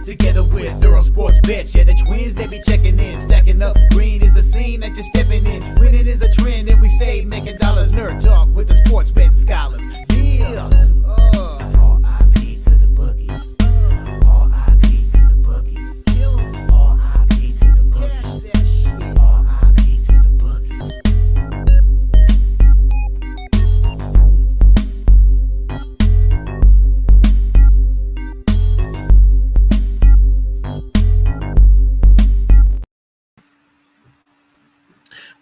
together with Earle Sports Bets. Yeah, the twins, they be checking in, stacking up. Green is the scene that you're stepping in. Winning is a trend, and we stay making dollars. Nerd talk with the sports bet scholars. Yeah, R.I.P. to the bookies. R.I.P. to the bookies. R.I.P. to the bookies. R.I.P. to the bookies.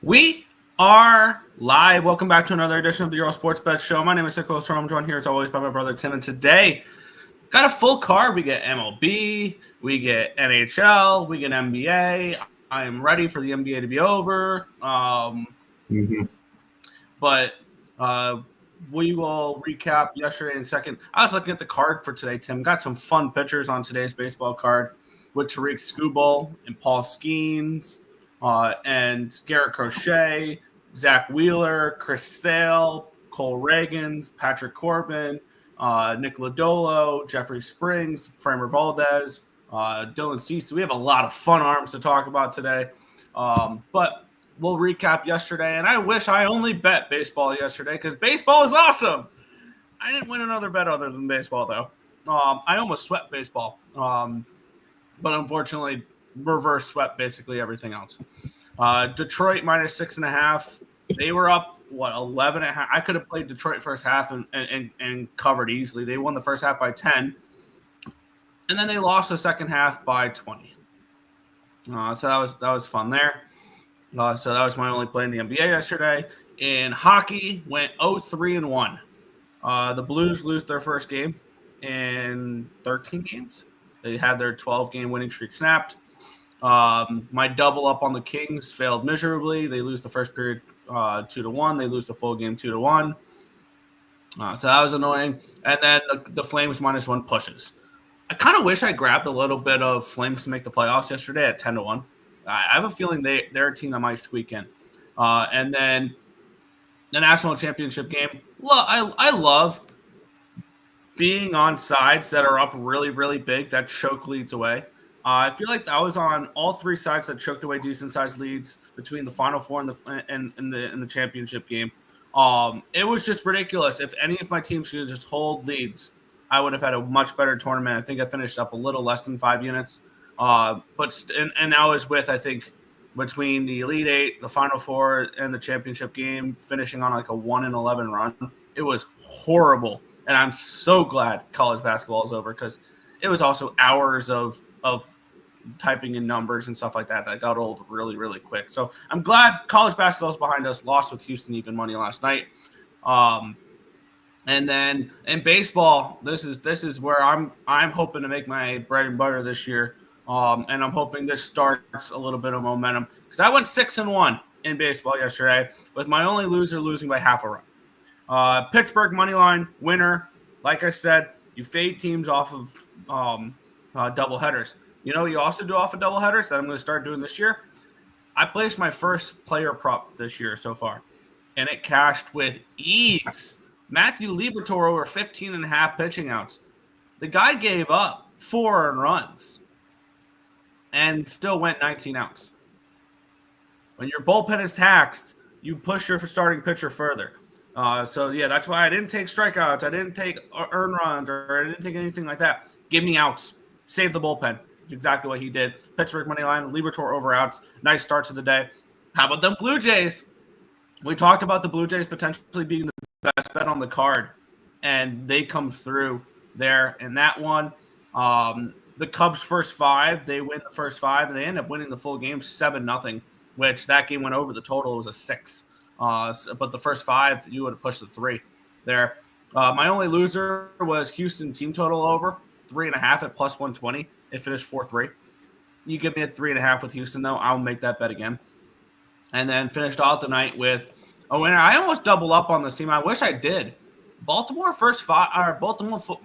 We are live. Welcome back to another edition of the Earle Sports Bet Show. My name is Nicholas Turner. I'm joined here as always by my brother Tim. And today, got a full card. We get MLB, we get NHL, we get NBA. I am ready for the NBA to be over. But we will recap yesterday in a second. I was looking at the card for today, Tim. Got some fun pictures on today's baseball card with Tariq Skubal and Paul Skeens. And Garrett Crochet, Zach Wheeler, Chris Sale, Cole Reagans, Patrick Corbin, Nick Lodolo, Jeffrey Springs, Framer Valdez, Dylan Cease. We have a lot of fun arms to talk about today. But we'll recap yesterday. And I wish I only bet baseball yesterday because baseball is awesome. I didn't win another bet other than baseball, though. I almost swept baseball. But unfortunately, reverse swept basically everything else. Detroit minus 6.5. They were up 11.5. I could have played Detroit first half and covered easily. They won the first half by 10, and then they lost the second half by 20. So that was fun there. So that was my only play in the NBA yesterday. In hockey, went 0-3-1. The Blues lose their first game in 13 games. They had their 12-game winning streak snapped. My double up on the Kings failed miserably. They lose the first period 2-1. They lose the full game 2-1. So that was annoying. And then the Flames -1 pushes. I kind of wish I grabbed a little bit of Flames to make the playoffs yesterday at 10-1. I have a feeling they're a team that might squeak in. And then the national championship game. I love being on sides that are up really, really big that choke leads away. I feel like I was on all three sides that choked away decent-sized leads between the Final Four and the championship game. It was just ridiculous. If any of my teams could just hold leads, I would have had a much better tournament. I think I finished up a little less than 5 units. And I was with, I think, between the Elite Eight, the Final Four, and the championship game, finishing on like a 1-11 run. It was horrible. And I'm so glad college basketball is over because it was also hours of typing in numbers and stuff like that got old really, really quick. So I'm glad college basketball is behind us. Lost with Houston even money last night. And then in baseball, this is where I'm hoping to make my bread and butter this year. And I'm hoping this starts a little bit of momentum because I went 6-1 in baseball yesterday with my only loser losing by half a run. Pittsburgh money line winner. Like I said, you fade teams off of double headers. You also do off of double headers that I'm going to start doing this year. I placed my first player prop this year so far, and it cashed with ease. Matthew Liberatore over 15.5 pitching outs. The guy gave up 4 earned runs and still went 19 outs. When your bullpen is taxed, you push your starting pitcher further. So that's why I didn't take strikeouts. I didn't take earned runs, or I didn't take anything like that. Give me outs. Save the bullpen. It's exactly what he did. Pittsburgh money line, Liberatore over outs. Nice start to the day. How about them Blue Jays? We talked about the Blue Jays potentially being the best bet on the card, and they come through there in that one. The Cubs' first 5, they win the first 5, and they end up winning the full game 7-0, which that game went over the total. It was a 6. But the first 5, you would have pushed the 3 there. My only loser was Houston team total over 3.5 at +120. It finished 4-3. You give me a 3.5 with Houston, though, I'll make that bet again. And then finished off the night with a winner. I almost double up on this team. I wish I did. Baltimore first 5, or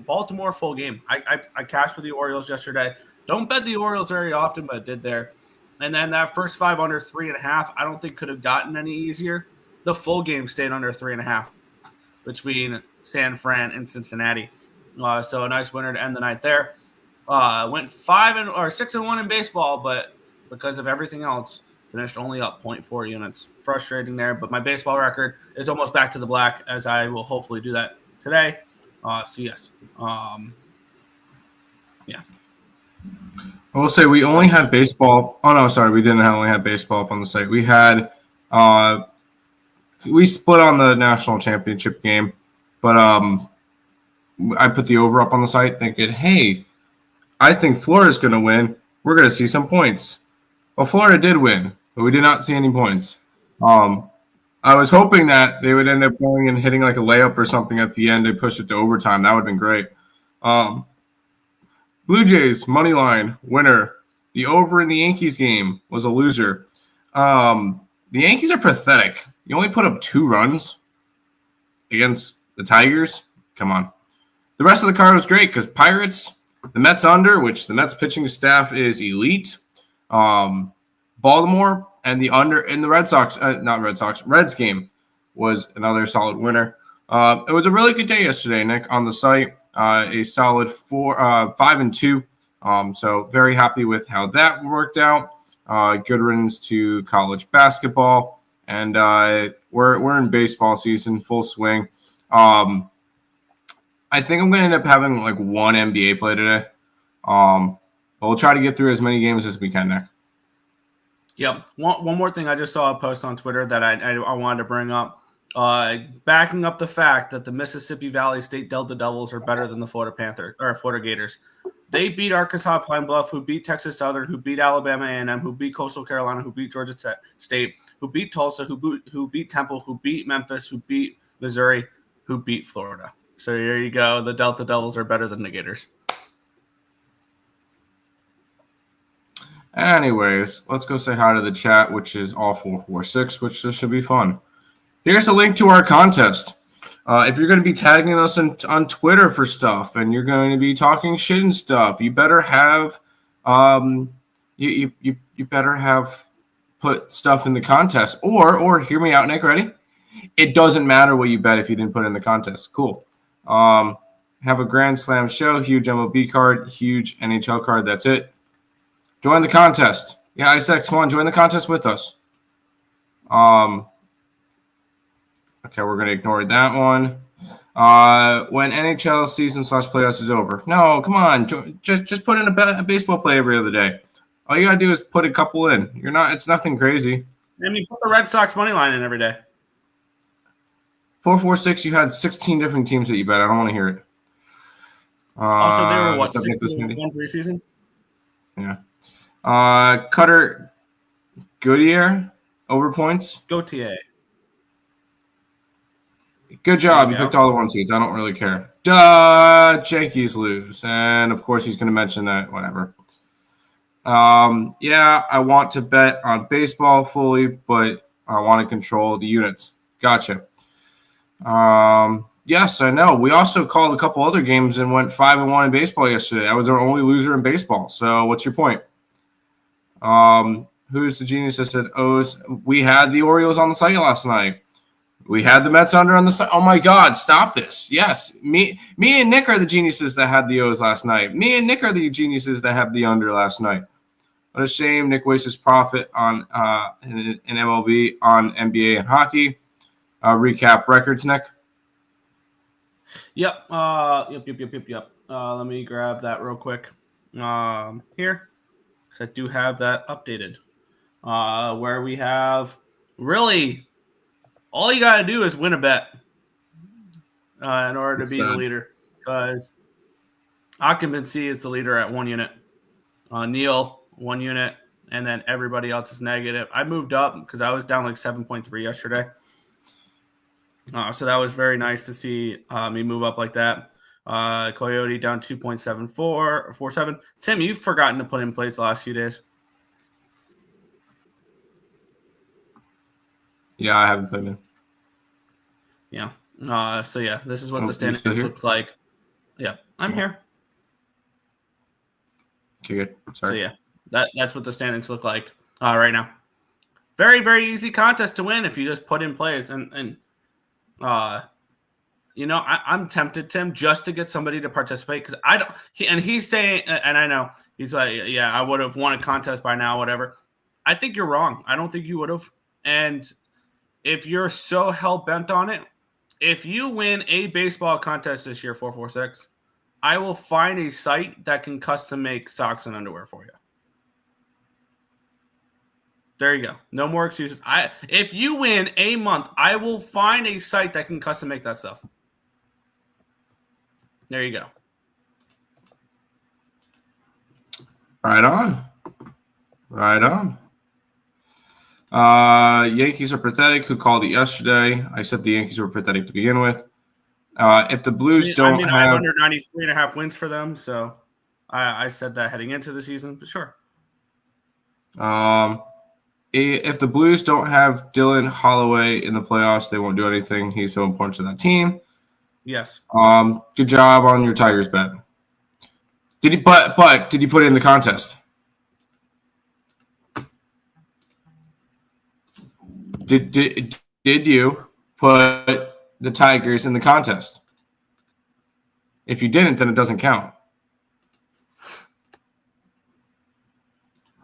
Baltimore full game. I cashed with the Orioles yesterday. Don't bet the Orioles very often, but I did there. And then that first 5 under 3.5, I don't think could have gotten any easier. The full game stayed under 3.5 between San Fran and Cincinnati. So a nice winner to end the night there. Went 6-1 in baseball, but because of everything else, finished only up 0.4 units. Frustrating there, but my baseball record is almost back to the black, as I will hopefully do that today. So yes, yeah. I will say we only had baseball. Oh no, sorry, we didn't only have baseball up on the site. We had we split on the national championship game, but I put the over up on the site thinking, hey, I think Florida's going to win. We're going to see some points. Well, Florida did win, but we did not see any points. I was hoping that they would end up going and hitting like a layup or something at the end and push it to overtime. That would have been great. Blue Jays, money line, winner. The over in the Yankees game was a loser. The Yankees are pathetic. You only put up 2 runs against the Tigers. Come on. The rest of the card was great because Pirates, the Mets under, which the Mets pitching staff is elite. Baltimore and the under in the Reds game was another solid winner. It was a really good day yesterday, Nick, on the site. A solid 5-2. So very happy with how that worked out. Good riddance to college basketball, and we're in baseball season, full swing. I think I'm going to end up having like one NBA play today. But we'll try to get through as many games as we can, Nick. Yep. One more thing, I just saw a post on Twitter that I wanted to bring up. Backing up the fact that the Mississippi Valley State Delta Devils are better than the Florida Gators. They beat Arkansas Pine Bluff, who beat Texas Southern, who beat Alabama A&M, who beat Coastal Carolina, who beat Georgia State, who beat Tulsa, who beat Temple, who beat Memphis, who beat Missouri, who beat Florida. So there you go. The Delta Devils are better than the Gators. Anyways, let's go say hi to the chat, which is all 446, which this should be fun. Here's a link to our contest. If you're going to be tagging us on Twitter for stuff and you're going to be talking shit and stuff, you better have you better have put stuff in the contest. Or hear me out, Nick. Ready? It doesn't matter what you bet if you didn't put it in the contest. Cool. Have a Grand Slam show, huge MLB card, huge NHL card. That's it. Join the contest. Yeah, Isaac, come on, join the contest with us. Okay, we're going to ignore that one. When NHL season / playoffs is over. No, come on. Just put in a baseball play every other day. All you got to do is put a couple in. It's nothing crazy. I mean, put the Red Sox money line in every day. 446, you had 16 different teams that you bet. I don't want to hear it. Also, they were what, 6-1 preseason? Yeah. Cutter Goodyear, over points. Gautier. Good job. You picked all the 1 seeds. I don't really care. Duh. Yankees lose. And, of course, he's going to mention that. Whatever. Yeah, I want to bet on baseball fully, but I want to control the units. Gotcha. Yes, I know. We also called a couple other games and went 5-1 in baseball yesterday. I was our only loser in baseball. So what's your point? Who's the genius that said O's? We had the Orioles on the site last night. We had the Mets under on the site. Oh my God, stop this. Yes, me and Nick are the geniuses that had the O's last night. Me and Nick are the geniuses that have the under last night. What a shame. Nick wastes his profit on in MLB on NBA and hockey. Recap records, Nick. Yep. Yep. Let me grab that real quick. Here. Because I do have that updated. Where we have really all you got to do is win a bet in order to be the leader. Because occupancy is the leader at 1 unit. Neil, 1 unit. And then everybody else is negative. I moved up because I was down like 7.3 yesterday. So that was very nice to see me move up like that. Coyote down 2.47. Tim, you've forgotten to put in plays the last few days. Yeah, I haven't played in. Yeah. So, yeah, this is what the standings look like. Yeah, I'm here. Okay, good. Sorry. So, yeah, that's what the standings look like right now. Very, very easy contest to win if you just put in plays. And I'm tempted, Tim, just to get somebody to participate because I don't. He's saying, and I know he's like, yeah, I would have won a contest by now, whatever. I think you're wrong. I don't think you would have. And if you're so hell bent on it, if you win a baseball contest this year, 446, I will find a site that can custom make socks and underwear for you. There you go. No more excuses. If you win a month, I will find a site that can custom make that stuff. There you go. Right on. Right on. Yankees are pathetic. Who called it yesterday? I said the Yankees were pathetic to begin with. If the Blues don't have... I'm under 93.5 wins for them, so I said that heading into the season, but sure. If the Blues don't have Dylan Holloway in the playoffs, they won't do anything. He's so important to that team. Yes. Good job on your Tigers bet. Did you did you put it in the contest? Did you put the Tigers in the contest? If you didn't, then it doesn't count.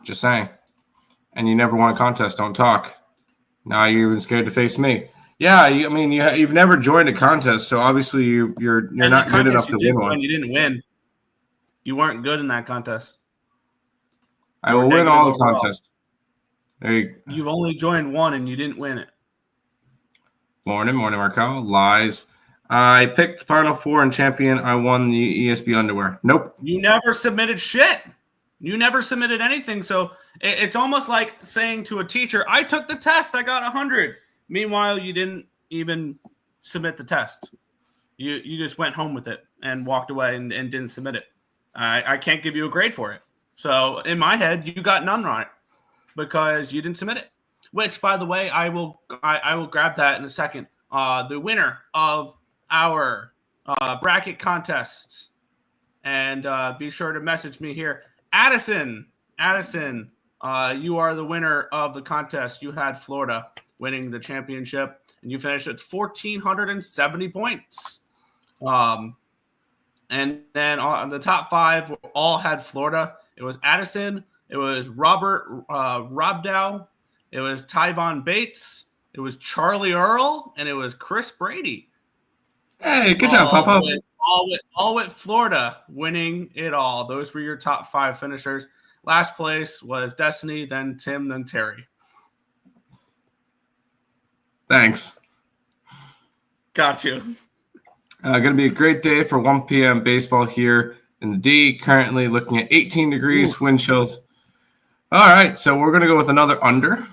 Just saying. And you never won a contest. Don't talk. Now you're even scared to face me. Yeah, you've never joined a contest, so obviously you're not good enough to win one. You didn't win. You weren't good in that contest. I will win all the contests. You've only joined one and you didn't win it. Morning, Marco. Lies. I picked Final Four and champion. I won the ESB underwear. Nope. You never submitted shit. You never submitted anything. So it's almost like saying to a teacher, I took the test. I got 100. Meanwhile, you didn't even submit the test. You just went home with it and walked away and didn't submit it. I can't give you a grade for it. So in my head, you got none on it because you didn't submit it. Which, by the way, I will grab that in a second. The winner of our bracket contest, and be sure to message me here, Addison. You are the winner of the contest. You had Florida winning the championship, and you finished at 1,470 points. And then on the top five all had Florida. It was Addison. It was Robert Robdow. It was Tyvon Bates. It was Charlie Earle, and it was Chris Brady. Hey, good job, Papa. All with Florida winning it all. Those were your top five finishers. Last place was Destiny, then Tim, then Terry. Thanks. Got you. Going to be a great day for 1 p.m. baseball here in the D. Currently looking at 18 degrees, wind chills. All right, so we're going to go with another under,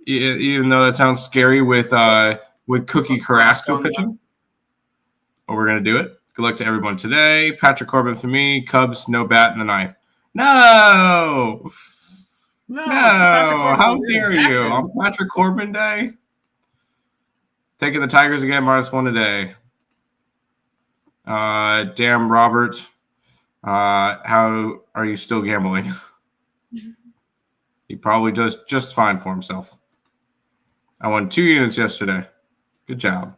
even though that sounds scary with Cookie Carrasco pitching. But we're going to do it. Good luck to everyone today. Patrick Corbin for me. Cubs, no bat in the ninth. No. How dare you? On Patrick Corbin Day? Taking the Tigers again, -1 today. Damn, Robert. How are you still gambling? He probably does just fine for himself. I won 2 units yesterday. Good job.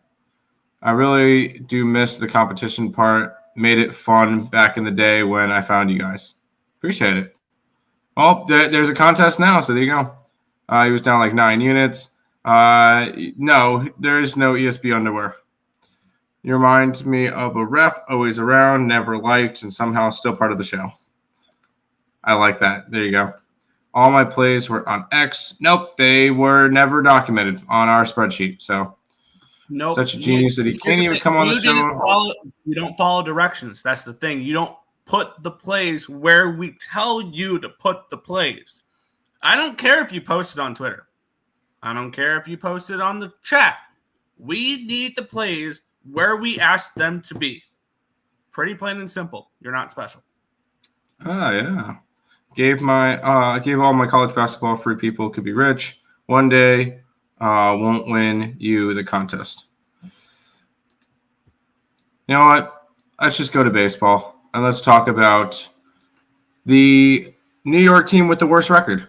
I really do miss the competition part. Made it fun back in the day when I found you guys. Appreciate it. Oh, there's a contest now, so there you go. He was down like 9 units. No, there is no ESB underwear. You remind me of a ref, always around, never liked, and somehow still part of the show. I like that. There you go. All my plays were on X. Nope, they were never documented on our spreadsheet. So, nope. Such a genius that he can't even come on the show. You don't follow directions. That's the thing. You don't put the plays where we tell you to put the plays. I don't care if you post it on Twitter. I don't care if you post it on the chat. We need the plays where we ask them to be. Pretty plain and simple. You're not special. Oh, yeah. Gave all my college basketball free people could be rich. One day won't win you the contest. You know what? Let's just go to baseball. And let's talk about the New York team with the worst record.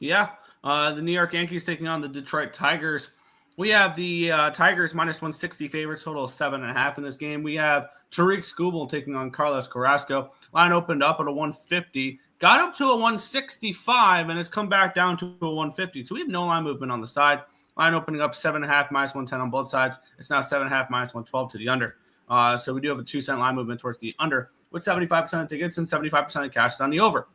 Yeah. The New York Yankees taking on the Detroit Tigers. We have the Tigers minus 160 favorites, total of 7.5 in this game. We have Tariq Skubal taking on Carlos Carrasco. Line opened up at a 150, got up to a 165, and it's come back down to a 150. So we have no line movement on the side. Line opening up 7.5 minus 110 on both sides. It's now 7.5 minus 112 to the under. So we do have a 2-cent line movement towards the under with 75% of tickets and 75% of cash on the over.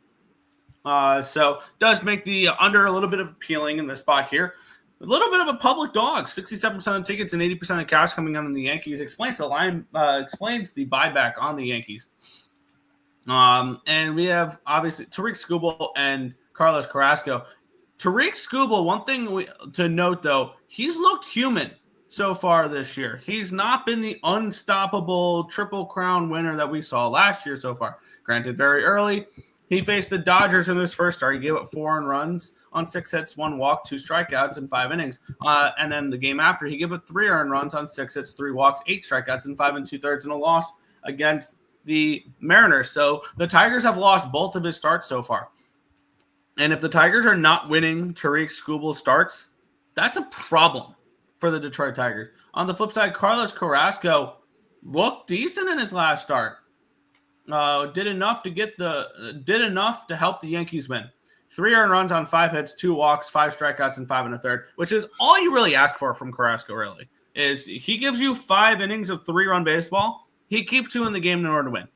So does make the under a little bit of appealing in this spot here. A little bit of a public dog, 67% of tickets and 80% of cash coming on the Yankees. Explains the line, explains the buyback on the Yankees. And we have obviously Tariq Skubal and Carlos Carrasco. Tariq Skubal, one thing to note though, he's looked human so far this year. He's not been the unstoppable Triple Crown winner that we saw last year so far. Granted, very early. He faced the Dodgers in his first start. He gave up 4 earned runs on 6 hits, 1 walk, 2 strikeouts in 5 innings. And then the game after, he gave up 3 earned runs on 6 hits, 3 walks, 8 strikeouts in 5 2/3 and a loss against the Mariners. So the Tigers have lost both of his starts so far. And if the Tigers are not winning Tariq Skubal starts, that's a problem for the Detroit Tigers. On the flip side, Carlos Carrasco looked decent in his last start. Did enough to help the Yankees win. 3 earned runs on 5 hits, 2 walks, 5 strikeouts, and 5 1/3, which is all you really ask for from Carrasco. Really, is he gives you 5 innings of 3-run baseball. He keeps you in the game in order to win,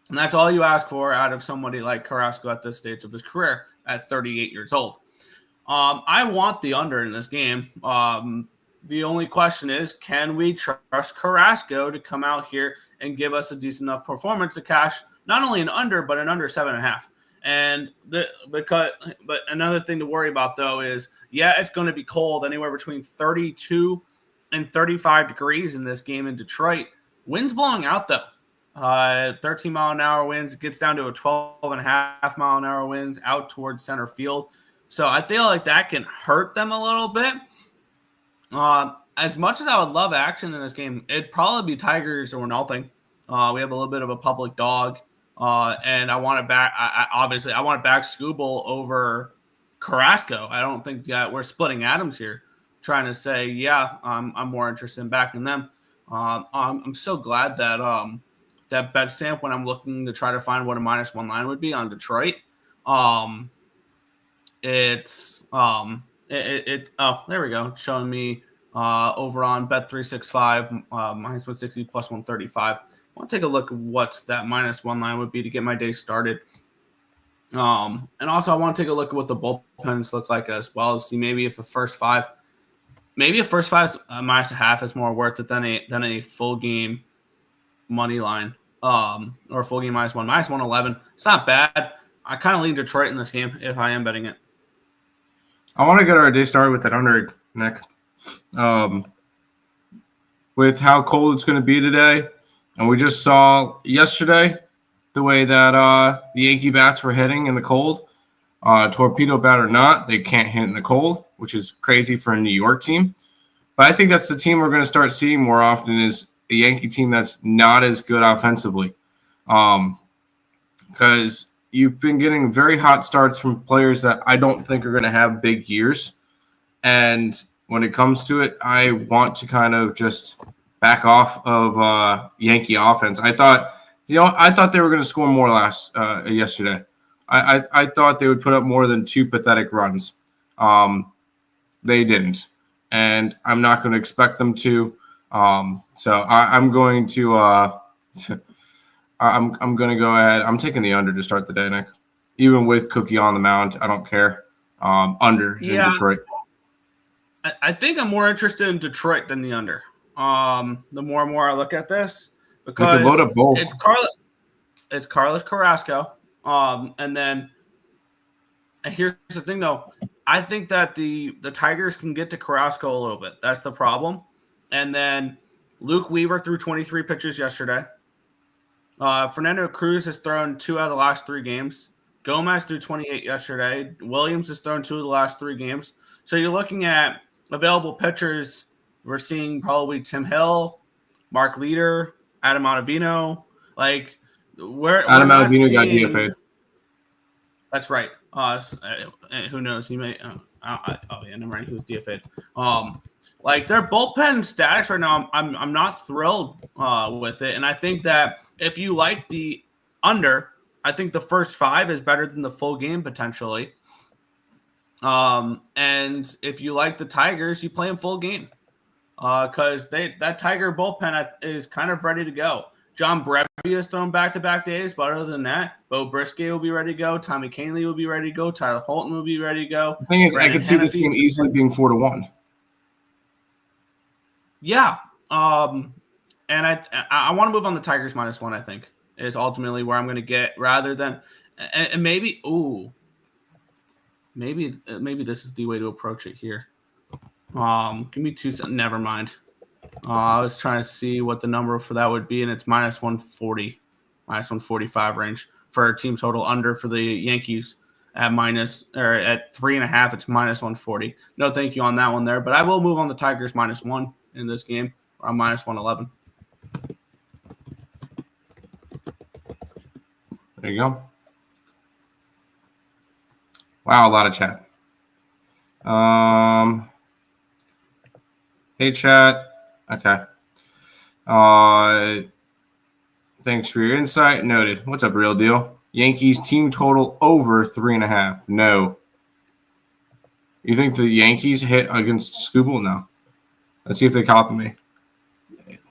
and that's all you ask for out of somebody like Carrasco at this stage of his career at 38 years old. I want the under in this game. The only question is, can we trust Carrasco to come out here and give us a decent enough performance to cash not only an under, but an under 7.5? But another thing to worry about though is, it's going to be cold, anywhere between 32 and 35 degrees in this game in Detroit. Winds blowing out though. 13 mile an hour winds. It gets down to a 12.5 mile an hour wind out towards center field. So I feel like that can hurt them a little bit. As much as I would love action in this game, it'd probably be Tigers or nothing. We have a little bit of a public dog, and I want to back. I want to back Skubal over Carrasco. I don't think that we're splitting atoms here, trying to say, I'm more interested in backing them. I'm so glad that that BetStamp, when I'm looking to try to find what a -1 line would be on Detroit, there we go, showing me over on Bet365 -160 plus 135. I want to take a look at what that -1 line would be to get my day started. And also I want to take a look at what the bullpens look like as well, see maybe if a first five -0.5 is more worth it than a full game money line, or full game -1, -111. It's not bad. I kind of lean Detroit in this game if I am betting it. I want to get our day started with that under, Nick. With how cold it's going to be today, and we just saw yesterday the way that the Yankee bats were hitting in the cold. Torpedo bat or not, they can't hit in the cold, which is crazy for a New York team. But I think that's the team we're going to start seeing more often, is a Yankee team that's not as good offensively. Because you've been getting very hot starts from players that I don't think are going to have big years. And when it comes to it, I want to kind of just back off of Yankee offense. I thought they were going to score more yesterday. I thought they would put up more than 2 pathetic runs. They didn't, and I'm not going to expect them to. So I'm going to I'm going to go ahead. I'm taking the under to start the day, Nick. Even with Cookie on the mound, I don't care. Under in Detroit. I think I'm more interested in Detroit than the under. The more and more I look at this, because load up both. It's Carlos Carrasco. And here's the thing though. I think that the Tigers can get to Carrasco a little bit. That's the problem. And then Luke Weaver threw 23 pitches yesterday. Fernando Cruz has thrown 2 out of the last 3 games. Gomez threw 28 yesterday. Williams has thrown 2 of the last 3 games. So you're looking at available pitchers. We're seeing probably Tim Hill, Mark Leader, Adam Ottavino. Like, Adam Ottavino got DFA'd. That's right. Who knows? He may. Never mind. He was DFA'd. Like their bullpen status right now, I'm not thrilled with it, and I think that if you like the under, I think the first 5 is better than the full game potentially. And if you like the Tigers, you play them full game because that Tiger bullpen is kind of ready to go. John Brebbia is thrown back-to-back days, but other than that, Bo Brisket will be ready to go. Tommy Kahnle will be ready to go. Tyler Holton will be ready to go. The thing is, I could see this game easily being 4-1. Yeah. And I want to move on the Tigers -1, I think, is ultimately where I'm going to get rather than – and maybe – maybe this is the way to approach it here. Give me 2 seconds. Never mind. I was trying to see what the number for that would be, and it's -140, -145 range for a team total under for the Yankees at 3.5. It's -140. No, thank you on that one there, but I will move on the Tigers -1 in this game. I'm -111. There you go. Wow, a lot of chat. Hey, chat. Okay. Thanks for your insight. Noted. What's up, Real Deal? Yankees team total over 3.5. No. You think the Yankees hit against Scooble? No. Let's see if they copy me.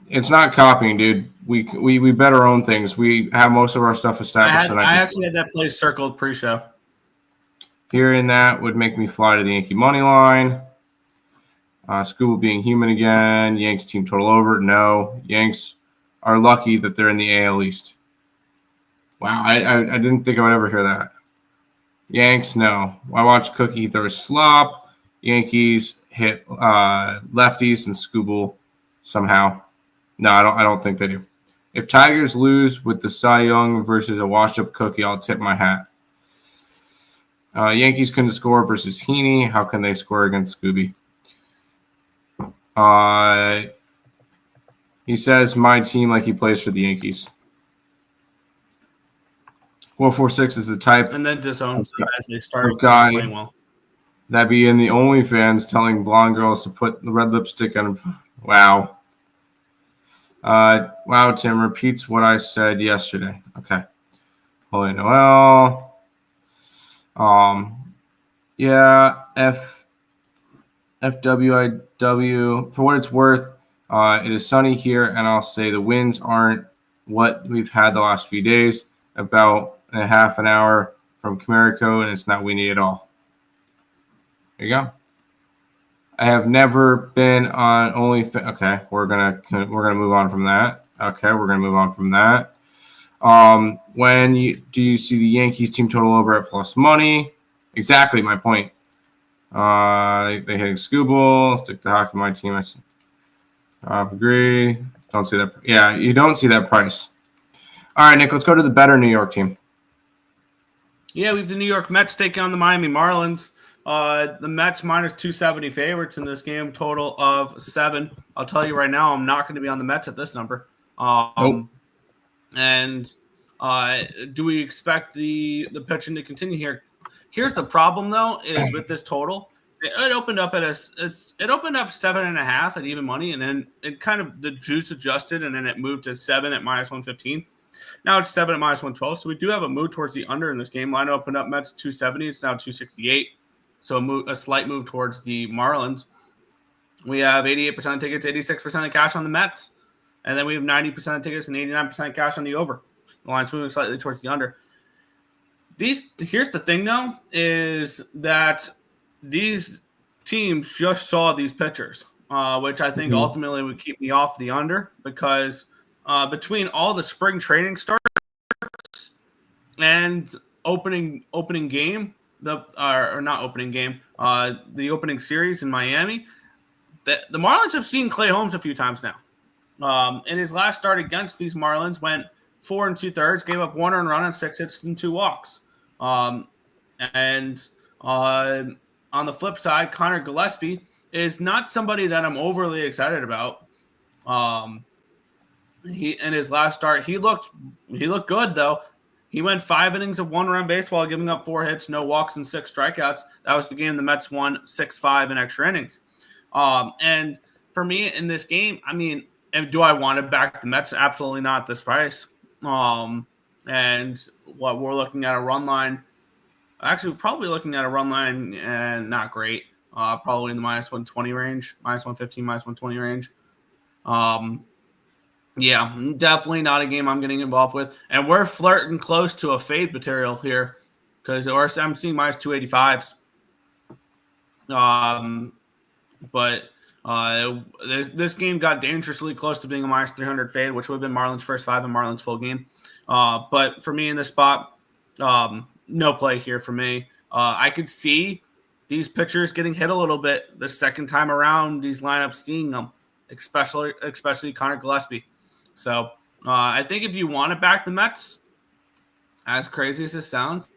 It's not copying, dude. We bet our own things. We have most of our stuff established. I actually had that place circled pre-show. Hearing that would make me fly to the Yankee money line. Scooble being human again. Yanks team total over. No. Yanks are lucky that they're in the AL East. Wow, I didn't think I would ever hear that. Yanks, no. I watched Cookie throw a slop. Yankees hit lefties and Scooble somehow. No, I don't think they do. If Tigers lose with the Cy Young versus a washed-up Cookie, I'll tip my hat. Yankees couldn't score versus Heaney. How can they score against Scooby? He says my team like he plays for the Yankees. 446 is the type. And then disowns them as they start playing well. That be in the OnlyFans telling blonde girls to put the red lipstick on. Wow. Wow, Tim repeats what I said yesterday. Okay. Holy Noel. Yeah, FWIW. For what it's worth, it is sunny here, and I'll say the winds aren't what we've had the last few days. About a half an hour from Comerico, and it's not windy at all. There you go. I have never been on OnlyFans. Okay, we're gonna move on from that. Okay, we're gonna move on from that. Do you see the Yankees team total over at plus money? Exactly my point. They hitting Scooble. Stick to hockey, my team. I agree. Don't see that. Yeah, you don't see that price. All right, Nick, let's go to the better New York team. Yeah, we have the New York Mets taking on the Miami Marlins. The Mets -270 favorites in this game, total of 7. I'll tell you right now, I'm not going to be on the Mets at this number. Nope. And do we expect the pitching to continue here? Here's the problem, though, is with this total, it opened up at it opened up 7.5 at even money, and then it kind of the juice adjusted, and then it moved to 7 at -115. Now it's 7 at -112, so we do have a move towards the under in this game. Line opened up Mets 270, it's now 268, so a slight move towards the Marlins. We have 88% of tickets, 86% of cash on the Mets, and then we have 90% of tickets and 89% of cash on the over. The line's moving slightly towards the under. Here's the thing, though, is that these teams just saw these pitchers, which I think ultimately would keep me off the under because between all the spring training starts and opening game, the opening series in Miami, the Marlins have seen Clay Holmes a few times now. In his last start against these Marlins, went 4 2/3, gave up 1 earned run and 6 hits and 2 walks. And on the flip side, Connor Gillespie is not somebody that I'm overly excited about. He in his last start, he looked good though. He went 5 innings of 1-run baseball, giving up 4 hits, no walks, and 6 strikeouts. That was the game the Mets won 6-5 in extra innings. And for me in this game, I mean, and do I want to back the Mets? Absolutely not at this price. And what we're looking at a run line, actually, we're probably looking at a run line and not great. Probably in the minus 120 range, minus 115, minus 120 range. Yeah, definitely not a game I'm getting involved with. And we're flirting close to a fade material here because I'm seeing minus 285s. But this game got dangerously close to being a minus 300 fade, which would have been Marlins' first 5 and Marlins' full game. But for me in this spot, no play here for me. I could see these pitchers getting hit a little bit the second time around, these lineups seeing them, especially Connor Gillespie. So I think if you want to back the Mets, as crazy as this sounds,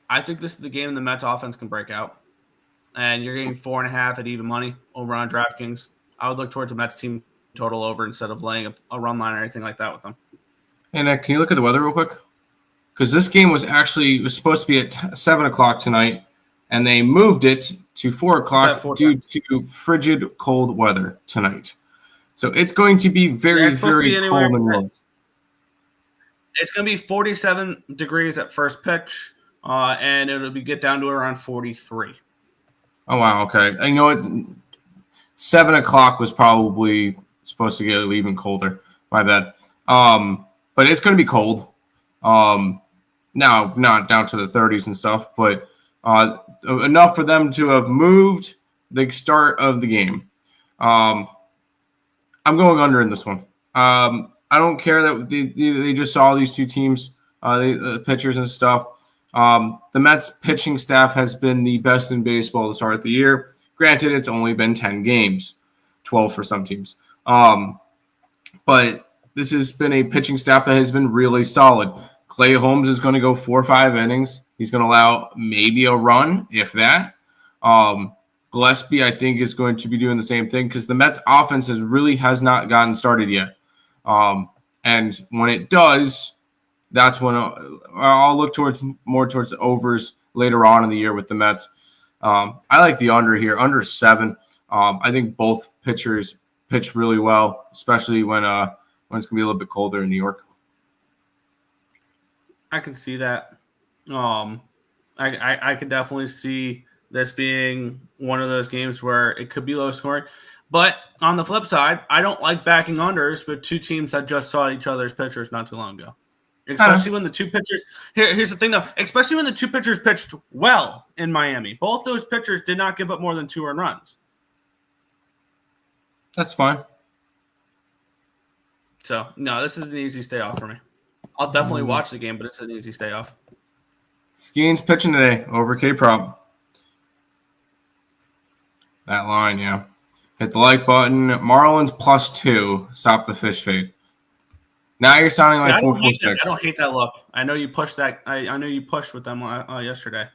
I think this is the game the Mets offense can break out. And you're getting 4.5 at even money over on DraftKings. I would look towards the Mets team total over instead of laying a run line or anything like that with them. Hey, Nick, can you look at the weather real quick? Because this game was supposed to be at 7 o'clock tonight, and they moved it to 4 o'clock due to frigid cold weather tonight. So it's going to be very, very cold and warm. It's going to be 47 degrees at first pitch, and it'll get down to around 43. Oh, wow, okay. You know what? 7 o'clock was probably supposed to get even colder. My bad. But it's going to be cold. Now, not down to the 30s and stuff, but enough for them to have moved the start of the game. I'm going under in this one. I don't care that they just saw these two teams, the pitchers and stuff. The Mets pitching staff has been the best in baseball to start the year. Granted, it's only been 10 games, 12 for some teams. But this has been a pitching staff that has been really solid. Clay Holmes is going to go 4 or 5 innings. He's going to allow maybe a run, if that. Gillespie, I think, is going to be doing the same thing because the Mets offense has not gotten started yet. And when it does, that's when I'll look more towards the overs later on in the year with the Mets. I like the under here, under 7. I think both pitchers pitch really well, especially when it's going to be a little bit colder in New York. I can see that. I could definitely see this being one of those games where it could be low scoring. But on the flip side, I don't like backing unders with two teams that just saw each other's pitchers not too long ago. Especially when the two pitchers – here's the thing, though. Especially when the two pitchers pitched well in Miami. Both those pitchers did not give up more than 2 earned runs. That's fine. So, no, this is an easy stay off for me. I'll definitely watch the game, but it's an easy stay off. Skeen's pitching today over K-Prop. That line, yeah. Hit the like button. Marlins +2. Stop the fish fade. Now you're sounding like 446. I don't hate that look. I know you pushed that. I know you pushed with them yesterday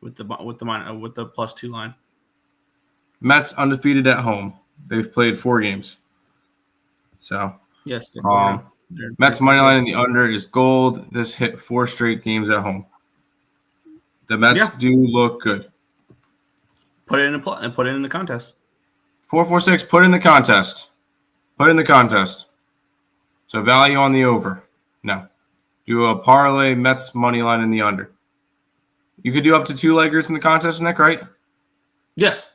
with the +2 line. Mets undefeated at home. They've played 4 games. So yes. Mets money line in the under is gold. This hit 4 straight games at home. The Mets do look good. Put it in the contest. 446. Put in the contest. Put in the contest. So value on the over. No. Do a parlay Mets money line in the under. You could do up to 2 leggers in the contest, Nick, right? Yes.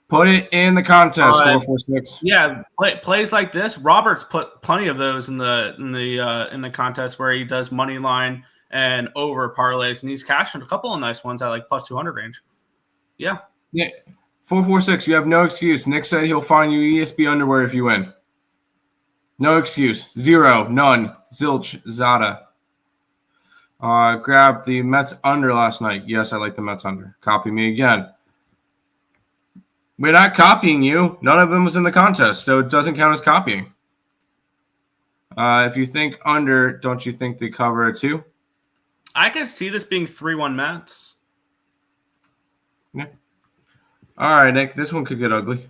Put it in the contest. 446. Yeah, plays like this. Roberts put plenty of those in the contest where he does money line and over parlays, and he's cashing a couple of nice ones at like +200 range. Yeah. 446. You have no excuse. Nick said he'll find you ESB underwear if you win. No excuse. 0. None. Zilch. Zada. Grabbed the Mets under last night. Yes, I like the Mets under. Copy me again. We're not copying you. None of them was in the contest, so it doesn't count as copying. If you think under, don't you think they cover it too? I could see this being 3-1 Mets. Yeah. All right, Nick. This one could get ugly.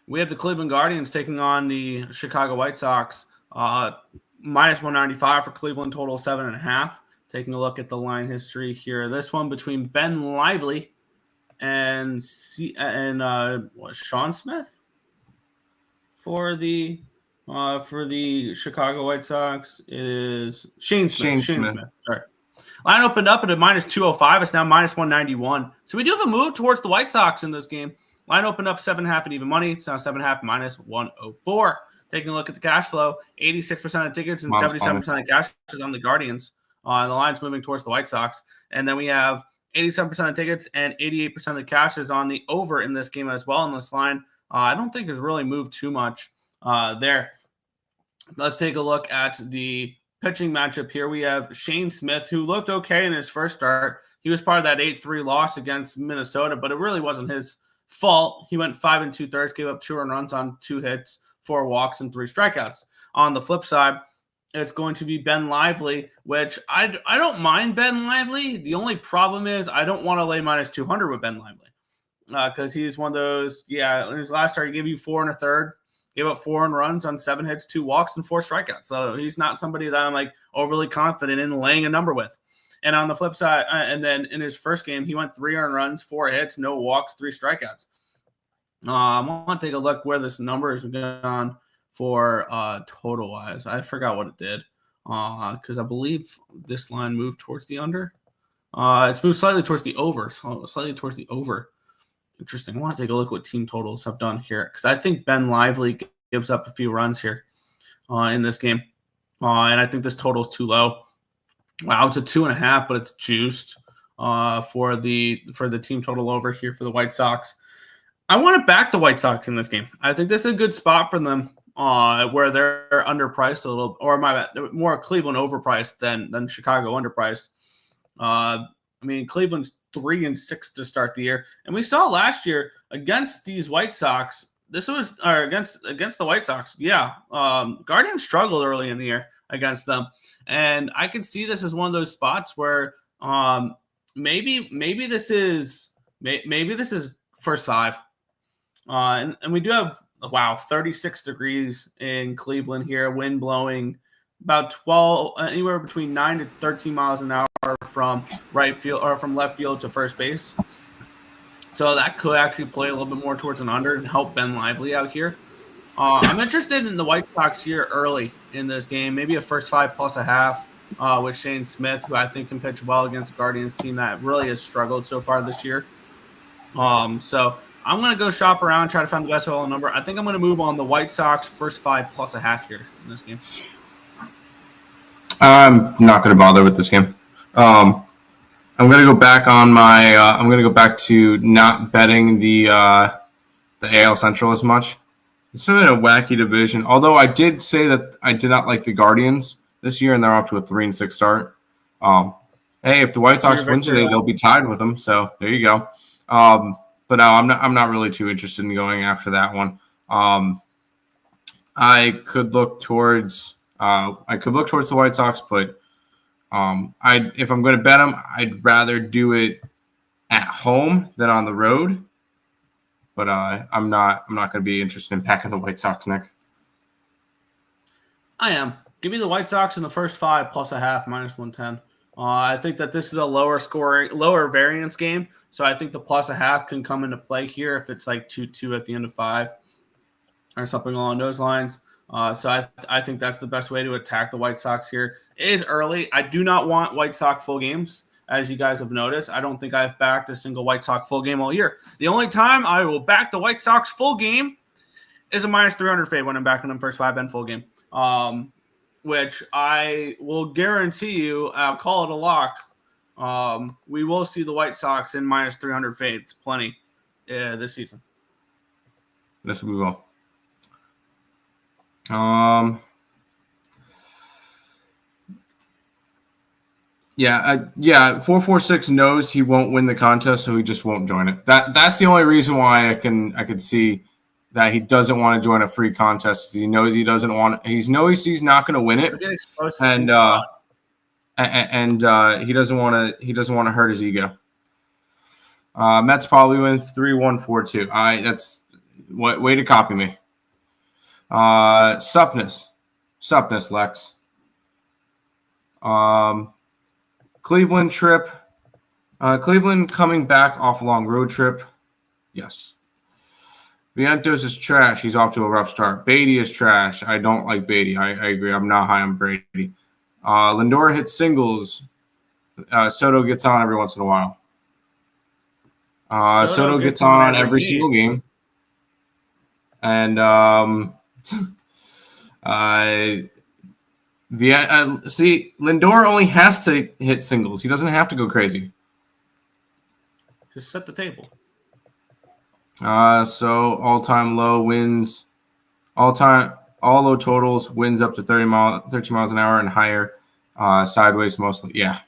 We have the Cleveland Guardians taking on the Chicago White Sox. -195 for Cleveland, total 7.5. Taking a look at the line history here. This one between Ben Lively and Sean Smith for the Chicago White Sox is Shane Smith. Shane Smith. Sorry. Line opened up at a minus 205. It's now minus 191. So we do have a move towards the White Sox in this game. Line opened up 7.5 and even money. It's now 7.5 minus 104. Taking a look at the cash flow, 86% of tickets and 77% of cash is on the Guardians. The line's moving towards the White Sox. And then we have 87% of tickets and 88% of the cash is on the over in this game as well in this line. I don't think it's really moved too much there. Let's take a look at the pitching matchup here. We have Shane Smith, who looked okay in his first start. He was part of that 8-3 loss against Minnesota, but it really wasn't his fault. He went 5 2/3, gave up 2 earned runs on 2 hits, 4 walks, and 3 strikeouts. On the flip side, it's going to be Ben Lively, which I don't mind Ben Lively. The only problem is I don't want to lay minus 200 with Ben Lively because he's one of those, in his last start, he gave you 4 1/3, gave up 4 earned runs on 7 hits, 2 walks, and 4 strikeouts. So he's not somebody that I'm like overly confident in laying a number with. And on the flip side, and then in his first game, he went 3 earned runs, 4 hits, no walks, 3 strikeouts. I want to take a look where this number is gone for total wise. I forgot what it did because I believe this line moved towards the under. It's moved slightly towards the over. So slightly towards the over. Interesting. I want to take a look what team totals have done here because I think Ben Lively gives up a few runs here in this game, and I think this total is too low. Wow, it's a 2.5, but it's juiced for the team total over here for the White Sox. I want to back the White Sox in this game. I think that's a good spot for them where they're underpriced a little, or more Cleveland overpriced than Chicago underpriced. Cleveland's 3-6 to start the year, and we saw last year against these White Sox. This was against the White Sox. Guardians struggled early in the year against them, and I can see this as one of those spots where maybe this is first 5. And we do have 36 degrees in Cleveland here, wind blowing about 12, anywhere between 9 to 13 miles an hour from right field or from left field to first base. So that could actually play a little bit more towards an under and help Ben Lively out here. I'm interested in the White Sox here early in this game, maybe a first 5 plus a half with Shane Smith, who I think can pitch well against the Guardians team that really has struggled so far this year. So I'm going to go shop around, try to find the best overall number. I think I'm going to move on the White Sox first 5 plus a half here in this game. I'm not going to bother with this game. I'm going to go back on my. I'm going to go back to not betting the AL Central as much. It's been a wacky division. Although I did say that I did not like the Guardians this year, and they're off to a 3-6 start. Hey, if the White Sox win today, they'll be tied with them. So there you go. But no, I'm not really too interested in going after that one. I could look towards the White Sox, but if I'm going to bet them, I'd rather do it at home than on the road. But I'm not going to be interested in packing the White Sox, Nick. I am. Give me the White Sox in the first 5 plus a half minus 110. I think that this is a lower variance game. So I think the plus a half can come into play here if it's like 2-2 at the end of 5 or something along those lines. So I think that's the best way to attack the White Sox here. It is early. I do not want White Sox full games. As you guys have noticed, I don't think I've backed a single White Sox full game all year. The only time I will back the White Sox full game is a minus 300 fade when I'm backing them first 5 and full game, which I will guarantee you, I'll call it a lock. We will see the White Sox in minus 300 fades plenty this season. Yes, we will. Yeah. 446 knows he won't win the contest, so he just won't join it. That's the only reason why I could see that he doesn't want to join a free contest. He knows he doesn't want. He knows he's not going to win it, and he doesn't want to hurt his ego. Mets probably win 3-1-4-2. That's way to copy me. Suppness, Lex. Cleveland trip Cleveland coming back off a long road trip. Yes. Vientos is trash. He's off to a rough start. Beatty is trash. I don't like Beatty. I agree. I'm not high on Brady. Lindor hits singles. Soto gets on every once in a while. Soto gets on every single game. And see, Lindor only has to hit singles. He doesn't have to go crazy. Just set the table. So all-time low wins, all low totals, wins up to 13 miles an hour and higher, sideways mostly. Yeah.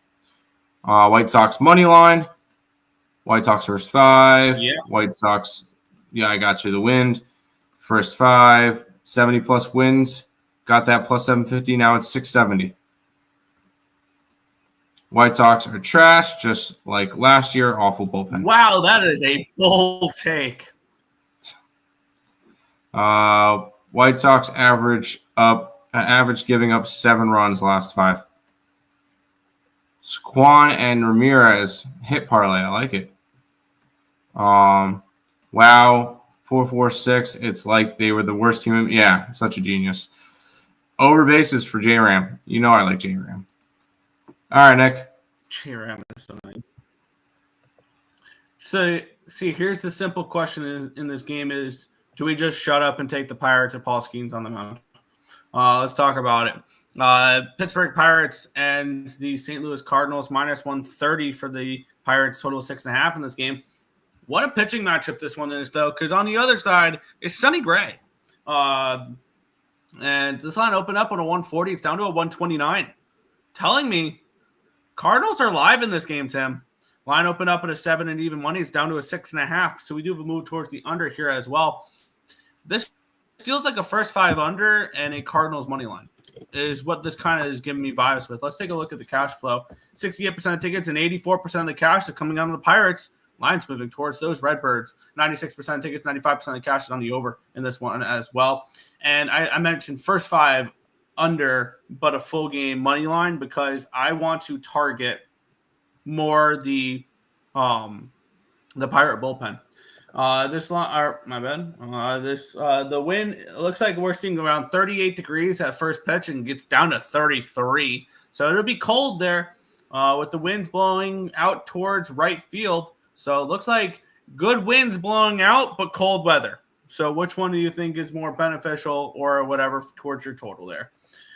White Sox money line. White Sox first 5. Yeah. White Sox, yeah, I got you. The wind. First 5, 70-plus wins. Got that plus 750. Now it's 670. White Sox are trash, just like last year. Awful bullpen. Wow, that is a bold take. White Sox average giving up 7 runs last 5. Squan and Ramirez hit parlay. I like it. Wow, 4-4-6. It's like they were the worst team. Yeah, such a genius. Over bases for J-Ram. You know I like J-Ram. All right, Nick. J-Ram is so nice. So, see, here's the simple question in this game is, do we just shut up and take the Pirates or Paul Skeens on the mound? Let's talk about it. Pittsburgh Pirates and the St. Louis Cardinals, minus 130 for the Pirates, total 6.5 in this game. What a pitching matchup this one is, though, because on the other side is Sonny Gray. And this line opened up on a 140. It's down to a 129. Telling me Cardinals are live in this game, Tim. Line opened up at a 7 and even money. It's down to a 6.5. So we do have a move towards the under here as well. This feels like a first 5 under and a Cardinals money line is what this kind of is giving me vibes with. Let's take a look at the cash flow. 68% of tickets and 84% of the cash are coming out of the Pirates. Lines moving towards those Redbirds. 96% of tickets, 95% of the cash is on the over in this one as well. And I mentioned first 5 under, but a full game money line because I want to target more the Pirate bullpen. This line, my bad. The wind, it looks like we're seeing around 38 degrees at first pitch and gets down to 33. So it'll be cold there with the winds blowing out towards right field. So it looks like good winds blowing out, but cold weather. So which one do you think is more beneficial or whatever towards your total there?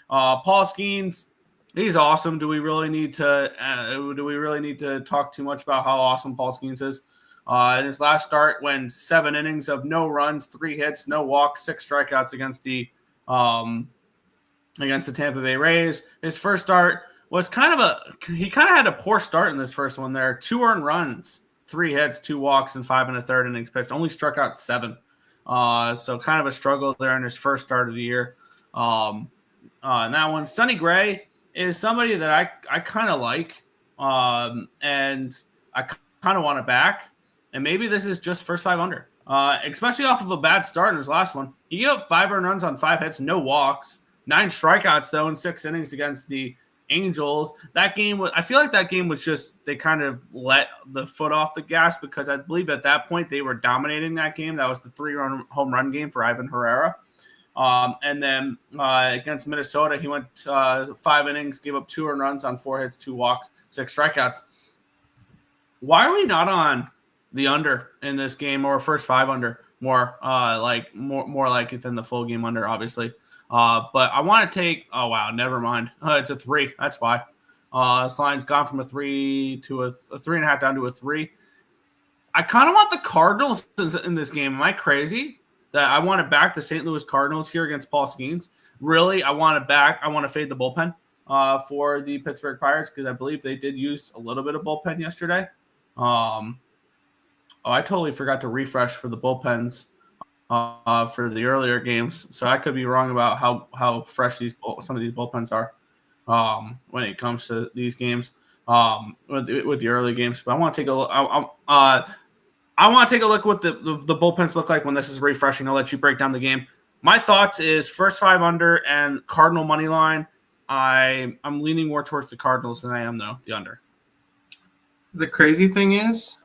Paul Skeens, he's awesome. Do we really need to talk too much about how awesome Paul Skeens is? In his last start, went 7 innings of no runs, 3 hits, no walks, 6 strikeouts against the Tampa Bay Rays. His first start was he had a poor start in this first one there. 2 earned runs, 3 hits, 2 walks, and 5 1/3 innings pitched. Only struck out 7. So kind of a struggle there in his first start of the year. And that one, Sonny Gray is somebody that I kind of like, and I kind of want to back. And maybe this is just first 5 under, especially off of a bad start in his last one. He gave up 5 earned runs on 5 hits, no walks, 9 strikeouts though in 6 innings against the Angels. That game I feel like that game was just they kind of let the foot off the gas because I believe at that point they were dominating that game. That was the 3-run home run game for Ivan Herrera. And then against Minnesota, he went 5 innings, gave up 2 earned runs on 4 hits, 2 walks, 6 strikeouts. Why are we not on the under in this game or first 5 under more like it than the full game under, obviously? But I want to take. Oh wow, never mind. It's a 3. That's why. This line's gone from a 3 to a 3.5 down to a 3. I kind of want the Cardinals in this game. Am I crazy that I want to back the St. Louis Cardinals here against Paul Skeens? Really, I want to fade the bullpen for the Pittsburgh Pirates because I believe they did use a little bit of bullpen yesterday. I totally forgot to refresh for the bullpens for the earlier games, so I could be wrong about how fresh some of these bullpens are when it comes to these games with the early games. But I want to take a look. I want to take a look what the bullpens look like when this is refreshing. I'll let you break down the game. My thoughts is first 5 under and Cardinal money line. I'm leaning more towards the Cardinals than I am though the under. the crazy thing is,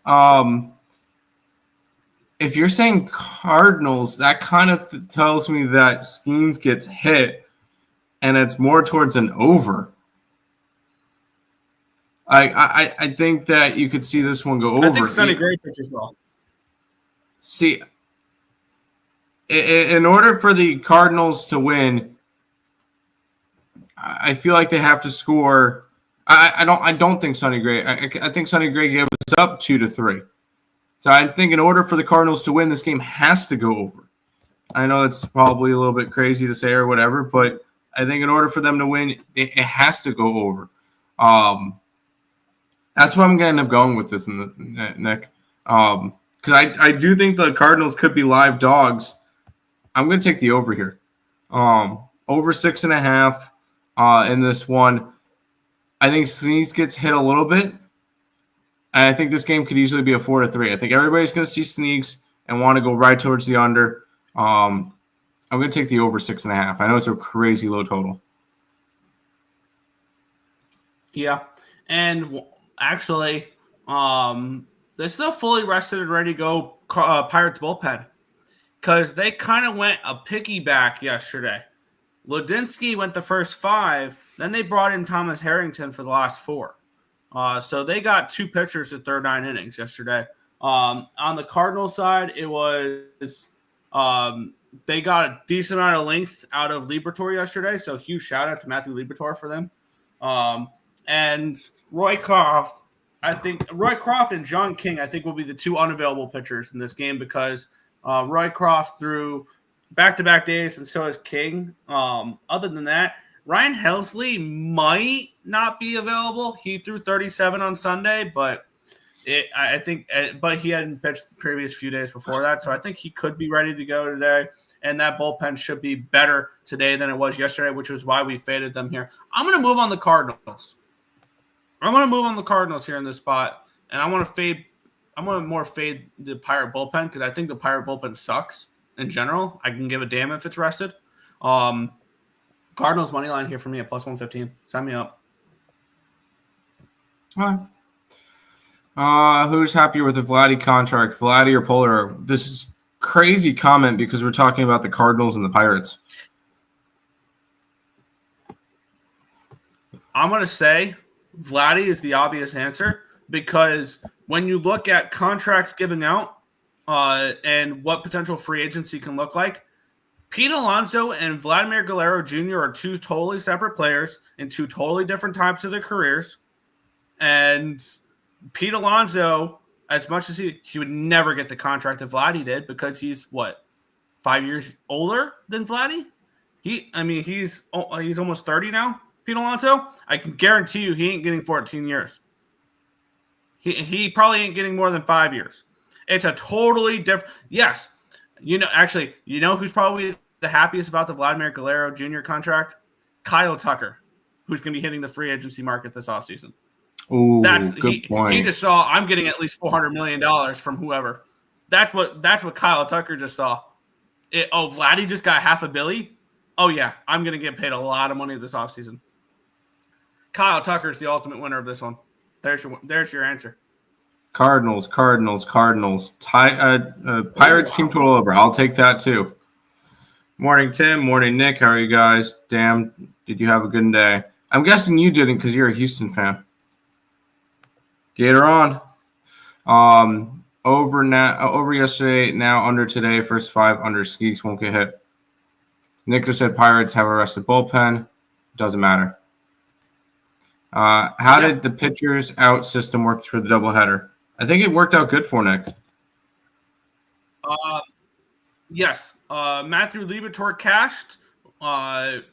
if you're saying Cardinals, that kind of tells me that Skeens gets hit, and it's more towards an over. I think that you could see this one go over. I think Sonny Gray pitches well. See, in order for the Cardinals to win, I feel like they have to score. I don't think Sonny Gray. I think Sonny Gray gives up 2-3. So I think in order for the Cardinals to win, this game has to go over. I know it's probably a little bit crazy to say or whatever, but I think in order for them to win, it has to go over. That's what I'm going to end up going with this, Nick. Because I do think the Cardinals could be live dogs. I'm going to take the over here. Over 6.5 in this one. I think Sneaks gets hit a little bit. And I think this game could easily be a 4-3. I think everybody's going to see Sneaks and want to go right towards the under. I'm going to take the over 6.5. I know it's a crazy low total. Yeah. And actually, this is a fully rested and ready to go Pirates bullpen because they kind of went a piggyback yesterday. Lodinsky went the first 5. Then they brought in Thomas Harrington for the last 4. So they got 2 pitchers at third 9 innings yesterday. On the Cardinal side, it was they got a decent amount of length out of Liberatore yesterday. So huge shout out to Matthew Liberatore for them. And Roy Croft and John King, I think, will be the 2 unavailable pitchers in this game because Roy Croft threw back-to-back days, and so is King. Other than that, Ryan Helsley might not be available. He threw 37 on Sunday, but but he hadn't pitched the previous few days before that, so I think he could be ready to go today. And that bullpen should be better today than it was yesterday, which was why we faded them here. I'm going to move on the Cardinals. Here in this spot, and I want to fade. I'm going to more fade the Pirate bullpen because I think the Pirate bullpen sucks in general. I can give a damn if it's rested. Cardinals money line here for me at plus 115. Sign me up. All right. Who's happier with the Vladdy contract, Vladdy or Polar? This is crazy comment because we're talking about the Cardinals and the Pirates. I'm going to say Vladdy is the obvious answer because when you look at contracts given out and what potential free agency can look like, Pete Alonso and Vladimir Guerrero Jr. are 2 totally separate players in 2 totally different types of their careers. And Pete Alonso, as much as he would never get the contract that Vladdy did because he's, 5 years older than Vladdy? He's almost 30 now, Pete Alonso. I can guarantee you he ain't getting 14 years. He probably ain't getting more than 5 years. It's a totally different – yes. You know who's probably the happiest about the Vladimir Guerrero Jr. contract? Kyle Tucker, who's going to be hitting the free agency market this offseason. Ooh, good point. He just saw I'm getting at least $400 million from whoever. That's what Kyle Tucker just saw. Vladdy just got $500 million? Oh, yeah, I'm going to get paid a lot of money this offseason. Kyle Tucker's the ultimate winner of this one. There's your answer. Cardinals. Pirates team total over. I'll take that too. Morning, Tim. Morning, Nick. How are you guys? Damn, did you have a good day? I'm guessing you didn't because you're a Houston fan. Gator on. Over yesterday, now under today. First 5 under. Skeeks won't get hit. Nick just said Pirates have a rested bullpen. Doesn't matter. How did the pitchers out system work for the doubleheader? I think it worked out good for Nick. Yes. Matthew Liberatore cashed.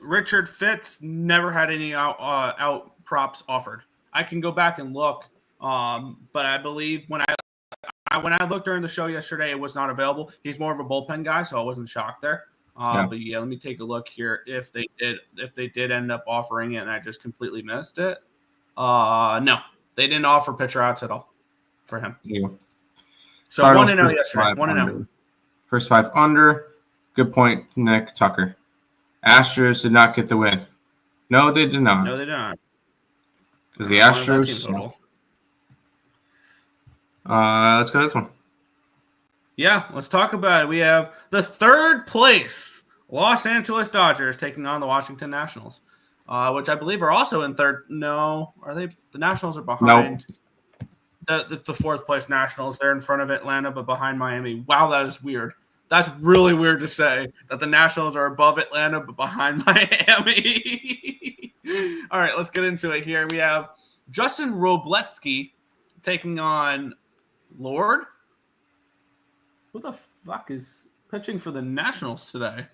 Richard Fitz never had any out props offered. I can go back and look, but I believe when I looked during the show yesterday, it was not available. He's more of a bullpen guy, so I wasn't shocked there. But yeah, let me take a look here if they did end up offering it and I just completely missed it. No, they didn't offer pitcher outs at all for him. Yeah. So 1-0 yesterday. 1-0. First 5 under. Good point, Nick Tucker. Astros did not get the win. No, they did not. No, they did not. Because the Astros. Let's go to this one. Yeah, let's talk about it. We have the third place Los Angeles Dodgers taking on the Washington Nationals, which I believe are also in third. No, are they? The Nationals are behind. The fourth place Nationals. They're in front of Atlanta, but behind Miami. Wow, that is weird. That's really weird to say that the Nationals are above Atlanta, but behind Miami. All right, let's get into it here. We have Justin Robletsky taking on Lord. Who the fuck is pitching for the Nationals today?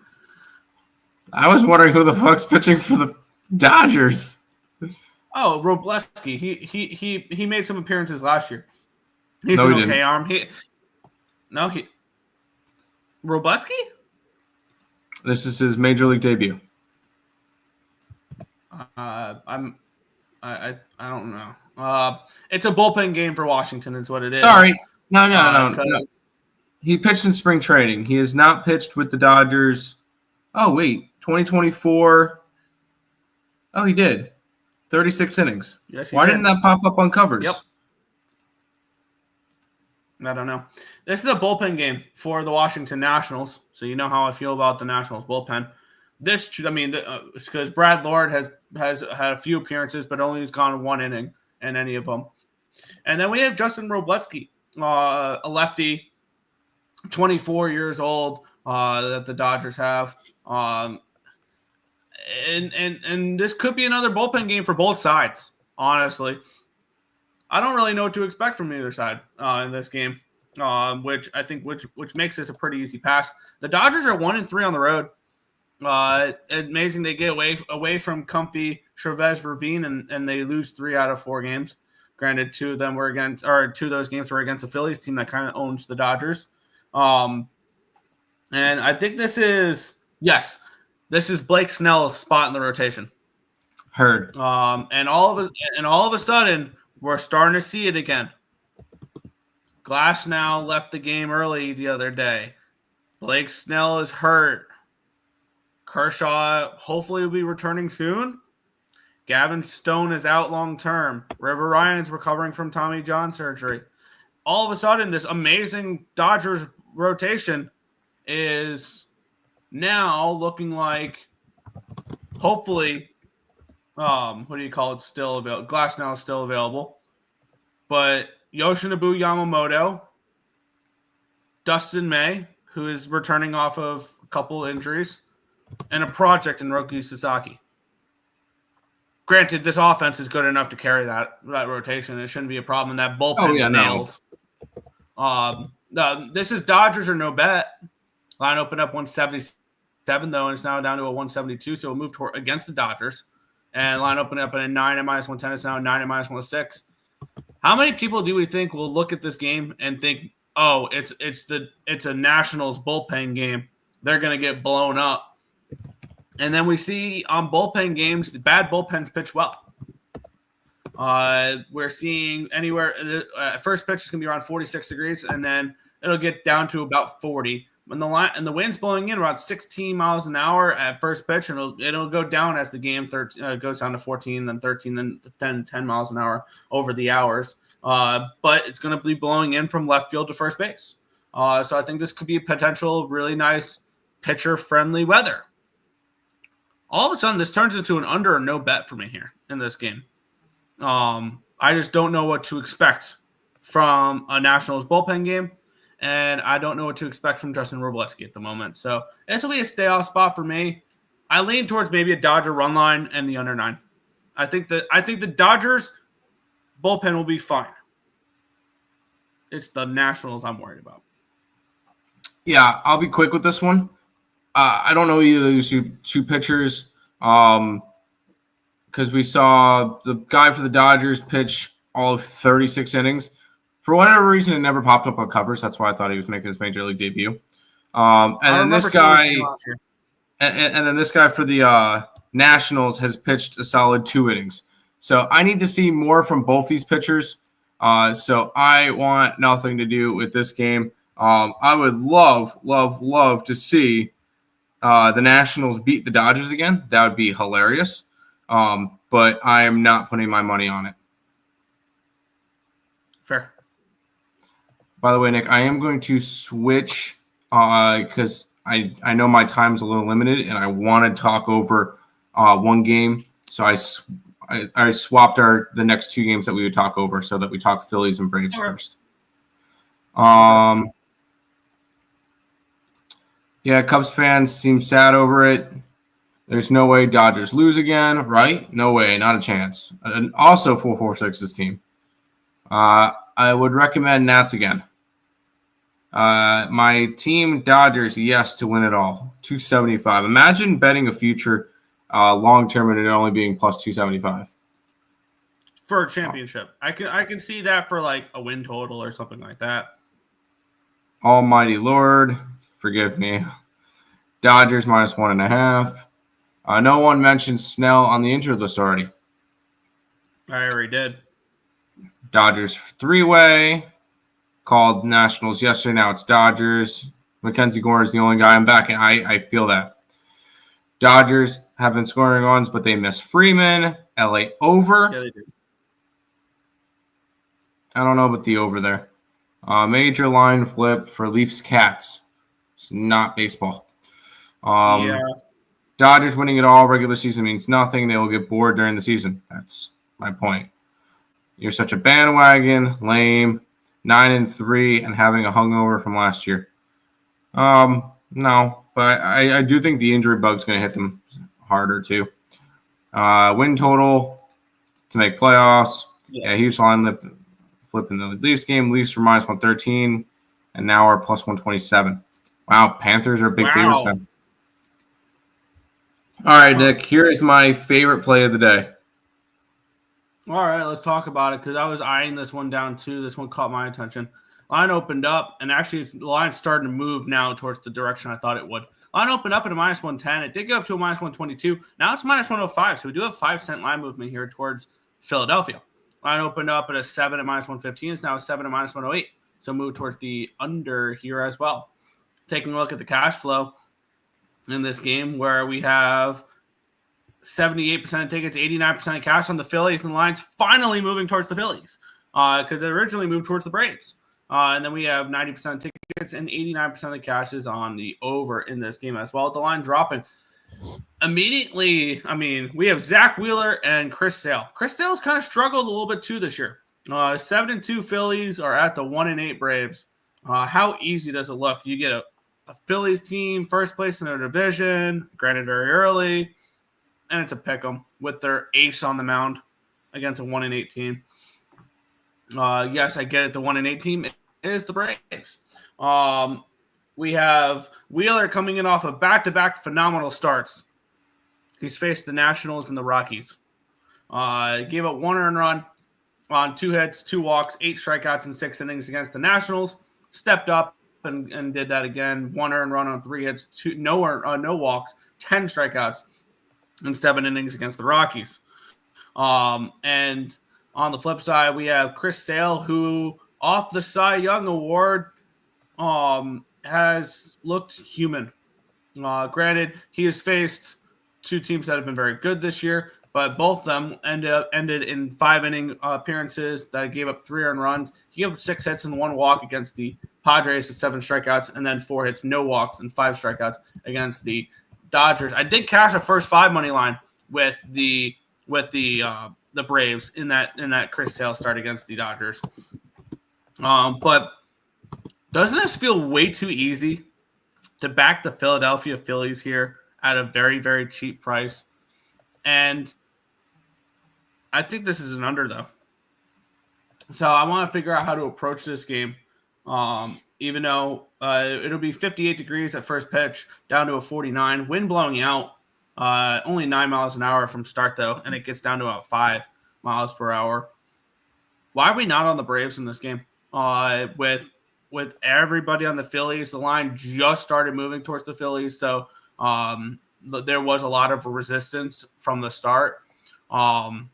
I was wondering who the fuck's pitching for the Dodgers. Oh, Robletsky. He made some appearances last year. He's No, an he okay didn't. arm. Robletsky? This is his major league debut. I don't know. It's a bullpen game for Washington, is what it is. Sorry. No. He pitched in spring training. He has not pitched with the Dodgers. Oh, wait. 2024. Oh, he did. 36 innings. Yes, he Why did. didn't that pop up on covers? Yep. I don't know. This is a bullpen game for the Washington Nationals, so you know how I feel about the Nationals bullpen. It's because Brad Lord has had a few appearances, but only has gone one inning in any of them. And then we have Justin Robletsky, a lefty, 24 years old, that the Dodgers have. And this could be another bullpen game for both sides, honestly. I don't really know what to expect from either side in this game, which makes this a pretty easy pass. The Dodgers are 1-3 on the road. Amazing they get away from comfy Chavez Ravine and they lose 3 out of 4 games. Granted, 2 of those games were against the Phillies team that kind of owns the Dodgers. And I think this is Blake Snell's spot in the rotation. Heard. And all of a sudden, we're starting to see it again. Glass now left the game early the other day. Blake Snell is hurt. Kershaw hopefully will be returning soon. Gavin Stone is out long term. River Ryan's recovering from Tommy John surgery. All of a sudden, this amazing Dodgers rotation is now looking like, hopefully, still available. Glass now is still available. But Yoshinobu Yamamoto, Dustin May, who is returning off of a couple injuries, and a project in Roki Sasaki. Granted, this offense is good enough to carry that rotation. It shouldn't be a problem. And that bullpen nails. This is Dodgers or no bet. Line opened up 177, though, and it's now down to a 172, so we'll move against the Dodgers. And line opened up at a 9 at -110. It's now a 9 at -106. How many people do we think will look at this game and think, oh, it's a Nationals bullpen game. They're going to get blown up. And then we see on bullpen games, the bad bullpens pitch well. We're seeing anywhere first pitch is going to be around 46 degrees, and then it'll get down to about 40. When the wind's blowing in around 16 miles an hour at first pitch, and it'll go down as the game goes down to 14, then 13, then 10 miles an hour over the hours. But it's going to be blowing in from left field to first base. So I think this could be a potential really nice pitcher-friendly weather. All of a sudden, this turns into an under or no bet for me here in this game. I just don't know what to expect from a Nationals bullpen game, and I don't know what to expect from Justin Robletsky at the moment. So this will be a stay-off spot for me. I lean towards maybe a Dodger run line and the under 9. I think the Dodgers bullpen will be fine. It's the Nationals I'm worried about. Yeah, I'll be quick with this one. I don't know either of these two pitchers because we saw the guy for the Dodgers pitch all of 36 innings. For whatever reason, it never popped up on covers. That's why I thought he was making his major league debut. And then this guy for the Nationals has pitched a solid 2 innings. So I need to see more from both these pitchers. So I want nothing to do with this game. I would love to see the Nationals beat the Dodgers again. That would be hilarious. But I am not putting my money on it. Fair. By the way, Nick, I am going to switch because I know my time's a little limited, and I want to talk over one game. So I swapped the next two games that we would talk over so that we talk Phillies and Braves first. Yeah, Cubs fans seem sad over it. There's no way Dodgers lose again, right? No way, not a chance. And also 446's team. I would recommend Nats again. My team, Dodgers, yes, to win it all. 275. Imagine betting a future long-term and it only being plus 275. For a championship. I can see that for like a win total or something like that. Almighty Lord, forgive me. Dodgers minus 1.5. No one mentioned Snell on the injured list already. I already did. Dodgers three-way. Called Nationals yesterday. Now it's Dodgers. Mackenzie Gore is the only guy I'm backing. I feel that. Dodgers have been scoring runs, but they miss Freeman. LA over. Yeah, they did. I don't know about the over there. Major line flip for Leafs Cats. It's not baseball. Yeah. Dodgers winning it all regular season means nothing. They will get bored during the season. That's my point. You're such a bandwagon, lame, 9-3, and having a hungover from last year. No, but I do think the injury bug's going to hit them harder too. Win total to make playoffs. Yes. Yeah, huge line flip in the Leafs game. Leafs are minus 113, and now are plus 127. Wow, Panthers are big favorites now. All right, Nick, here is my favorite play of the day. All right, let's talk about it because I was eyeing this one down too. This one caught my attention. Line opened up, and actually the line's starting to move now towards the direction I thought it would. Line opened up at a minus 110. It did go up to a minus 122. Now it's minus 105, so we do have 5-cent line movement here towards Philadelphia. Line opened up at a 7 at minus 115. It's now a 7 at minus 108. So move towards the under here as well. Taking a look at the cash flow in this game where we have 78% of tickets, 89% of cash on the Phillies, and the line's finally moving towards the Phillies because it originally moved towards the Braves. And then we have 90% of tickets and 89% of the cash is on the over in this game as well. The line dropping immediately. I mean, we have Zach Wheeler and Chris Sale. Chris Sale's kind of struggled a little bit too this year. 7-2 Phillies are at the 1-8 Braves. How easy does it look? You get a Phillies team, first place in their division, granted very early, and it's a pick 'em with their ace on the mound against a 1-8 team. Yes, I get it. The 1-8 team is the Braves. We have Wheeler coming in off of back-to-back phenomenal starts. He's faced the Nationals and the Rockies. Gave up 1 earned run on 2 hits, 2 walks, 8 strikeouts in 6 innings against the Nationals. Stepped up and did that again. 1 earned run on 3 hits, no walks, 10 strikeouts in 7 innings against the Rockies. And on the flip side, we have Chris Sale, who off the Cy Young Award has looked human. Granted, he has faced 2 teams that have been very good this year, but both of them ended in 5-inning appearances that gave up 3 earned runs. He gave up 6 hits and 1 walk against the Padres with 7 strikeouts, and then 4 hits, no walks, and 5 strikeouts against the Dodgers. I did cash a first 5 money line with the Braves in that Chris Sale start against the Dodgers. But doesn't this feel way too easy to back the Philadelphia Phillies here at a very, very cheap price? And I think this is an under, though. So I want to figure out how to approach this game. Even though it'll be 58 degrees at first pitch, down to a 49. Wind blowing out, only 9 miles an hour from start, though, and it gets down to about 5 miles per hour. Why are we not on the Braves in this game? With everybody on the Phillies, the line just started moving towards the Phillies, so there was a lot of resistance from the start. And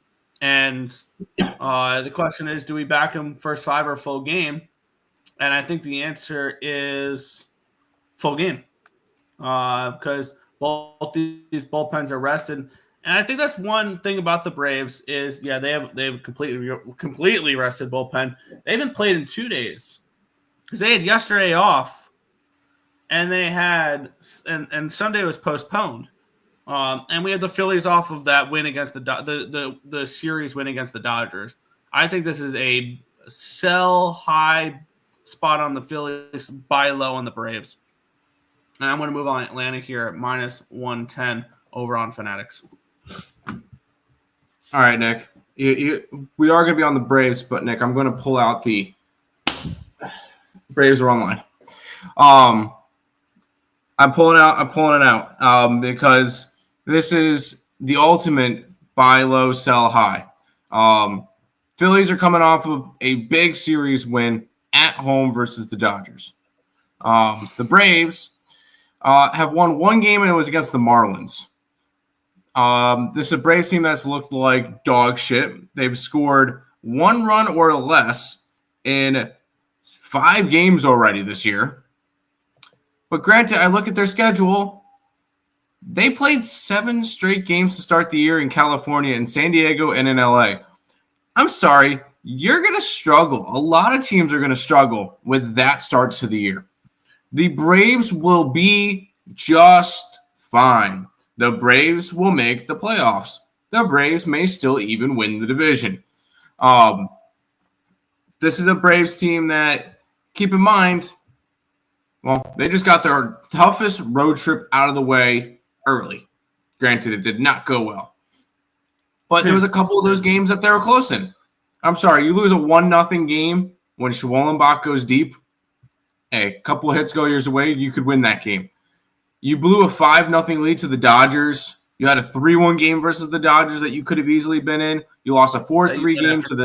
the question is, do we back him first 5 or full game? And I think the answer is full game because both these bullpens are rested. And I think that's one thing about the Braves is, yeah, they have completely rested bullpen. They haven't played in 2 days. because they had yesterday off, and they had and Sunday was postponed. And we had the Phillies off of that win against the series win against the Dodgers. I think this is a sell high spot on the Phillies, buy low on the Braves. And I'm going to move on Atlanta here at minus 110 over on Fanatics. All right, Nick. We are going to be on the Braves, but Nick, I'm going to pull out the Braves are online. I'm pulling it out because this is the ultimate buy low, sell high. Phillies are coming off of a big series win at home versus the Dodgers. The Braves have won one game, and it was against the Marlins. This is a Braves team that's looked like dog shit. They've scored 1 run or less in 5 games already this year. But granted, I look at their schedule. They played 7 straight games to start the year in California, in San Diego, and in LA. I'm sorry, you're going to struggle. A lot of teams are going to struggle with that start to the year. The Braves will be just fine. The Braves will make the playoffs. The Braves may still even win the division. This is a Braves team that, keep in mind, well, they just got their toughest road trip out of the way early. Granted, it did not go well. But there was a couple of those games that they were close in. I'm sorry, you lose a 1-0 game when Schwellenbach goes deep. Hey, a couple of hits go yours away, you could win that game. You blew a 5-0 lead to the Dodgers. You had a 3-1 game versus the Dodgers that you could have easily been in. You lost a 4-3 game to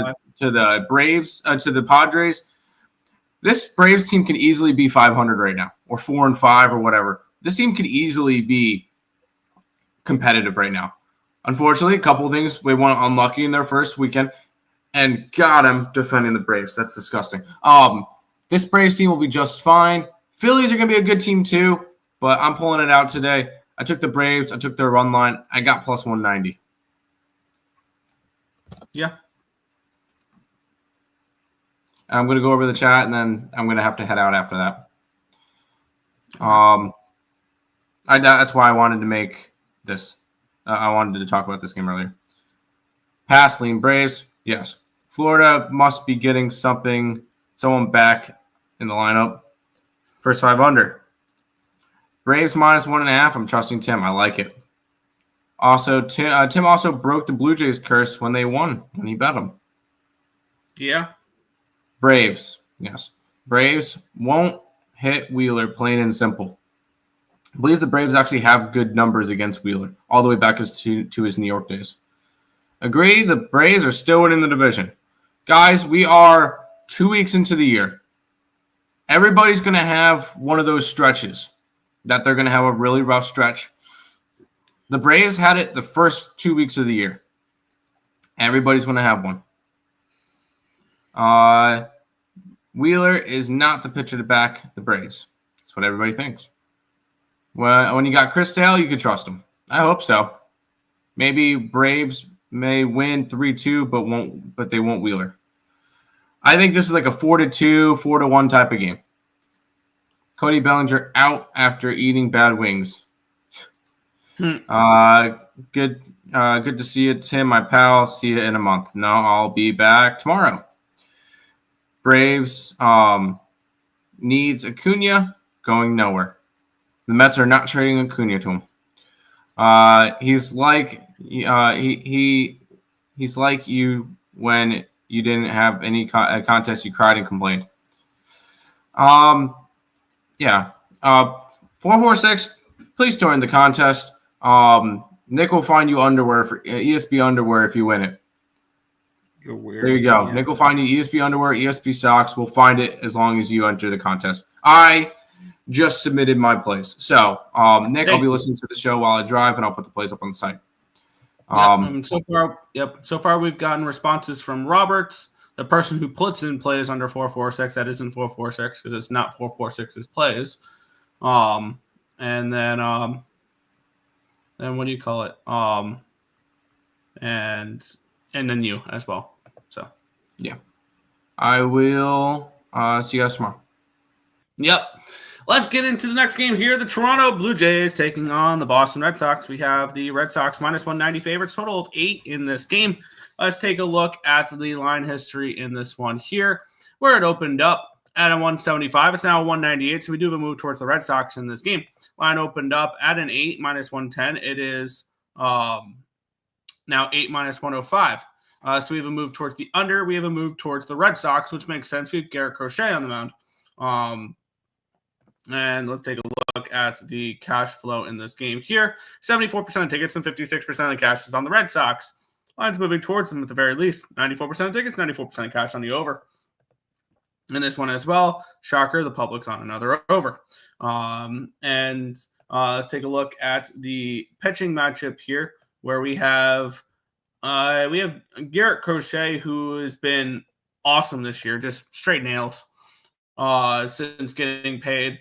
the Braves, to the Padres. This Braves team can easily be 500 right now, or 4-5 or whatever. This team could easily be competitive right now. Unfortunately, a couple of things. We went unlucky in their first weekend, and God, I'm defending the Braves. That's disgusting. This Braves team will be just fine. Phillies are going to be a good team too, but I'm pulling it out today. I took the Braves. I took their run line. I got plus 190. Yeah. I'm going to go over the chat, and then I'm going to have to head out after that. That's why I wanted to make this. I wanted to talk about this game earlier. Pass, lean Braves. Yes. Florida must be getting someone back in the lineup. First 5 under. Braves minus 1.5. I'm trusting Tim. I like it. Also, Tim also broke the Blue Jays curse when they won, when he bet them. Yeah. Braves. Yes. Braves won't hit Wheeler, plain and simple. I believe the Braves actually have good numbers against Wheeler, all the way back to his New York days. Agree, the Braves are still winning the division. Guys, we are 2 weeks into the year. Everybody's going to have one of those stretches that they're going to have a really rough stretch. The Braves had it the first 2 weeks of the year. Everybody's going to have one. Wheeler is not the pitcher to back the Braves. That's what everybody thinks. Well, when you got Chris Sale, you could trust him. I hope so. Maybe Braves may win 3-2, but they won't Wheeler. I think this is like a 4-2, 4-1 type of game. Cody Bellinger out after eating bad wings. Good to see you, Tim, my pal. See you in a month. No, I'll be back tomorrow. Braves needs Acuna, going nowhere. The Mets are not trading Acuna to him. He's like he's like you when you didn't have any contest. You cried and complained. Yeah. 446. Please join the contest. Nick will find you underwear for ESP underwear if you win it. You're weird. There you go. Yeah. Nick will find you ESP underwear, ESP socks. We'll find it as long as you enter the contest. I just submitted my plays. So, Nick, I'll be listening to the show while I drive, and I'll put the plays up on the site. So far, we've gotten responses from Roberts, the person who puts in plays under 446. That isn't 446 because it's not 446's plays. And then what do you call it? And then you as well. So, yeah, I will see you guys tomorrow. Yep. Let's get into the next game here. The Toronto Blue Jays taking on the Boston Red Sox. We have the Red Sox minus 190 favorites, total of 8 in this game. Let's take a look at the line history in this one here, where it opened up at a 175. It's now a 198, so we do have a move towards the Red Sox in this game. Line opened up at an 8 minus 110. It is now 8 minus 105. So we have a move towards the under. We have a move towards the Red Sox, which makes sense. We have Garrett Crochet on the mound. And let's take a look at the cash flow in this game here. 74% of tickets and 56% of the cash is on the Red Sox. Line's moving towards them at the very least. 94% of tickets, 94% of cash on the over. In this one as well, shocker, the public's on another over. Let's take a look at the pitching matchup here, where we have Garrett Crochet, who has been awesome this year, just straight nails since getting paid.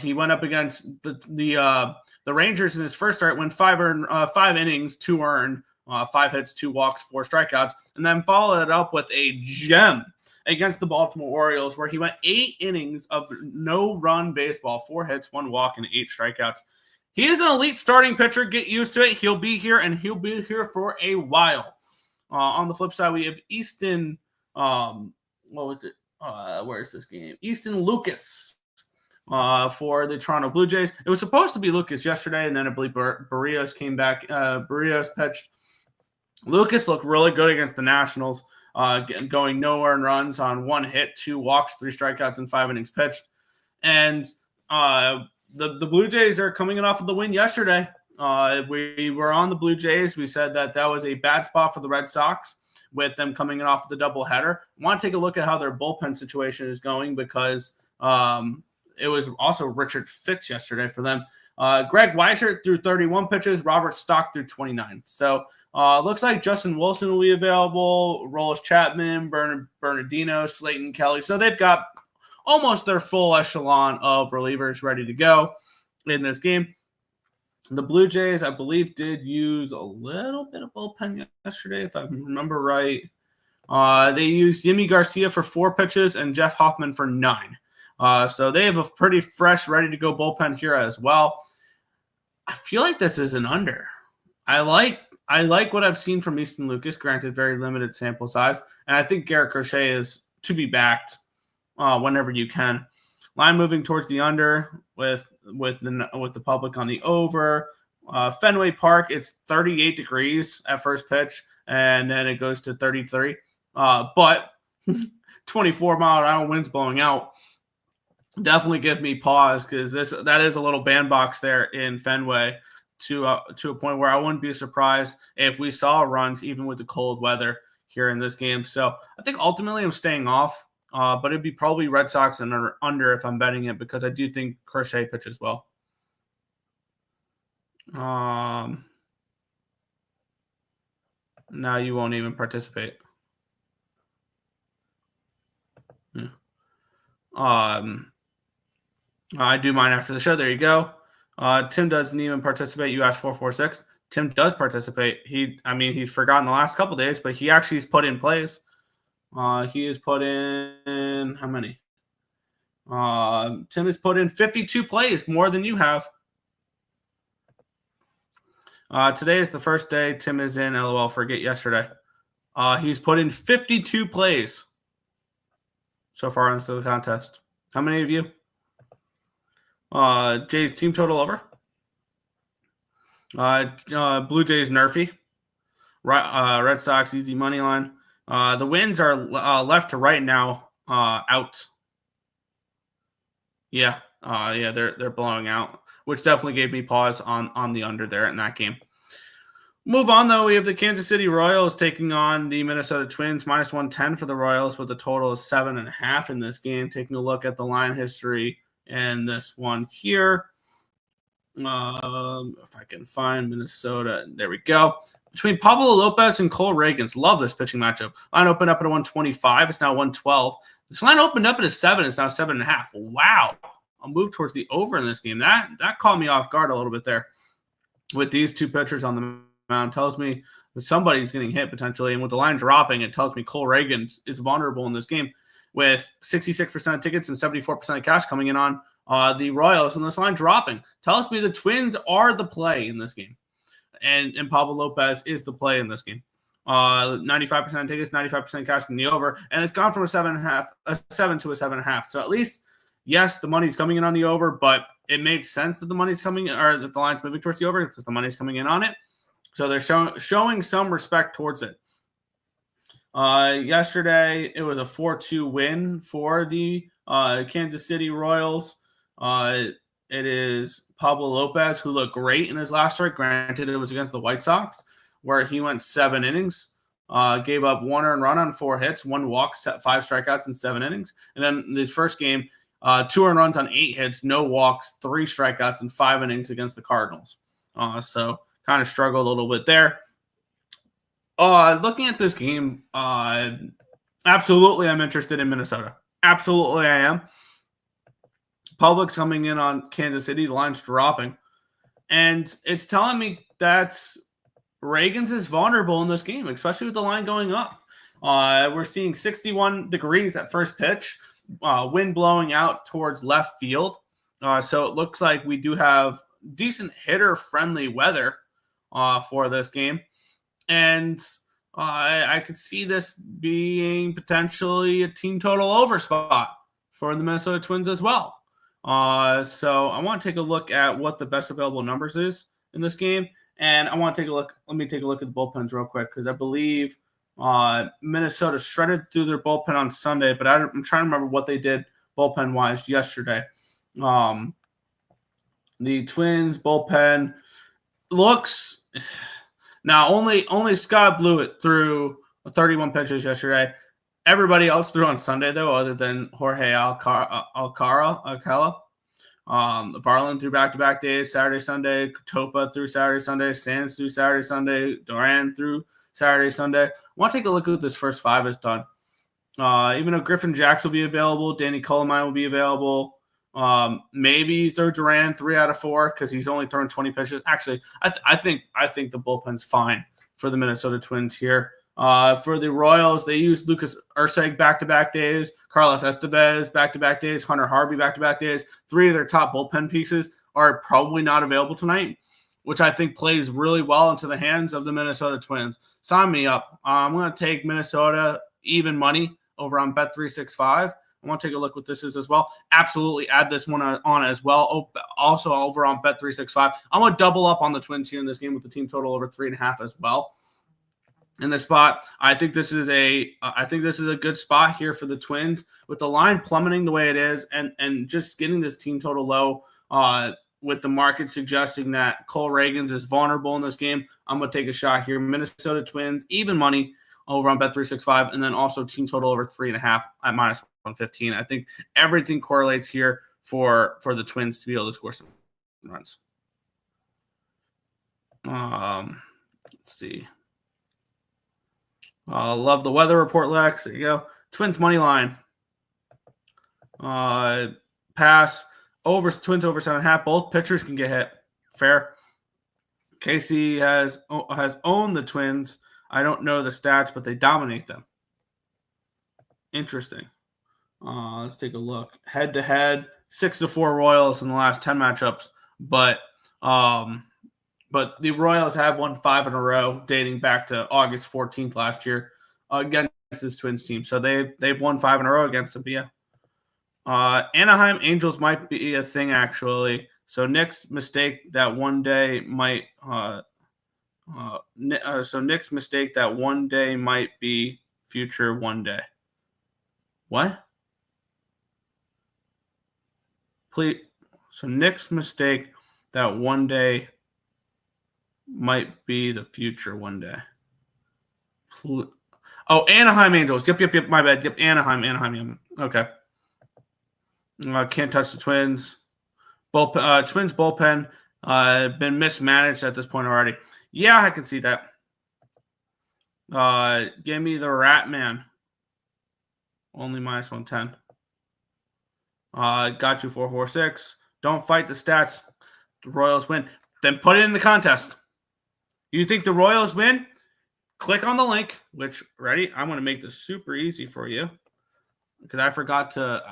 He went up against the Rangers in his first start, went 5 innings, 2 earned, 5 hits, 2 walks, 4 strikeouts, and then followed it up with a gem against the Baltimore Orioles, where he went 8 innings of no-run baseball, 4 hits, 1 walk, and 8 strikeouts. He is an elite starting pitcher. Get used to it. He'll be here, and he'll be here for a while. On the flip side, we have Easton. Where is this game? Easton Lucas for the Toronto Blue Jays. It was supposed to be Lucas yesterday, and then I believe Barrios came back. Barrios pitched. Lucas looked really good against the Nationals, going no earned runs on 1 hit, 2 walks, 3 strikeouts, and 5 innings pitched. And the Blue Jays are coming off of the win yesterday. We were on the Blue Jays. We said that was a bad spot for the Red Sox with them coming off the doubleheader. I want to take a look at how their bullpen situation is going, because it was also Richard Fitz yesterday for them. Greg Weissert threw 31 pitches. Robert Stock threw 29. So looks like Justin Wilson will be available, Rollis Chapman, Bernardino, Slayton Kelly. So they've got almost their full echelon of relievers ready to go in this game. The Blue Jays, I believe, did use a little bit of bullpen yesterday, if I remember right. They used Yimi Garcia for 4 pitches and Jeff Hoffman for 9. So they have a pretty fresh, ready-to-go bullpen here as well. I feel like this is an under. I like what I've seen from Easton Lucas, granted very limited sample size, and I think Garrett Crochet is to be backed whenever you can. Line moving towards the under with the public on the over. Fenway Park, it's 38 degrees at first pitch, and then it goes to 33. But 24-mile-an-hour winds blowing out definitely give me pause, because that is a little bandbox there in Fenway to a point where I wouldn't be surprised if we saw runs even with the cold weather here in this game. So I think ultimately I'm staying off. But it'd be probably Red Sox and under if I'm betting it, because I do think Crochet pitches well. Now you won't even participate. Yeah. I do mine after the show. There you go. Tim doesn't even participate. You asked 446. Tim does participate. He's forgotten the last couple days, but he actually has put in plays. He has put in how many? Tim has put in 52 plays, more than you have. Today is the first day Tim is in. LOL, forget yesterday. He's put in 52 plays so far into the contest. How many of you? Jays team total over. Blue Jays Nerfy. Red Sox easy money line. The winds are left to right now out. Yeah, they're blowing out, which definitely gave me pause on the under there in that game. Move on, though. We have the Kansas City Royals taking on the Minnesota Twins, minus 110 for the Royals with a total of 7.5 in this game. Taking a look at the line history and this one here. If I can find Minnesota, there we go. Between Pablo Lopez and Cole Reagans, love this pitching matchup. Line opened up at a 125. It's now 112. This line opened up at a 7. It's now 7.5. Wow. I'll move towards the over in this game. That caught me off guard a little bit there. With these two pitchers on the mound, tells me that somebody's getting hit potentially. And with the line dropping, it tells me Cole Reagans is vulnerable in this game. with 66% of tickets and 74% of cash coming in on the Royals, and this line dropping. Tells me the Twins are the play in this game. And Pablo Lopez is the play in this game. 95% of tickets, 95% cash from the over, and it's gone from a 7 to a 7.5. So at least, yes, the money's coming in on the over, but it makes sense that the money's coming in, or that the line's moving towards the over because the money's coming in on it. So they're showing some respect towards it. Yesterday, it was a 4-2 win for the Kansas City Royals. It is Pablo Lopez, who looked great in his last start. Granted, it was against the White Sox, where he went 7 innings, gave up 1 earned run on 4 hits, 1 walk, 5 strikeouts in 7 innings. And then this first game, 2 earned runs on 8 hits, no walks, 3 strikeouts in 5 innings against the Cardinals. So kind of struggled a little bit there. Looking at this game, absolutely I'm interested in Minnesota. Absolutely I am. Public's coming in on Kansas City. The line's dropping. And it's telling me that Reagans is vulnerable in this game, especially with the line going up. We're seeing 61 degrees at first pitch, wind blowing out towards left field. So it looks like we do have decent hitter-friendly weather for this game. And I could see this being potentially a team total over spot for the Minnesota Twins as well. So I want to take a look at what the best available numbers is in this game. And I want to take a look. Let me take a look at the bullpens real quick because I believe Minnesota shredded through their bullpen on Sunday, but I'm trying to remember what they did bullpen-wise yesterday. The Twins bullpen looks – now, only Scott blew it through 31 pitches yesterday. Everybody else threw on Sunday, though, other than Jorge Alcala. Varland threw back-to-back days, Saturday, Sunday. Topa threw Saturday, Sunday. Sands threw Saturday, Sunday. Duran threw Saturday, Sunday. I want to take a look at what this first 5 has done. Even though Griffin Jacks will be available, Danny Colemine will be available. Maybe throw Duran 3 out of 4 because he's only thrown 20 pitches. Actually, I think the bullpen's fine for the Minnesota Twins here. For the Royals, they used Lucas Urseg back-to-back days, Carlos Estevez back-to-back days, Hunter Harvey back-to-back days. 3 of their top bullpen pieces are probably not available tonight, which I think plays really well into the hands of the Minnesota Twins. Sign me up. I'm going to take Minnesota even money over on Bet365. I want to take a look what this is as well. Absolutely add this one on as well. Also over on Bet365. I'm going to double up on the Twins here in this game with the team total over 3.5 as well. In this spot, I think this is a good spot here for the Twins with the line plummeting the way it is and just getting this team total low with the market suggesting that Cole Reagans is vulnerable in this game. I'm going to take a shot here. Minnesota Twins, even money over on Bet365, and then also team total over 3.5 at minus 115. I think everything correlates here for the Twins to be able to score some runs. Let's see. Love the weather report, Lex. There you go. Twins money line. Pass over Twins over 7.5. Both pitchers can get hit. Fair. Casey has owned the Twins. I don't know the stats, but they dominate them. Interesting. Let's take a look. Head-to-head, 6-4 Royals in the last 10 matchups. But the Royals have won 5 in a row dating back to August 14th last year against this Twins team. So they've won 5 in a row against them. Yeah. Anaheim Angels might be a thing, actually. So Nick's mistake that one day might Nick's mistake that one day might be future one day. What? Please. So Nick's mistake that one day might be the future one day. Oh, Anaheim Angels. Yep. My bad. Yep, Anaheim. Okay. Can't touch the Twins. Twins bullpen been mismanaged at this point already. Yeah, I can see that. Give me the Rat Man. Only minus 110. Got you 446. Don't fight the stats. The Royals win. Then put it in the contest. You think the Royals win? Click on the link, which, ready? I'm going to make this super easy for you. because I forgot to.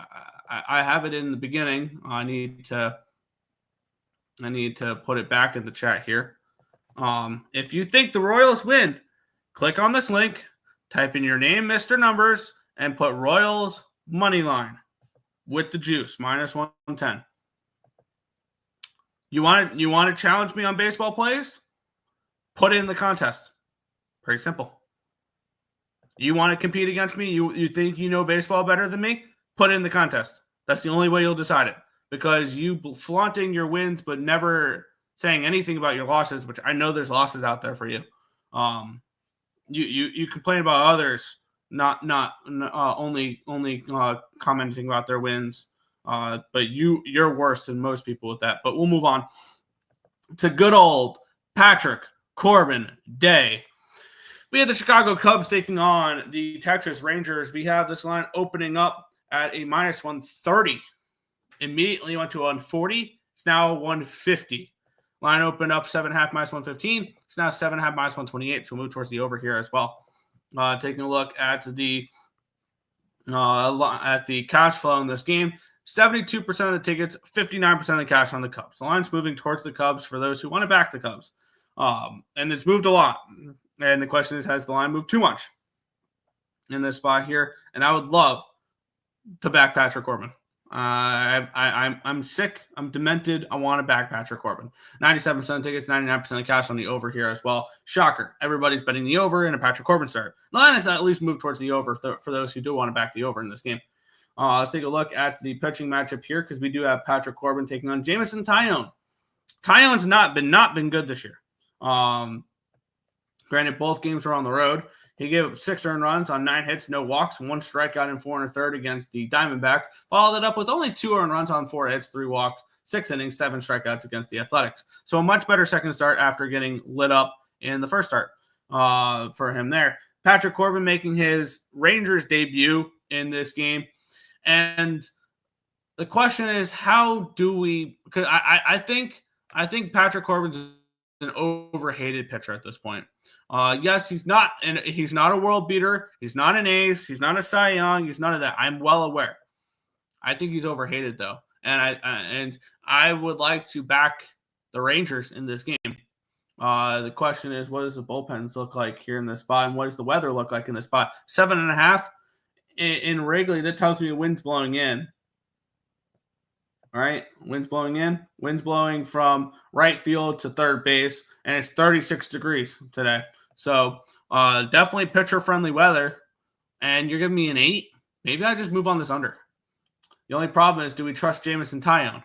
I have it in the beginning. I need to put it back in the chat here. If you think the Royals win, click on this link, type in your name, Mr. Numbers, and put Royals money line with the juice -110. You want to challenge me on baseball plays? Put it in the contest. Pretty simple. You want to compete against me? You think you know baseball better than me? Put it in the contest. That's the only way you'll decide it. Because you flaunting your wins but never saying anything about your losses, which I know there's losses out there for you. You complain about others, not only commenting about their wins. But you're worse than most people with that. But we'll move on to good old Patrick Corbin Day. We have the Chicago Cubs taking on the Texas Rangers. We have this line opening up at a -130. Immediately went to 140. It's now 150. Line opened up 7.5 -115. It's now 7.5 -128. So we'll move towards the over here as well. Taking a look at the cash flow in this game. 72% of the tickets, 59% of the cash on the Cubs. The line's moving towards the Cubs for those who want to back the Cubs. And it's moved a lot. And the question is, has the line moved too much in this spot here? And I would love to back Patrick Corbin. I'm sick. I'm demented. I want to back Patrick Corbin. 97% of tickets, 99% of cash on the over here as well. Shocker. Everybody's betting the over in a Patrick Corbin start. The line has at least moved towards the over for those who do want to back the over in this game. Let's take a look at the pitching matchup here because we do have Patrick Corbin taking on Jameson Taillon. Taillon's not been good this year. Granted, both games were on the road. He gave up 6 earned runs on 9 hits, no walks, 1 strikeout in 4 1/3 against the Diamondbacks. Followed it up with only 2 earned runs on 4 hits, 3 walks, 6 innings, 7 strikeouts against the Athletics. So a much better second start after getting lit up in the first start for him there. Patrick Corbin making his Rangers debut in this game. And the question is, how do we? Because I think Patrick Corbin's an overhated pitcher at this point. Yes, he's not a world beater. He's not an ace. He's not a Cy Young. He's none of that. I'm well aware. I think he's overhated though, and I would like to back the Rangers in this game. The question is, what does the bullpens look like here in this spot, and what does the weather look like in this spot? 7.5. In Wrigley, that tells me the wind's blowing in. All right, wind's blowing in. Wind's blowing from right field to third base, and it's 36 degrees today. So definitely pitcher-friendly weather. And you're giving me an 8? Maybe I just move on this under. The only problem is, do we trust Jameson Taillon?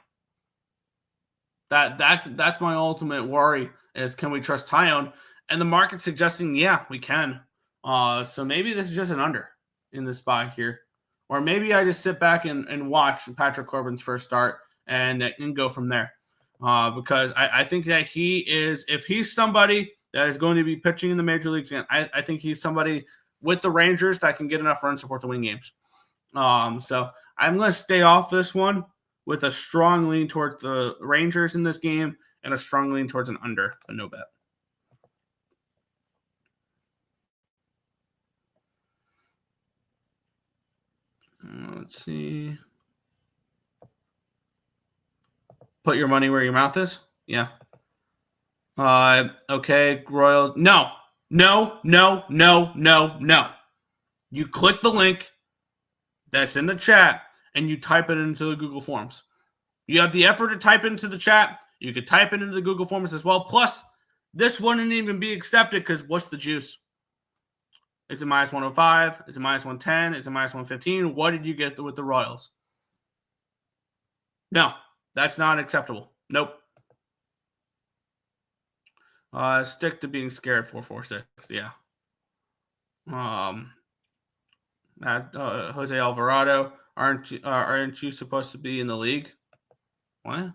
That's my ultimate worry is, can we trust Taillon? And the market's suggesting, yeah, we can. So maybe this is just an under in this spot here. Or maybe I just sit back and watch Patrick Corbin's first start and go from there. Because I think that he is, if he's somebody that is going to be pitching in the major leagues again, I think he's somebody with the Rangers that can get enough run support to win games. So I'm going to stay off this one with a strong lean towards the Rangers in this game and a strong lean towards an under, a no bet. Let's see. Put your money where your mouth is? Yeah. Okay, Royals. No. You click the link that's in the chat and you type it into the Google Forms. You have the effort to type into the chat. You could type it into the Google Forms as well. Plus, this wouldn't even be accepted because what's the juice? Is it -105? Is it -110? Is it -115? What did you get with the Royals? No, that's not acceptable. Nope. Stick to being scared. 446. Yeah. Jose Alvarado, aren't you supposed to be in the league? What?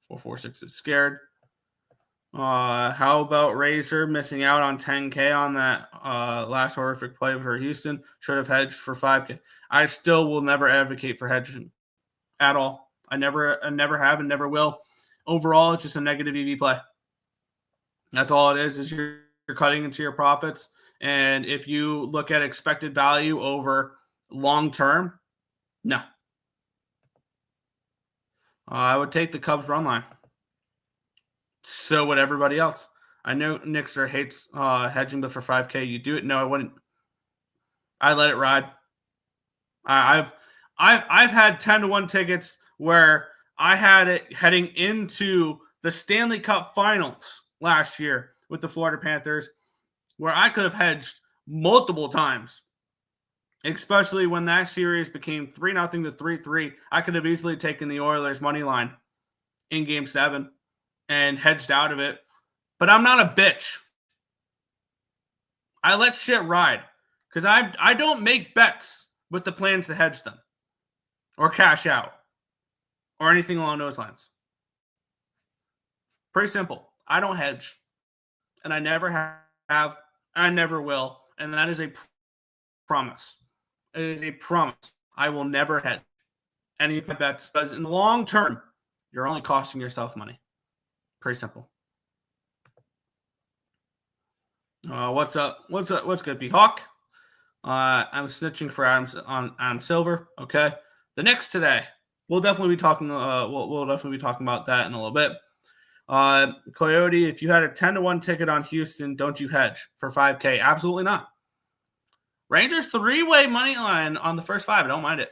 446 is scared. How about Razor missing out on 10K on that last horrific play for Houston? Should have hedged for 5K. I still will never advocate for hedging at all. I never have and never will. Overall, it's just a negative EV play. That's all it is you're cutting into your profits. And if you look at expected value over long term, No. I would take the Cubs run line. So would everybody else. I know Nixer hates hedging, but for 5K, you do it. No, I wouldn't. I let it ride. I've had 10-1 tickets where I had it heading into the Stanley Cup Finals last year with the Florida Panthers, where I could have hedged multiple times, especially when that series became 3-0 to 3-3. I could have easily taken the Oilers money line in Game 7 and hedged out of it. But I'm not a bitch. I let shit ride because I don't make bets with the plans to hedge them or cash out or anything along those lines. Pretty simple. I don't hedge, and I never have, I never will, and that is a promise. It is a promise. I will never hedge any of my bets because in the long term, you're only costing yourself money. Pretty simple. What's up? What's good, B-Hawk? I'm snitching for Adam Silver. Okay. The Knicks today. We'll definitely be talking. We'll definitely be talking about that in a little bit. Coyote, if you had a 10-1 ticket on Houston, don't you hedge for 5K? Absolutely not. Rangers 3-way money line on the first 5. I don't mind it.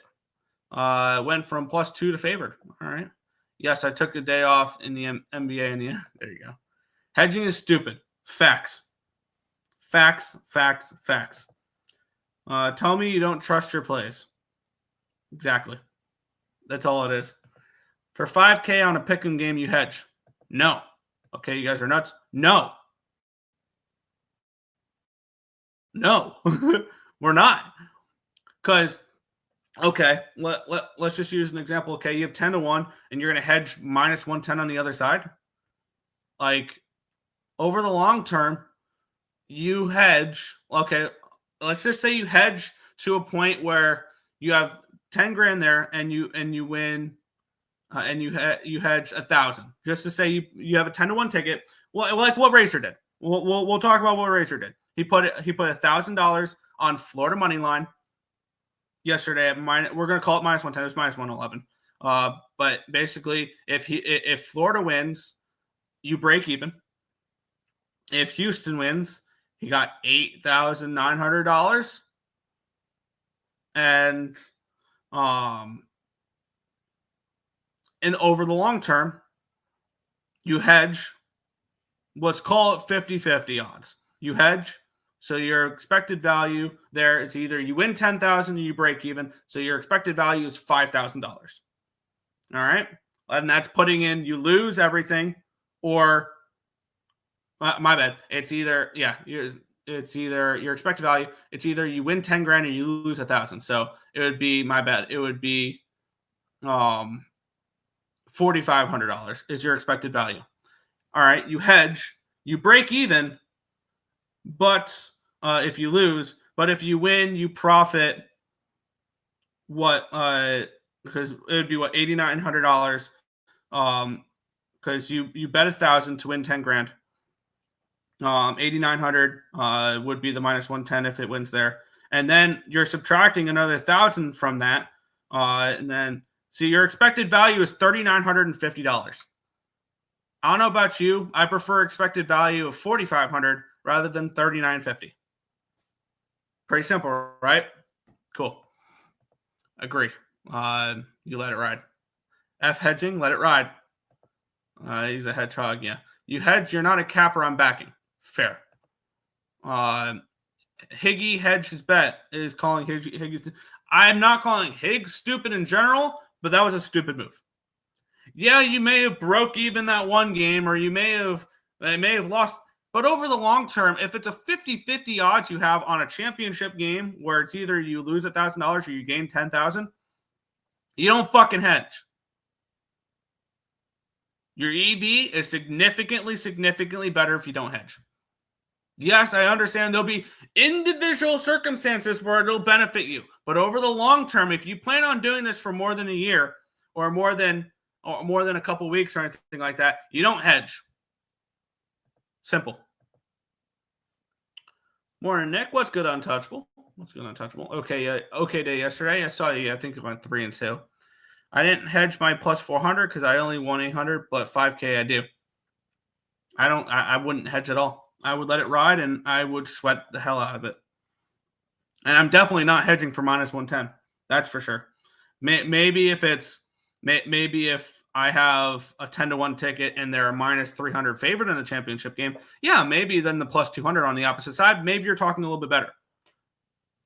Went from +2 to favored. All right. Yes, I took a day off in the NBA. And there you go. Hedging is stupid. Facts. Facts. Tell me you don't trust your plays. Exactly. That's all it is. For 5K on a pick'em game, you hedge. No. Okay, you guys are nuts. No. We're not. Because, okay, let's just use an example. Okay, you have 10-1, and you're going to hedge -110 on the other side. Like, over the long term, you hedge. Okay, let's just say you hedge to a point where you have 10 grand there, and you win, and you hedge 1,000. Just to say you have a 10-1 ticket. Well, like what Racer did. We'll talk about what Racer did. He put $1,000 on Florida money line yesterday. We're going to call it -110. It was -111. But basically, if Florida wins, you break even. If Houston wins, he got $8,900. And over the long term, you hedge. Let's call it 50-50 odds. You hedge, so your expected value there is either you win 10,000 or you break even. So your expected value is $5,000. All right, and that's putting in you lose everything, or my bad. It's either it's either your expected value. It's either you win 10 grand or you lose 1,000. So it would be my bad. It would be $4,500 is your expected value. All right, you hedge, you break even, but if you lose, but if you win, you profit what? Because it would be what, $8,900. Because you bet 1,000 to win 10 grand. 8,900 would be the -110 if it wins there, and then you're subtracting another 1,000 from that, and then so your expected value is $3,950. I don't know about you. I prefer expected value of $4,500 rather than $3,950. Pretty simple, right? Cool. Agree. You let it ride. F hedging, let it ride. He's a hedgehog, yeah. You hedge, you're not a capper on backing. Fair. Higgy hedged his bet is calling Higgy's. I'm not calling Higgs stupid in general, but that was a stupid move. Yeah, you may have broke even that one game, or you may have lost. But over the long term, if it's a 50-50 odds you have on a championship game where it's either you lose $1,000 or you gain 10,000, you don't fucking hedge. Your EV is significantly better if you don't hedge. Yes, I understand there'll be individual circumstances where it'll benefit you. But over the long term, if you plan on doing this for more than a year or more than a couple weeks or anything like that, you don't hedge. Simple. Morning, Nick. What's good, Untouchable? What's going untouchable? Okay day yesterday. I saw you. I think it went 3-2. I didn't hedge my plus 400 because I only won 800, but 5K I do. I wouldn't hedge at all. I would let it ride and I would sweat the hell out of it. And I'm definitely not hedging for minus 110. That's for sure. Maybe if I have a 10-1 ticket and they're a minus 300 favorite in the championship game, yeah, maybe then the plus 200 on the opposite side, maybe you're talking a little bit better.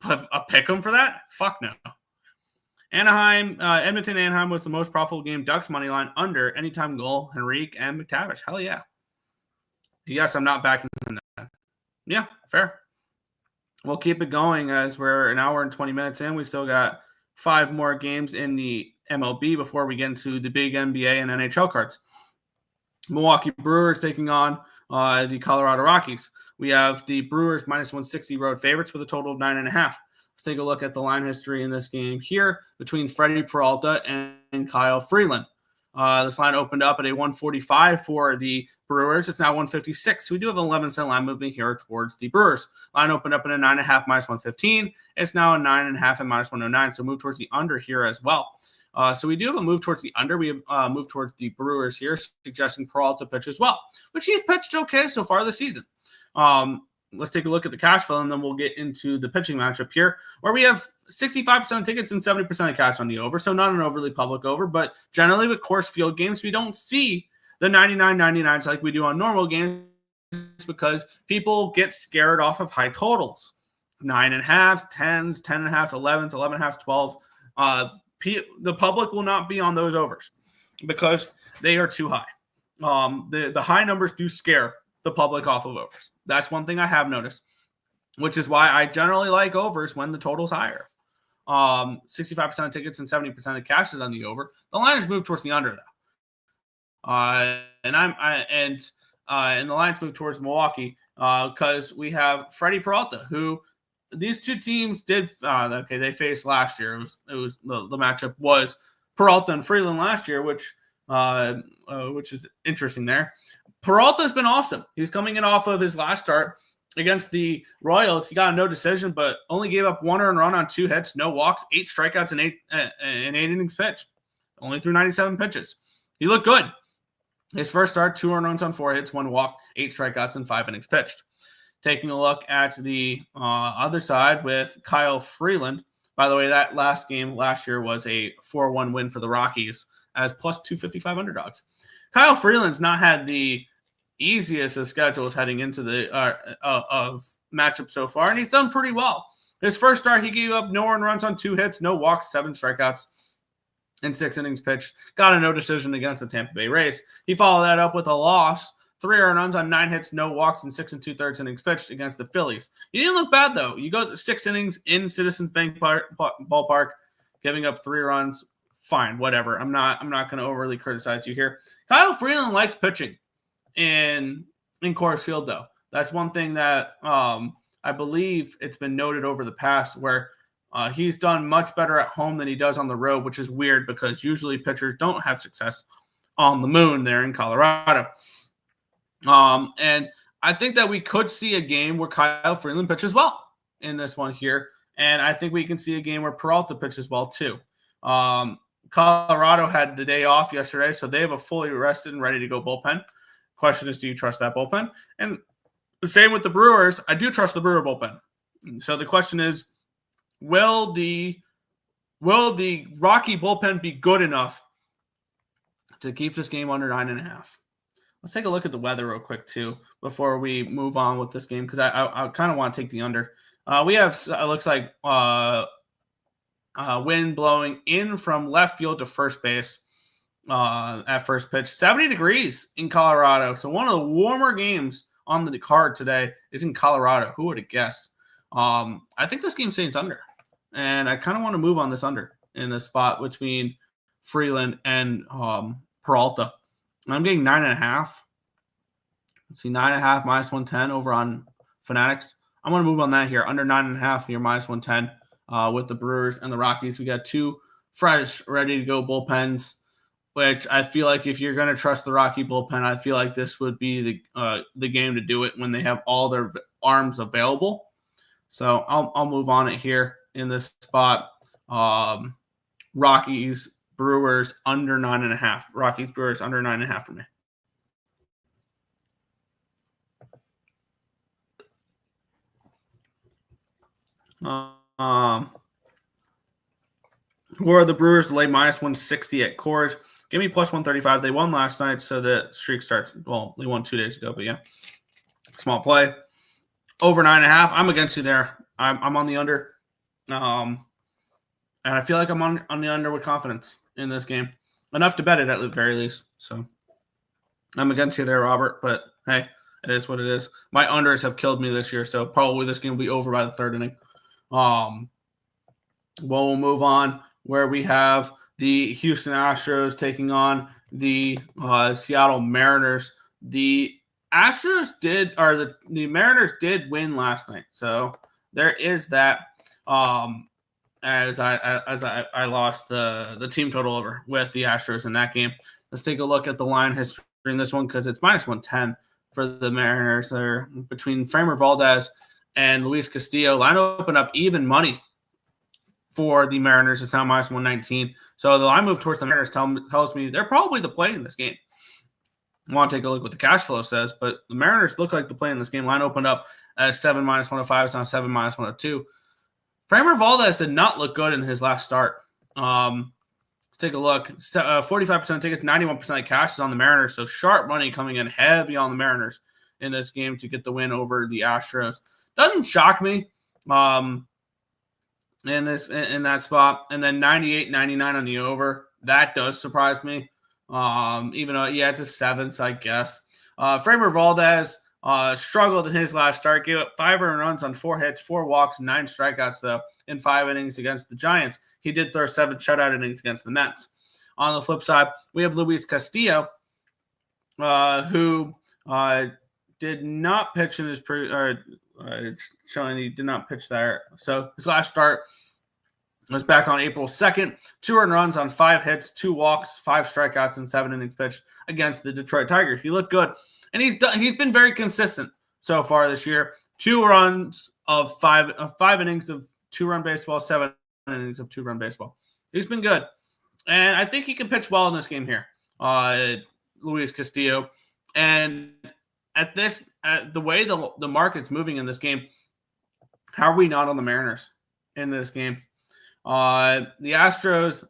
But a pick 'em for that? Fuck no. Edmonton Anaheim was the most profitable game. Ducks money line under anytime goal. Henrique and McTavish. Hell yeah. Yes, I'm not backing that. Yeah, fair. We'll keep it going as we're an hour and 20 minutes in. We still got 5 more games in the MLB before we get into the big NBA and NHL cards. Milwaukee Brewers taking on the Colorado Rockies. We have the Brewers minus 160 road favorites with a total of 9.5. Let's take a look at the line history in this game here between Freddie Peralta and Kyle Freeland. This line opened up at a 145 for the Brewers. It's now 156. So we do have an 11-cent line movement here towards the Brewers. Line opened up at a 9.5 minus 115. It's now a 9.5 and minus 109. So move towards the under here as well. So we do have a move towards the under. We have moved towards the Brewers here, suggesting Peralta pitch as well, which he's pitched okay so far this season. Let's take a look at the cash flow, and then we'll get into the pitching matchup here, where we have 65% of tickets and 70% of cash on the over. So not an overly public over, but generally with course field games, we don't see the 99.99s like we do on normal games because people get scared off of high totals. 9.5, 10s, 10.5, 11s, 11.5, 12. The public will not be on those overs because they are too high. The high numbers do scare the public off of overs. That's one thing I have noticed, which is why I generally like overs when the total's higher. 65% of tickets and 70% of cash is on the over. The line has moved towards the under though. And the line's moved towards Milwaukee because we have Freddie Peralta, who these two teams did. They faced last year. It was the matchup was Peralta and Freeland last year, which is interesting there. Peralta's been awesome. He's coming in off of his last start against the Royals. He got a no decision, but only gave up 1 earned run on 2 hits, no walks, 8 strikeouts, and 8 innings pitched. Only threw 97 pitches. He looked good. His first start, 2 earned runs on 4 hits, 1 walk, 8 strikeouts, and 5 innings pitched. Taking a look at the other side with Kyle Freeland. By the way, that last game last year was a 4-1 win for the Rockies as plus 255 underdogs. Kyle Freeland's not had the easiest of schedules heading into the of matchup so far, and he's done pretty well. His first start, he gave up no earned runs on 2 hits, no walks, 7 strikeouts, and 6 innings pitched. Got a no decision against the Tampa Bay Rays. He followed that up with a loss, 3 earned runs on 9 hits, no walks, and 6 2/3 innings pitched against the Phillies. He didn't look bad though. You go 6 innings in Citizens Bank ballpark, giving up 3 runs. Fine, whatever. I'm not going to overly criticize you here. Kyle Freeland likes pitching in Coors Field, though. That's one thing that I believe it's been noted over the past where he's done much better at home than he does on the road, which is weird because usually pitchers don't have success on the moon there in Colorado. And I think that we could see a game where Kyle Freeland pitches well in this one here. And I think we can see a game where Peralta pitches well too. Colorado had the day off yesterday, so they have a fully rested and ready to go bullpen. Question is, do you trust that bullpen? And the same with the Brewers. I do trust the Brewer bullpen. So the question is, will the Rocky bullpen be good enough to keep this game under 9.5? Let's take a look at the weather real quick too before we move on with this game because I kind of want to take the under. We have, it looks like, wind blowing in from left field to first base at first pitch. 70 degrees in Colorado. So one of the warmer games on the card today is in Colorado. Who would have guessed? I think this game stays under. And I kind of want to move on this under in this spot between Freeland and Peralta. I'm getting 9.5. Let's see, 9.5 minus 110 over on Fanatics. I'm going to move on that here. Under 9.5 here, minus 110 with the Brewers and the Rockies. We got 2 fresh, ready to go bullpens, which I feel like if you're going to trust the Rocky bullpen, I feel like this would be the game to do it when they have all their arms available. So I'll move on it here in this spot. Rockies, Brewers under 9.5. Rockies, Brewers under 9.5 for me. Who are the Brewers to lay minus 160 at Coors? Give me plus 135. They won last night, so the streak starts. Well, they won 2 days ago, but yeah. Small play. Over 9.5. I'm against you there. I'm on the under. And I feel like I'm on the under with confidence in this game. Enough to bet it at the very least. So I'm against you there, Robert. But hey, it is what it is. My unders have killed me this year, so probably this game will be over by the third inning. We'll move on where we have the Houston Astros taking on the Seattle Mariners. The Mariners did win last night, so there is that. As I lost the team total over with the Astros in that game. Let's take a look at the line history in this one because it's minus 110 for the Mariners. They're between Framber Valdez and Luis Castillo. Line opened up even money for the Mariners. It's now minus 119. So the line move towards the Mariners tells me they're probably the play in this game. I want to take a look what the cash flow says, but the Mariners look like the play in this game. Line opened up at 7 minus 105. It's now 7 minus 102. Framber Valdez did not look good in his last start. Let's take a look. 45% of tickets, 91% of cash is on the Mariners. So sharp money coming in heavy on the Mariners in this game to get the win over the Astros. Doesn't shock me in that spot. And then 98-99 on the over. That does surprise me. Even though, it's a 7, so I guess. Framber Valdez struggled in his last start, gave up 5 earned runs on 4 hits, 4 walks, 9 strikeouts, though, in 5 innings against the Giants. He did throw 7 shutout innings against the Mets. On the flip side, we have Luis Castillo, who did not pitch in his it's showing he did not pitch there. So his last start was back on April 2nd. 2 earned runs on 5 hits, 2 walks, 5 strikeouts, and 7 innings pitched against the Detroit Tigers. He looked good. And he's been very consistent so far this year. 2 runs of 5 innings of 2-run baseball, 7 innings of 2-run baseball. He's been good. And I think he can pitch well in this game here, Luis Castillo. And at the way the market's moving in this game, how are we not on the Mariners in this game? The Astros,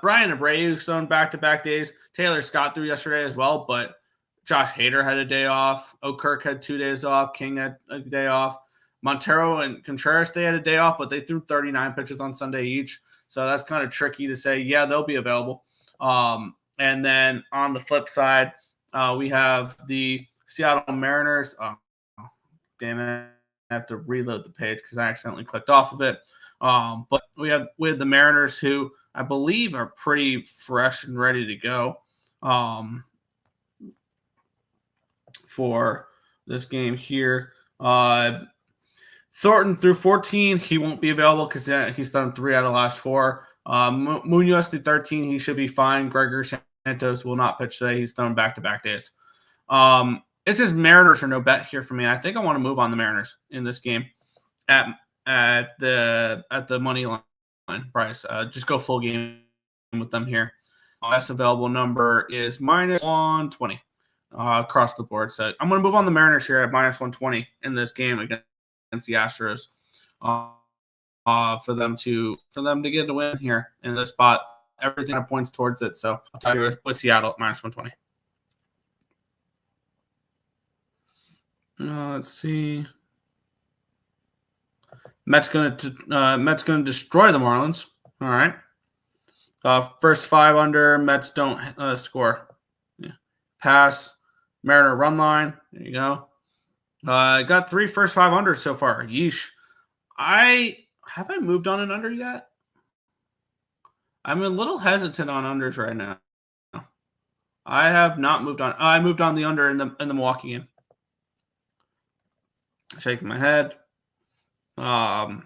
Brian Abreu thrown back-to-back days. Taylor Scott threw yesterday as well, but Josh Hader had a day off. O'Kirk had 2 days off. King had a day off. Montero and Contreras, they had a day off, but they threw 39 pitches on Sunday each. So that's kind of tricky to say, they'll be available. And then on the flip side, we have the Seattle Mariners. Damn it. I have to reload the page because I accidentally clicked off of it. But we have the Mariners, who I believe are pretty fresh and ready to go for this game here. Thornton threw 14. He won't be available because he's done 3 out of the last 4. Munoz threw 13. He should be fine. Gregory Santos will not pitch today. He's thrown back-to-back days. It says Mariners are no bet here for me. I think I want to move on the Mariners in this game at the money line price. Just go full game with them here. Best available number is minus 120 across the board. So I'm going to move on the Mariners here at minus 120 in this game against the Astros for them to get a win here in this spot. Everything points towards it. So I'll tell you with Seattle at minus 120. Let's see. Mets going to destroy the Marlins. All right. First 5 under. Mets don't score. Yeah. Pass. Mariner run line. There you go. Got 3 first 5 unders so far. Yeesh. I moved on an under yet? I'm a little hesitant on unders right now. I have not moved on. I moved on the under in the Milwaukee game. Shaking my head. What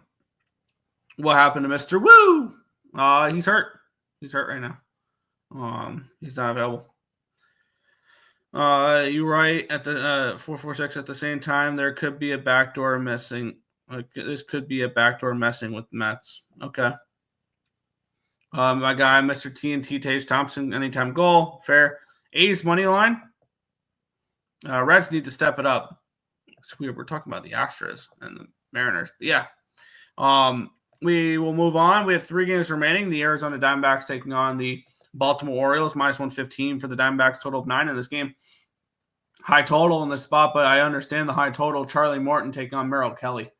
happened to Mr. Woo? He's hurt. He's hurt right now. He's not available. You're right. At the 446 at the same time, there could be a backdoor missing This could be a backdoor messing with Mets. Okay. My guy, Mr. TNT, Tage Thompson, anytime goal. Fair. A's money line. Reds need to step it up. It's weird. We're talking about the Astros and the Mariners. But yeah. We will move on. We have 3 games remaining. The Arizona Diamondbacks taking on the Baltimore Orioles, -115 for the Diamondbacks, total of 9 in this game. High total in this spot, but I understand the high total. Charlie Morton taking on Merrill Kelly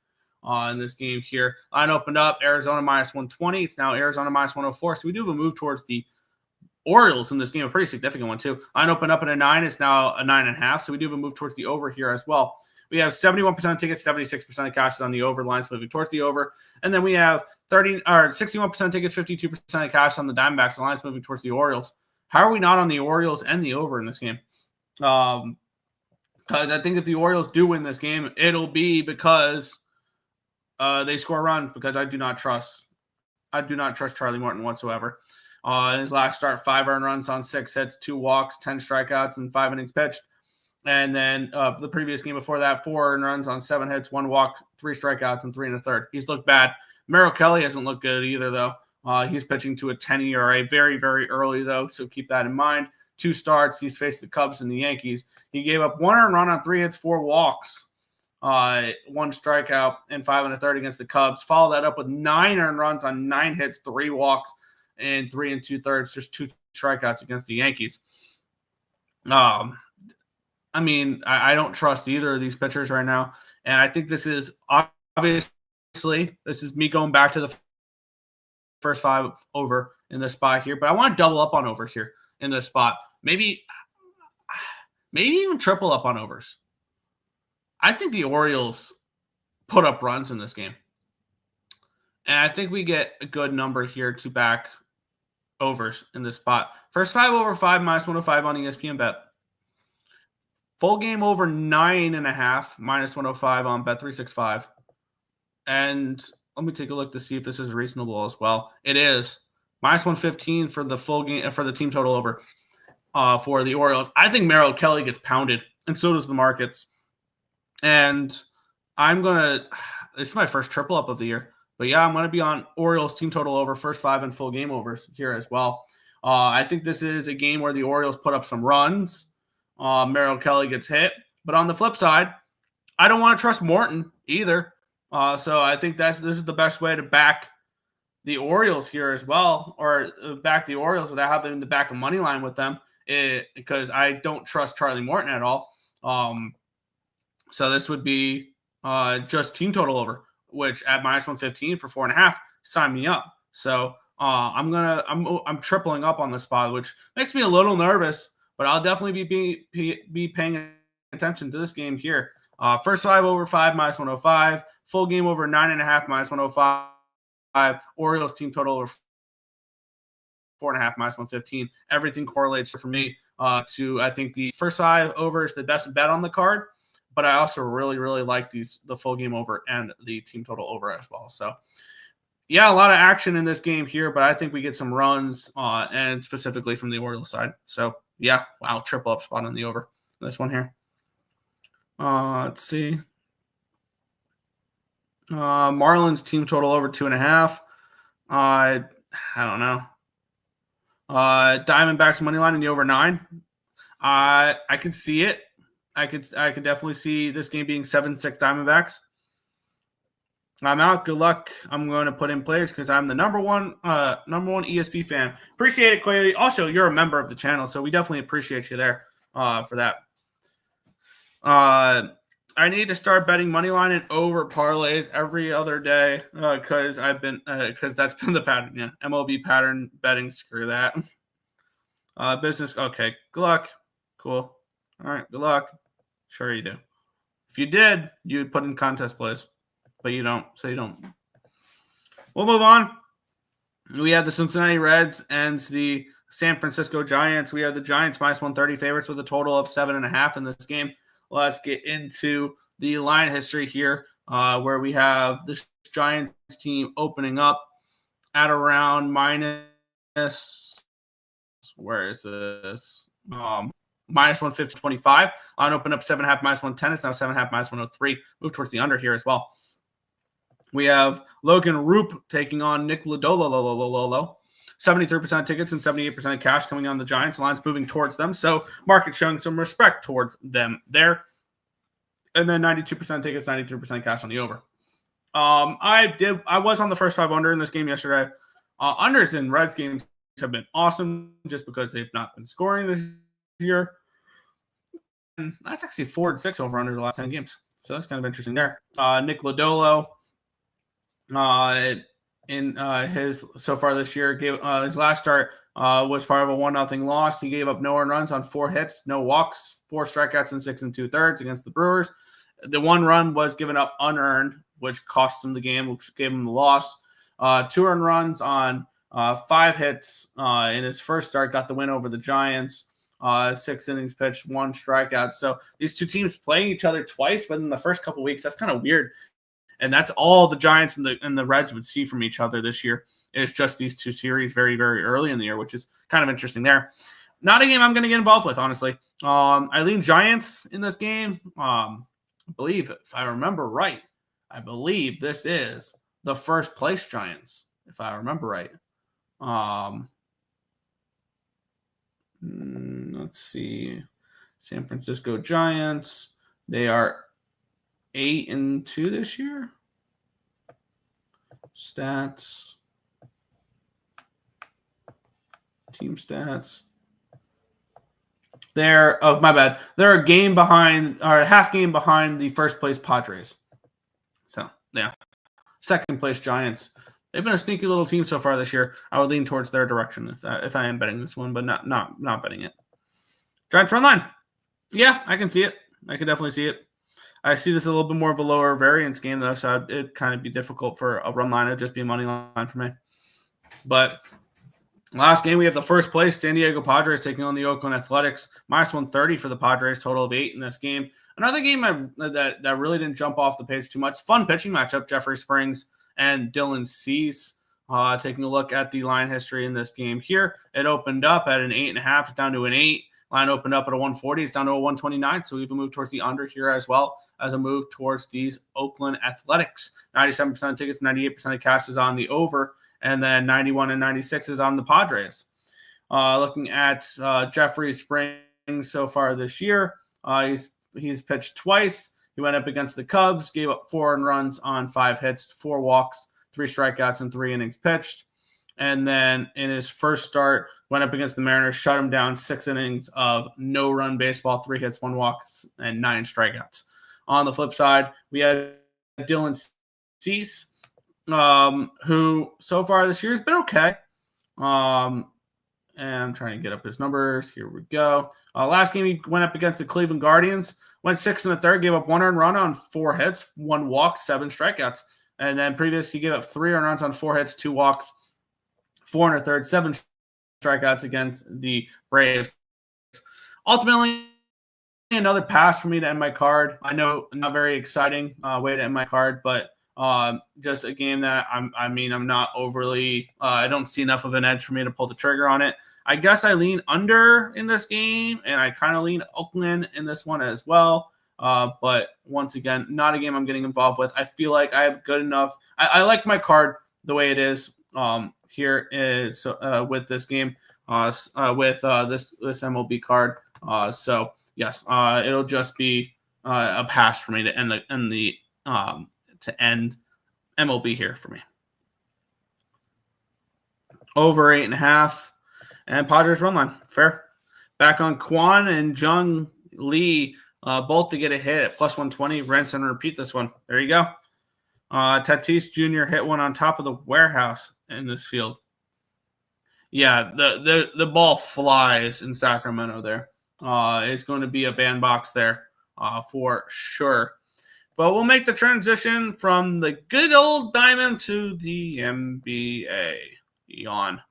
in this game here. Line opened up, Arizona -120. It's now Arizona -104. So we do have a move towards the Orioles in this game, a pretty significant one too. Line opened up at a 9. It's now a 9.5. So we do have a move towards the over here as well. We have 71% of tickets, 76% of cash is on the over. Lines moving towards the over. And then we have 61% tickets, 52% of cash on the Diamondbacks. The lines moving towards the Orioles. How are we not on the Orioles and the over in this game? Because I think if the Orioles do win this game, it'll be because they score runs, because I do not trust Charlie Morton whatsoever. In his last start, 5 earned runs on 6 hits, 2 walks, 10 strikeouts, and 5 innings pitched. And then the previous game before that, 4 earned runs on 7 hits, 1 walk, 3 strikeouts, and 3 1/3. He's looked bad. Merrill Kelly hasn't looked good either, though. He's pitching to a 10 ERA very, very early, though, so keep that in mind. 2 starts. He's faced the Cubs and the Yankees. He gave up 1 earned run on 3 hits, 4 walks, 1 strikeout, and 5 1/3 against the Cubs. Follow that up with 9 earned runs on 9 hits, 3 walks, and 3 2/3, just 2 strikeouts against the Yankees. I mean, I don't trust either of these pitchers right now. And I think this is obviously, this is me going back to the first 5 over in this spot here. But I want to double up on overs here in this spot. Maybe even triple up on overs. I think the Orioles put up runs in this game. And I think we get a good number here to back overs in this spot. First 5 over 5, -105 on ESPN Bet. Full game over 9.5, -105 on Bet365. And let me take a look to see if this is reasonable as well. It is -115 for the full game, for the team total over for the Orioles. I think Merrill Kelly gets pounded, and so does the markets. And this is my first triple up of the year. But yeah, I'm going to be on Orioles team total over, first 5 and full game overs here as well. I think this is a game where the Orioles put up some runs. Merrill Kelly gets hit. But on the flip side, I don't want to trust Morton either. So I think this is the best way to back the Orioles here as well, or back the Orioles without having to back a money line with them, because I don't trust Charlie Morton at all. So this would be just team total over, which at -115 for 4.5, sign me up. So I'm tripling up on this spot, which makes me a little nervous, but I'll definitely be paying attention to this game here. First 5 over 5, -105. Full game over 9.5, -105. Orioles team total over 4.5, -115. Everything correlates for me to, I think the first 5 over is the best bet on the card, but I also really, really like the full game over and the team total over as well. So yeah, a lot of action in this game here, but I think we get some runs, and specifically from the Orioles side. So yeah, wow, triple up spot on the over. This one here. Let's see. Marlins team total over 2.5. I don't know. Diamondbacks money line in the over 9. I could see it. I could definitely see this game being 7-6 Diamondbacks. I'm out. Good luck. I'm going to put in players because I'm the number one ESP fan. Appreciate it, Quay. Also, you're a member of the channel, so we definitely appreciate you there for that. I need to start betting money line and over parlays every other day because that's been the pattern. Yeah, MLB pattern betting. Screw that. Business. Okay. Good luck. Cool. All right. Good luck. Sure you do. If you did, you'd put in contest plays. But you don't, so you don't. We'll move on. We have the Cincinnati Reds and the San Francisco Giants. We have the Giants -130 favorites with a total of 7.5 in this game. Let's get into the line history here, where we have the Giants team opening up at around where is this? -150.25. Line open up 7.5 -110. It's now 7.5 -103. Move towards the under here as well. We have Logan Roop taking on Nick Lodolo. 73% tickets and 78% cash coming on the Giants. The line's moving towards them, so market showing some respect towards them there. And then 92% tickets, 93% cash on the over. I was on the first 5 under in this game yesterday. Unders in Reds games have been awesome just because they've not been scoring this year. And that's actually 4-6 over under the last 10 games. So that's kind of interesting there. Nick Lodolo, in his so far this year, gave his last start was part of a 1-0 loss. He gave up no earned runs on 4 hits, no walks, 4 strikeouts, and 6 2/3 against the Brewers. The 1 run was given up unearned, which cost him the game, which gave him the loss. 2 earned runs on 5 hits in his first start, got the win over the Giants. 6 innings pitched, 1 strikeout. So these two teams playing each other twice, but in the first couple of weeks, that's kind of weird. And that's all the Giants and the Reds would see from each other this year. It's just these 2 series very, very early in the year, which is kind of interesting there. Not a game I'm going to get involved with, honestly. I lean Giants in this game. I believe, if I remember right, this is the first place Giants, if I remember right. Let's see. San Francisco Giants. They are 8-2 this year. Stats. Team stats. They're my bad. They're a game behind, or a half game behind the first place Padres. So yeah, second place Giants. They've been a sneaky little team so far this year. I would lean towards their direction if I am betting this one, but not betting it. Giants run line. Yeah, I can see it. I can definitely see it. I see this a little bit more of a lower variance game, though, so it'd kind of be difficult for a run line. It'd just be a money line for me. But last game, we have the first place San Diego Padres taking on the Oakland Athletics. -130 for the Padres, total of 8 in this game. Another game that really didn't jump off the page too much. Fun pitching matchup, Jeffrey Springs and Dylan Cease. Taking a look at the line history in this game here. It opened up at an 8.5, down to an 8. Line opened up at a 140. It's down to a 129. So we've moved towards the under here as well as a move towards these Oakland Athletics. 97% of tickets, 98% of cash is on the over. And then 91 and 96 is on the Padres. Looking at Jeffrey Springs so far this year, he's pitched twice. He went up against the Cubs, gave up 4 earned runs on 5 hits, 4 walks, 3 strikeouts, and 3 innings pitched. And then in his first start, went up against the Mariners, shut him down, 6 innings of no-run baseball, 3 hits, 1 walk, and 9 strikeouts. On the flip side, we had Dylan Cease, who so far this year has been okay. And I'm trying to get up his numbers. Here we go. Last game, he went up against the Cleveland Guardians, went 6 1/3, gave up 1 earned run on 4 hits, 1 walk, 7 strikeouts. And then previous, he gave up 3 earned runs on 4 hits, 2 walks, 4 1/3, 7 strikeouts against the Braves. Ultimately, another pass for me to end my card. I know not very exciting way to end my card, but just a game that I'm not overly. I don't see enough of an edge for me to pull the trigger on it. I guess I lean under in this game, and I kind of lean Oakland in this one as well. But once again, not a game I'm getting involved with. I feel like I have good enough. I like my card the way it is. Here is with this game, with this MLB card. So yes, it'll just be a pass for me to end MLB here for me. Over 8.5, and Padres run line fair. Back on Quan and Jung Lee, both to get a hit at +120. Rinse and repeat this one. There you go. Tatis Jr. hit one on top of the warehouse in this field. Yeah, the ball flies in Sacramento there. It's going to be a bandbox there for sure. But we'll make the transition from the good old diamond to the NBA. Yawn.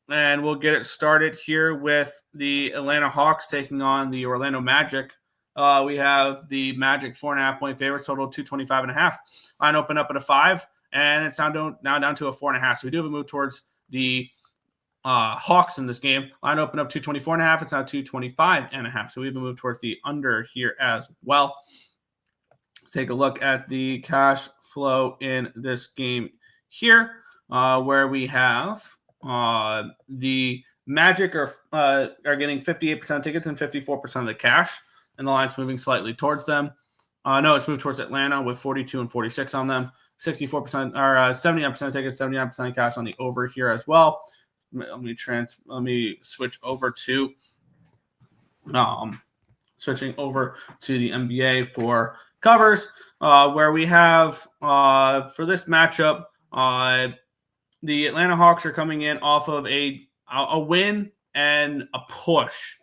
And we'll get it started here with the Atlanta Hawks taking on the Orlando Magic. We have the Magic 4.5-point favorites, total 225.5. Line open up at a 5, and it's now down to a 4.5. So we do have a move towards the Hawks in this game. Line open up 224.5. It's now 225.5. So we have a move towards the under here as well. take a look at the cash flow in this game here, where we have the Magic are getting 58% tickets and 54% of the cash, and the line's moving slightly towards them. No, it's moved towards Atlanta with 42 and 46 on them. 64% or 79% tickets, 79% cash on the over here as well. Let me switch over to switching over to the NBA for covers, where we have for this matchup, the Atlanta Hawks are coming in off of a win and a push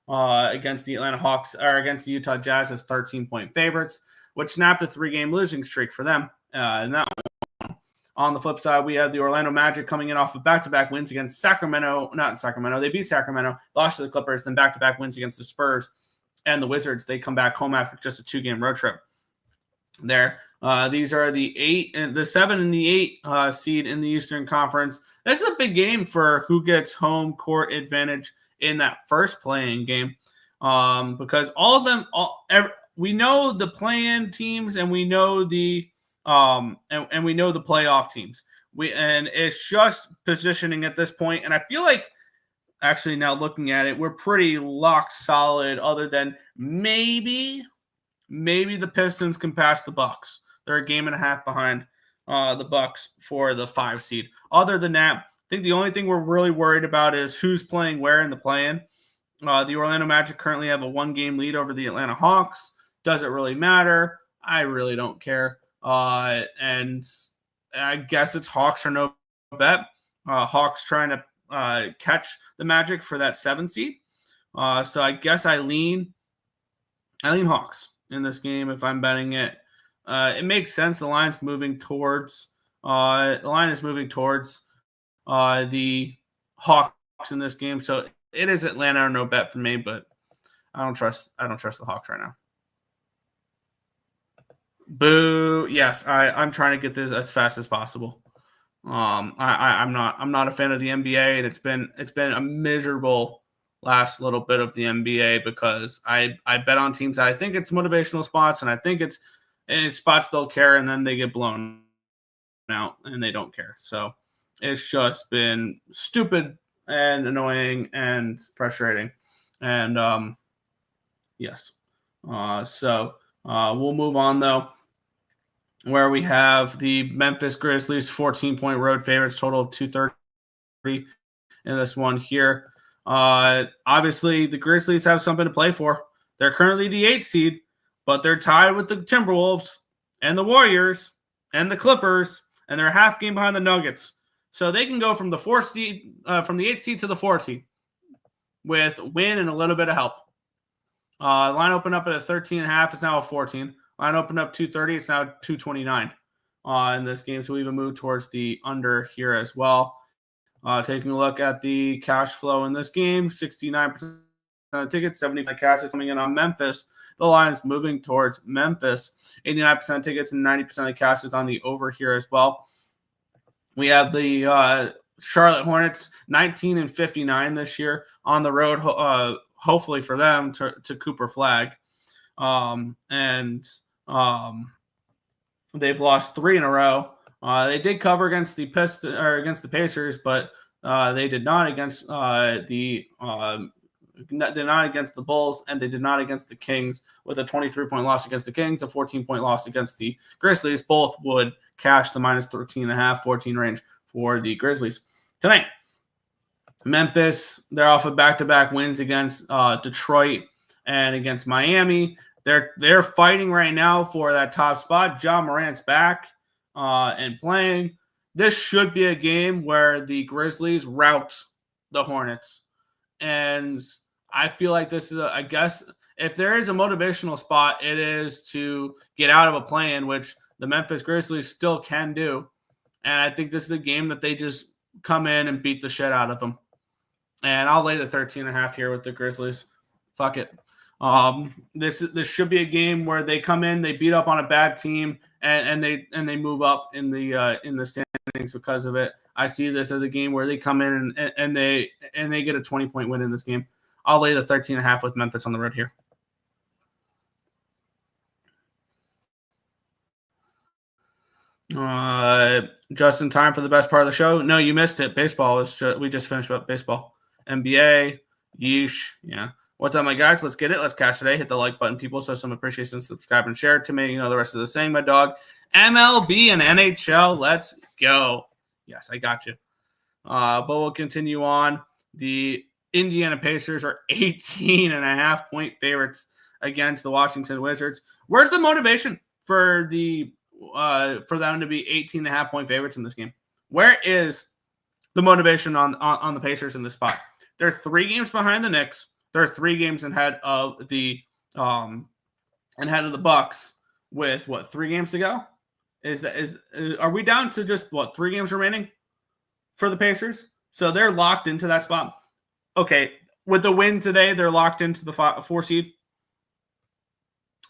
against the Atlanta Hawks or against the Utah Jazz as 13-point favorites, which snapped a 3-game losing streak for them. And that one. On the flip side, we have the Orlando Magic coming in off of back-to-back wins against Sacramento. Not Sacramento. They beat Sacramento, lost to the Clippers, then back-to-back wins against the Spurs and the Wizards. They come back home after just a 2-game road trip there. These are the 7 and the 8 seed in the Eastern Conference. This is a big game for who gets home court advantage in that first play-in game, because all of them, we know the play-in teams and we know the and we know the playoff teams. And it's just positioning at this point. And I feel like, actually, now looking at it, we're pretty lock solid. Other than maybe the Pistons can pass the Bucks. They're a game and a half behind the Bucks for the 5 seed. Other than that, I think the only thing we're really worried about is who's playing where in the play-in. The Orlando Magic currently have a 1-game lead over the Atlanta Hawks. Does it really matter? I really don't care. And I guess it's Hawks or no bet. Hawks trying to catch the Magic for that 7 seed. So I guess I lean Hawks in this game if I'm betting it. It makes sense. The line's moving towards the Hawks in this game. So it is Atlanta or no bet for me, but I don't trust the Hawks right now. Boo! Yes, I'm trying to get this as fast as possible. I'm not a fan of the NBA, and it's been a miserable last little bit of the NBA because I bet on teams that I think it's motivational spots, and I think it's spots they'll care, and then they get blown out and they don't care. So it's just been stupid and annoying and frustrating. And yes, so we'll move on though, where we have the Memphis Grizzlies 14-point road favorites, total of 230 in this one here. Obviously, the Grizzlies have something to play for. They're currently the 8th seed, but they're tied with the Timberwolves and the Warriors and the Clippers, and they're a half game behind the Nuggets. So they can go from the 4th seed, from the 8th seed to the 4th seed with win and a little bit of help. Line opened up at a 13.5. It's now a 14. Line opened up 230. It's now 229 in this game. So we even moved towards the under here as well. Taking a look at the cash flow in this game, 69% of tickets, 75% cash is coming in on Memphis. The line is moving towards Memphis. 89% tickets and 90% of cash is on the over here as well. We have the Charlotte Hornets, 19 and 59 this year on the road, hopefully for them to Cooper Flag. They've lost 3 in a row. They did cover against the Pacers, but they did not against the Bulls, and they did not against the Kings, with a 23-point loss against the Kings, a 14-point loss against the Grizzlies. Both would cash the minus 13.5, 14 range for the Grizzlies tonight. Memphis, they're off of back-to-back wins against Detroit and against Miami. They're fighting right now for that top spot. Ja Morant's back and playing. This should be a game where the Grizzlies rout the Hornets. And I feel like this is, I guess, if there is a motivational spot, it is to get out of a play-in, which the Memphis Grizzlies still can do. And I think this is a game that they just come in and beat the shit out of them. And I'll lay the 13.5 here with the Grizzlies. Fuck it. This should be a game where they come in, they beat up on a bad team, and they move up in the standings because of it. I see this as a game where they come in and they get a 20-point win in this game. I'll lay the 13.5 with Memphis on the road here. Just in time for the best part of the show. No, you missed it. We just finished up baseball. NBA, yeesh. Yeah. What's up, my guys? Let's get it. Let's cash today. Hit the like button, people. So some appreciation, subscribe, and share it to me. You know the rest of the saying, my dog. MLB and NHL. Let's go. Yes, I got you. But we'll continue on. The Indiana Pacers are 18.5-point favorites against the Washington Wizards. Where's the motivation for them to be 18.5-point favorites in this game? Where is the motivation on the Pacers in this spot? They're 3 games behind the Knicks. They're 3 games ahead of the Bucks with 3 games to go. Are we down to just 3 games remaining for the Pacers? So they're locked into that spot. Okay, with the win today, they're locked into the 4 seed.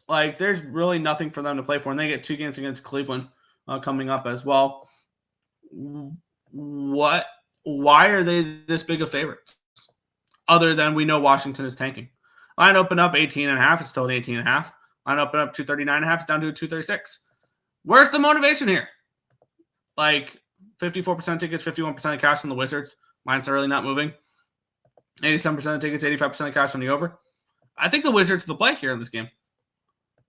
Like, there's really nothing for them to play for, and they get 2 games against Cleveland coming up as well. Why are they this big of favorites? Other than we know Washington is tanking. Line open up 18.5. It's still at 18.5. Line open up 239.5. It's down to 236. Where's the motivation here? Like, 54% tickets, 51% of cash on the Wizards. Mine's really not moving. 87% of tickets, 85% of cash on the over. I think the Wizards are the play here in this game.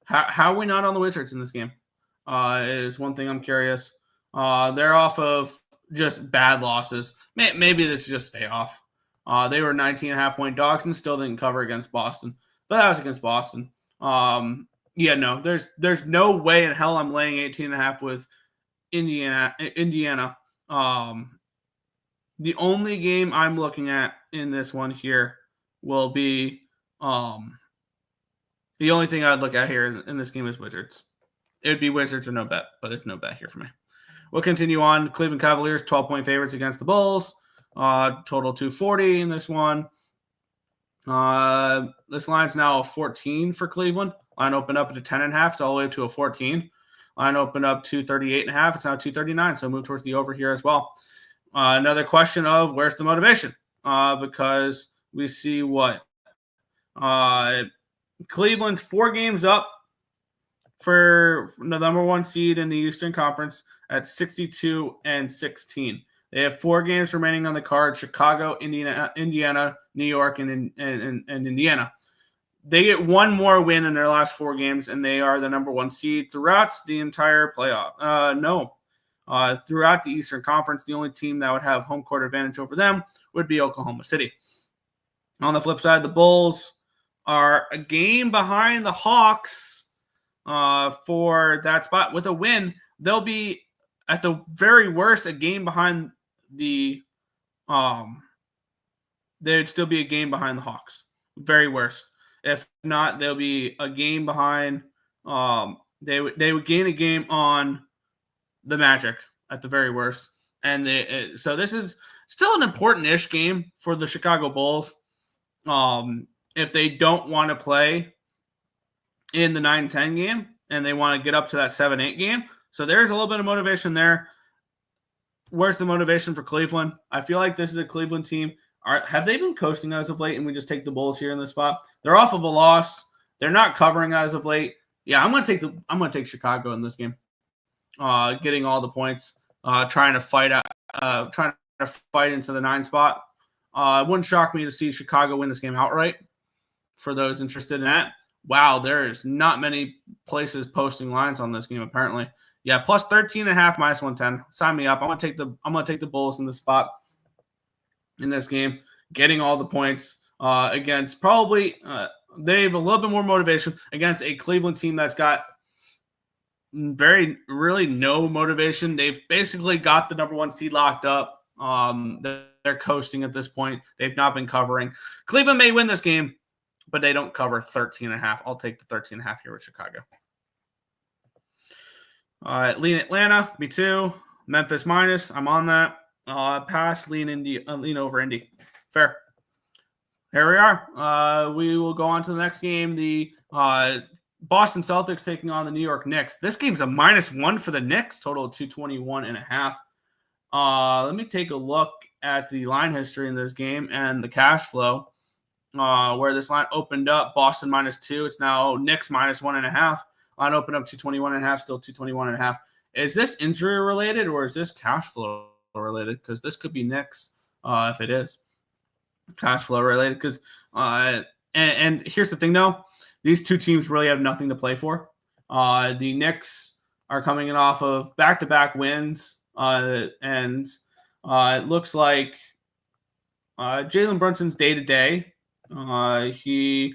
How are we not on the Wizards in this game? Is one thing I'm curious. They're off of just bad losses. Maybe this just stay off. They were 19.5-point dogs and still didn't cover against Boston. But that was against Boston. No, there's no way in hell I'm laying 18.5 with Indiana. The only game I'm looking at in this one here will be the only thing I'd look at here in this game is Wizards. It would be Wizards or no bet, but there's no bet here for me. We'll continue on. Cleveland Cavaliers, 12-point favorites against the Bulls. Total 240 in this one. This line's now a 14 for Cleveland. Line opened up to 10.5. It's all the way up to a 14. Line opened up to 38.5. It's now 239. So move towards the over here as well. Another question of where's the motivation? Because we see what? Cleveland 4 games up for the number 1 seed in the Eastern Conference at 62-16. They have 4 games remaining on the card: Chicago, Indiana, New York, and Indiana. They get 1 more win in their last 4 games, and they are the number 1 seed throughout the entire playoff. Throughout the Eastern Conference, the only team that would have home court advantage over them would be Oklahoma City. On the flip side, the Bulls are a game behind the Hawks for that spot. With a win, they'll be at the very worst a game behind the they'd still be a game behind the Hawks. Very worst. If not, they'll be a game behind they would gain a game on the Magic at the very worst. And so this is still an important-ish game for the Chicago Bulls. If they don't want to play in the 9-10 game and they want to get up to that 7-8 game. So there's a little bit of motivation there. Where's the motivation for Cleveland? I feel like this is a Cleveland team. Have they been coasting as of late and we just take the Bulls here in this spot? They're off of a loss. They're not covering as of late. Yeah, I'm going to take Chicago in this game. Getting all the points, trying to fight into the 9 spot. It wouldn't shock me to see Chicago win this game outright. For those interested in that, wow, there's not many places posting lines on this game apparently. Yeah, plus 13.5, minus 110. Sign me up. I'm gonna take the Bulls in the spot in this game, getting all the points against probably they have a little bit more motivation against a Cleveland team that's got really no motivation. They've basically got the number 1 seed locked up. They're coasting at this point. They've not been covering. Cleveland may win this game, but they don't cover 13.5. I'll take the 13.5 here with Chicago. All right, lean Atlanta, B2. Memphis minus. I'm on that. Pass, lean over Indy. Fair. Here we are. We will go on to the next game. The Boston Celtics taking on the New York Knicks. This game's a -1 for the Knicks. Total of 221.5. Let me take a look at the line history in this game and the cash flow. Where this line opened up, Boston -2. It's now Knicks -1.5. Line opened up 221.5, still 221.5. Is this injury related or is this cash flow related? Because this could be Knicks if it is cash flow related. Because and here's the thing, though. These two teams really have nothing to play for. The Knicks are coming in off of back-to-back wins, and it looks like Jalen Brunson's day-to-day. He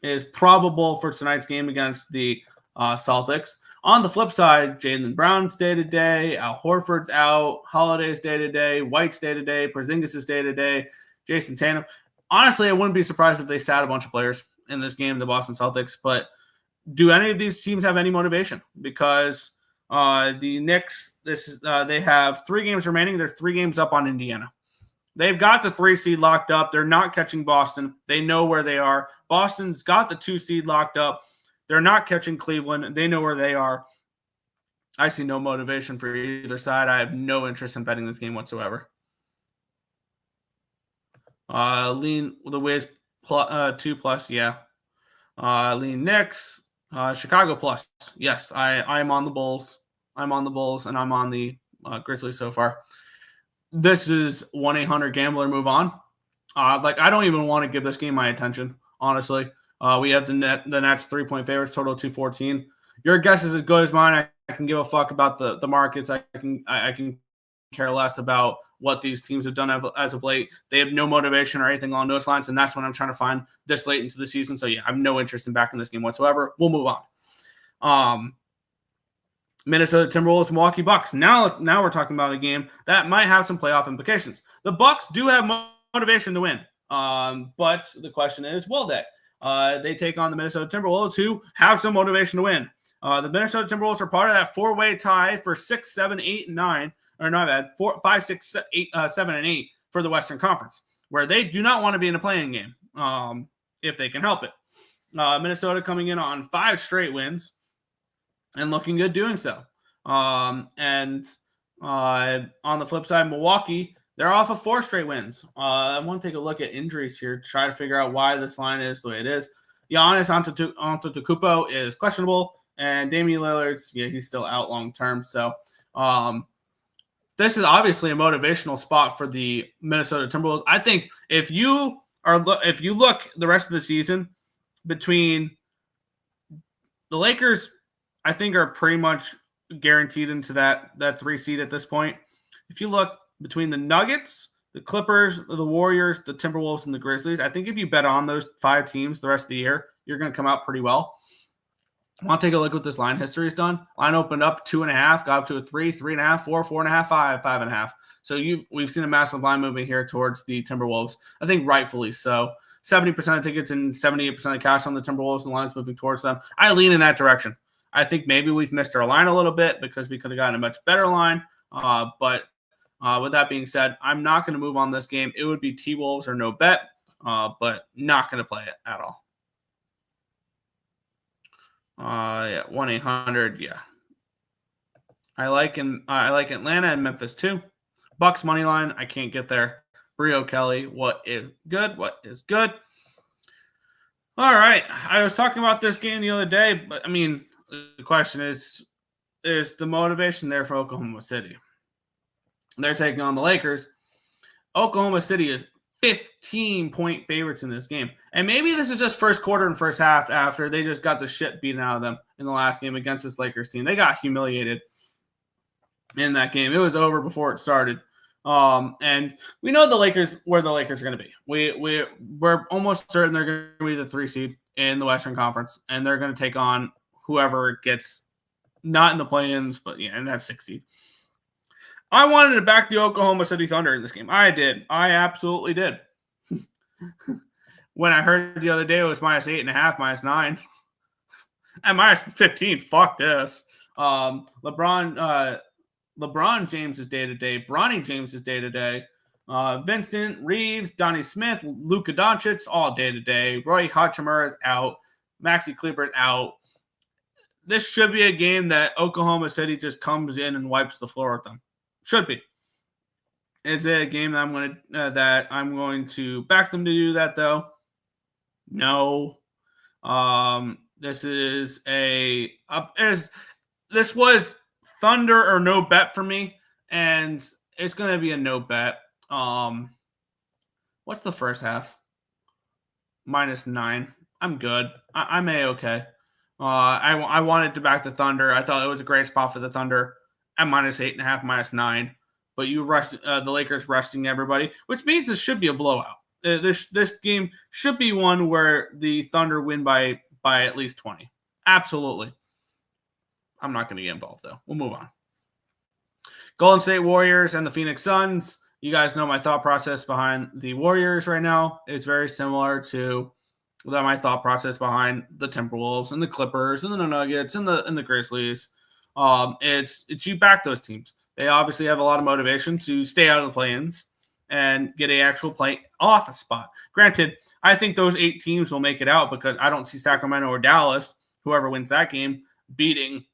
is probable for tonight's game against the Celtics. On the flip side, Jaylen Brown's day-to-day, Al Horford's out, Holiday's day-to-day, White's day-to-day, Porzingis is day-to-day, Jason Tatum. Honestly, I wouldn't be surprised if they sat a bunch of players in this game, the Boston Celtics, but do any of these teams have any motivation? Because the Knicks, they have 3 games remaining. They're 3 games up on Indiana. They've got the 3 seed locked up. They're not catching Boston. They know where they are. Boston's got the 2 seed locked up. They're not catching Cleveland. They know where they are. I see no motivation for either side. I have no interest in betting this game whatsoever. Lean the Wiz 2+, yeah. Lean Knicks, Chicago plus. Yes, I'm on the Bulls. I'm on the Bulls, and I'm on the Grizzlies so far. This is 1-800-GAMBLER. Move on. I don't even want to give this game my attention, honestly. We have the Nets 3-point favorites, total 214. Your guess is as good as mine. I can give a fuck about the markets. I can care less about what these teams have done as of late. They have no motivation or anything along those lines, and that's what I'm trying to find this late into the season. So, yeah, I have no interest in backing this game whatsoever. We'll move on. Minnesota Timberwolves, Milwaukee Bucks. Now we're talking about a game that might have some playoff implications. The Bucks do have motivation to win, but the question is, will they? They take on the Minnesota Timberwolves, who have some motivation to win. The Minnesota Timberwolves are part of that 4-way tie for 6, 7, 8, and 9. Or not bad, 4, 5, 6, 8, 7, and 8 for the Western Conference, where they do not want to be in a playing game if they can help it. Minnesota coming in on 5 straight wins and looking good doing so. And on the flip side, Milwaukee, they're off of 4 straight wins. I want to take a look at injuries here to try to figure out why this line is the way it is. Giannis Antetokounmpo is questionable, and Damian Lillard's, he's still out long term. So this is obviously a motivational spot for the Minnesota Timberwolves. I think if you look the rest of the season between the Lakers, I think are pretty much guaranteed into that 3 seed at this point. If you look between the Nuggets, the Clippers, the Warriors, the Timberwolves, and the Grizzlies, I think if you bet on those 5 teams the rest of the year, you're going to come out pretty well. I want to take a look at what this line history has done. Line opened up 2.5, got up to a 3, 3.5, 4, 4.5, 5, 5.5. So we've seen a massive line movement here towards the Timberwolves. I think rightfully so. 70% of tickets and 78% of cash on the Timberwolves, and the line's moving towards them. I lean in that direction. I think maybe we've missed our line a little bit because we could have gotten a much better line. But with that being said, I'm not going to move on this game. It would be T-Wolves or no bet, but not going to play it at all. 1-800, yeah. I like Atlanta and Memphis too. Bucks money line, I can't get there. Brio Kelly, what is good? What is good? All right, I was talking about this game the other day, but I mean, the question is the motivation there for Oklahoma City? They're taking on the Lakers. Oklahoma City is 15-point favorites in this game. And maybe this is just first quarter and first half after they just got the shit beaten out of them in the last game against this Lakers team. They got humiliated in that game. It was over before it started. And we know where the Lakers are going to be. We're almost certain they're going to be the 3 seed in the Western Conference, and they're going to take on whoever gets not in the play-ins, but yeah, in that 6 seed. I wanted to back the Oklahoma City Thunder in this game. I did. I absolutely did. When I heard the other day it was -8.5, -9. And -15, fuck this. LeBron James is day-to-day. Bronny James is day-to-day. Vincent, Reeves, Donnie Smith, Luka Doncic, all day-to-day. Roy Hachimura is out. Maxi Kleber is out. This should be a game that Oklahoma City just comes in and wipes the floor with them. Should be. Is it a game that I'm going to back them to do that though? No. This was Thunder or no bet for me, and it's going to be a no bet. What's the first half? -9. I'm good. I'm A-okay. I wanted to back the Thunder. I thought it was a great spot for the Thunder at -8.5, -9. But you rest the Lakers resting everybody, which means this should be a blowout. This game should be one where the Thunder win by at least 20. Absolutely. I'm not going to get involved, though. We'll move on. Golden State Warriors and the Phoenix Suns. You guys know my thought process behind the Warriors right now. It's very similar to my thought process behind the Timberwolves and the Clippers and the Nuggets and the Grizzlies. It's you back those teams. They obviously have a lot of motivation to stay out of the play-ins and get an actual play-off spot. Granted, I think those 8 teams will make it out because I don't see Sacramento or Dallas, whoever wins that game, beating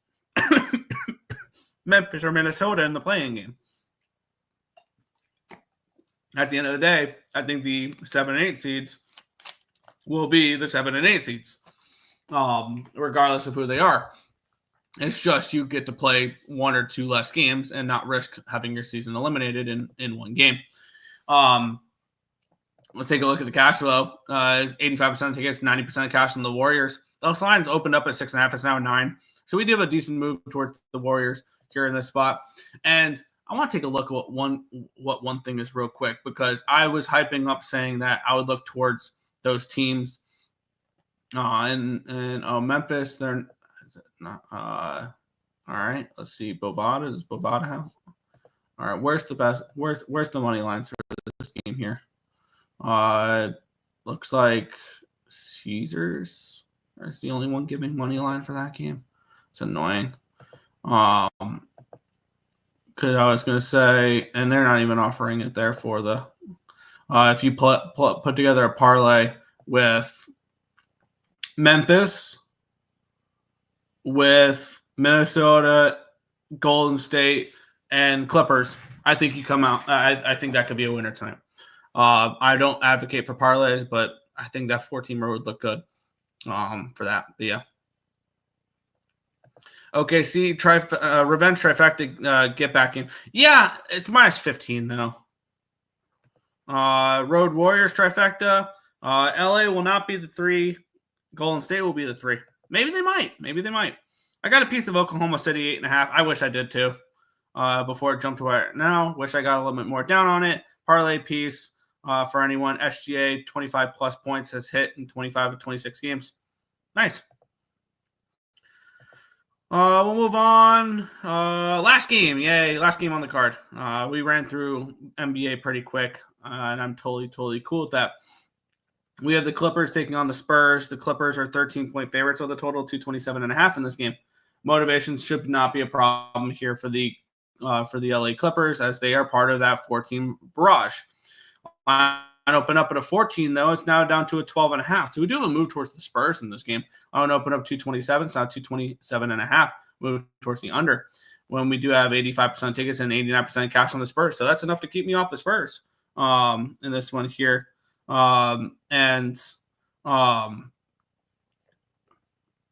Memphis or Minnesota in the play-in game. At the end of the day, I think the 7 and 8 seeds will be the 7 and 8 seeds, regardless of who they are. It's just you get to play 1 or 2 less games and not risk having your season eliminated in one game. Let's take a look at the cash flow. It's 85% of tickets, 90% of cash on the Warriors. Those lines opened up at 6.5. It's now 9. So we do have a decent move towards the Warriors here in this spot. And I want to take a look at what one thing is real quick, because I was hyping up saying that I would look towards those teams. And Memphis, they're is it not? All right, let's see. Bovada, does Bovada have? All right, where's the best? Where's the money lines for this game here? Looks like Caesars is the only one giving money line for that game. It's annoying. Because I was going to say, and they're not even offering it there for the. If you put together a parlay with Memphis, with Minnesota, Golden State, and Clippers, I think you come out. I think that could be a winner tonight. I don't advocate for parlays, but I think that 4-teamer would look good for that. But yeah. Okay, see, revenge trifecta get back in. Yeah, it's -15 though. Road Warriors trifecta. LA will not be the 3. Golden State will be the 3. Maybe they might. I got a piece of Oklahoma City 8.5. I wish I did too. Before it jumped to where now. Wish I got a little bit more down on it. Parlay piece for anyone. SGA 25 plus points has hit in 25 of 26 games. Nice. We'll move on. Last game. Yay. Last game on the card. We ran through NBA pretty quick, and I'm totally cool with that. We have the Clippers taking on the Spurs. The Clippers are 13-point favorites with a total of 227.5 in this game. Motivations should not be a problem here for the LA Clippers, as they are part of that 4-team barrage. I open up at a 14, though. It's now down to a 12.5. So we do have a move towards the Spurs in this game. I want to open up 227. It's now 227.5. Move towards the under when we do have 85% tickets and 89% cash on the Spurs. So that's enough to keep me off the Spurs in this one here. And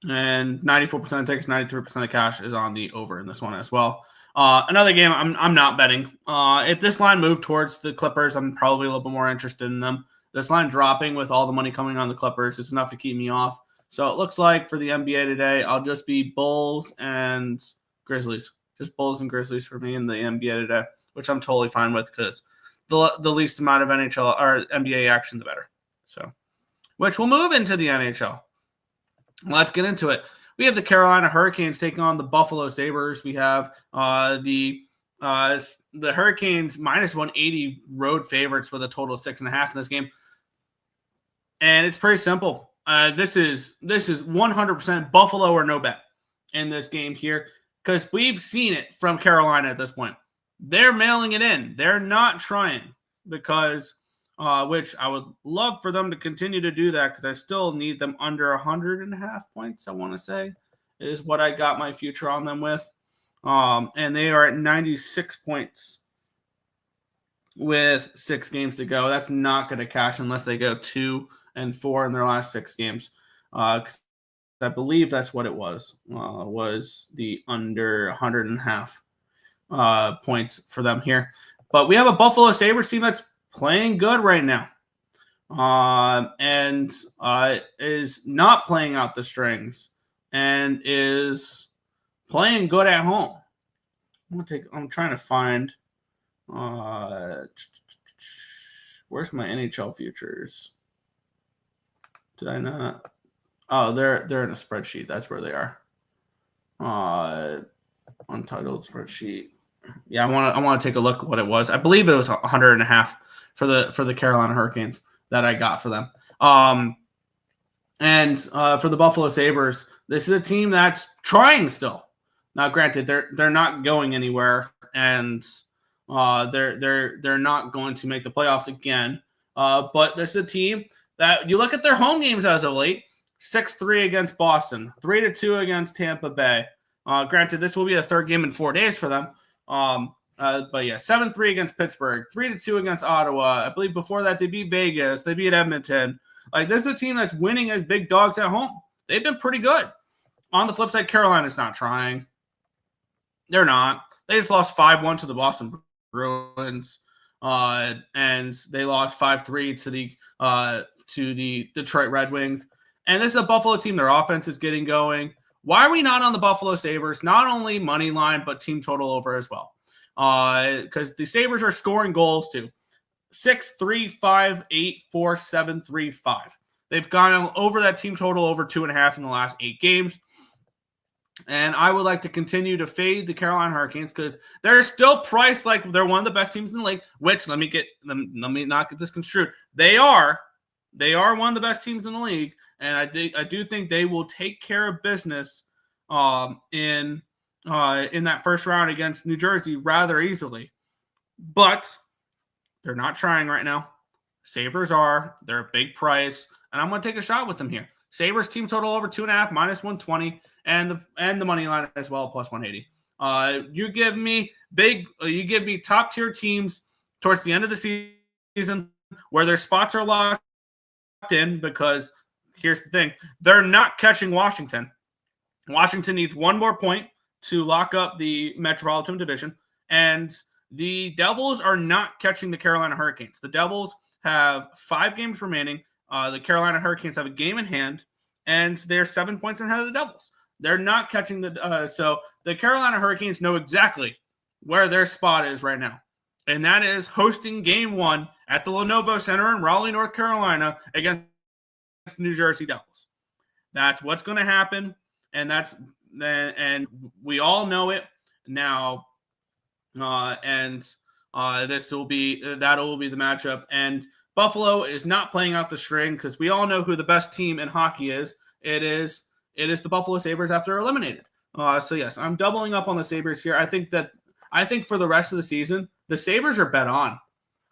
94% of tickets, 93% of cash is on the over in this one as well. Another game I'm not betting. If this line moved towards the Clippers, I'm probably a little bit more interested in them. This line dropping with all the money coming on the Clippers is enough to keep me off. So it looks like for the NBA today, I'll just be Bulls and Grizzlies. Just Bulls and Grizzlies for me in the NBA today, which I'm totally fine with because the least amount of NHL or NBA action, the better. So, which we'll move into the NHL. Let's get into it. We have the Carolina Hurricanes taking on the Buffalo Sabres. We have the Hurricanes -180 road favorites with a total of 6.5 in this game. And it's pretty simple. This is 100% Buffalo or no bet in this game here, because we've seen it from Carolina at this point. They're mailing it in. They're not trying, because which I would love for them to continue to do that, because I still need them under 100.5 points, I want to say, is what I got my future on them with. And they are at 96 points with 6 games to go. That's not going to cash unless they go 2-4 in their last 6 games. I believe that's what it was the under 100.5 points for them here. But we have a Buffalo Sabres team that's playing good right now. And is not playing out the strings and is playing good at home. I'm trying to find where's my NHL futures? Did I not? Oh, they're in a spreadsheet. That's where they are. Untitled spreadsheet. Yeah, I want to take a look at what it was. I believe it was 100.5 for the Carolina Hurricanes that I got for them. And for the Buffalo Sabres, this is a team that's trying still. Now, granted, they're not going anywhere, and they're not going to make the playoffs again. But this is a team that you look at their home games as of late: 6-3 against Boston, 3-2 against Tampa Bay. Granted, this will be the third game in 4 days for them. But yeah, 7-3 against Pittsburgh, 3-2 against Ottawa. I believe before that they beat Vegas, they beat Edmonton. Like, this is a team that's winning as big dogs at home. They've been pretty good. On the flip side, Carolina's not trying. They're not. They just lost 5-1 to the Boston Bruins, and they lost 5-3 to the Detroit Red Wings. And this is a Buffalo team. Their offense is getting going. Why are we not on the Buffalo Sabres? Not only money line, but team total over as well. Because the Sabres are scoring goals too. 6-3-5-8-4-7-3-5. They've gone over that team total over 2.5 in the last 8 games. And I would like to continue to fade the Carolina Hurricanes because they're still priced like they're one of the best teams in the league, which let me not get this construed. They are one of the best teams in the league. And I do think they will take care of business in that first round against New Jersey rather easily. But they're not trying right now. Sabres are. They're a big price. And I'm going to take a shot with them here. Sabres team total over 2.5, minus 120, and the money line as well, plus 180. You give me top tier teams towards the end of the season where their spots are locked in, because here's the thing. They're not catching Washington. Washington needs one more point to lock up the Metropolitan Division, and the Devils are not catching the Carolina Hurricanes. The Devils have 5 games remaining. The Carolina Hurricanes have a game in hand, and they're 7 points ahead of the Devils. They're not catching so the Carolina Hurricanes know exactly where their spot is right now, and that is hosting Game 1 at the Lenovo Center in Raleigh, North Carolina, against the New Jersey Devils. That's what's going to happen, and we all know it now. That'll be the matchup. And Buffalo is not playing out the string because we all know who the best team in hockey is. It is the Buffalo Sabres after they're eliminated. So yes, I'm doubling up on the Sabres here. I think for the rest of the season, the Sabres are bet on.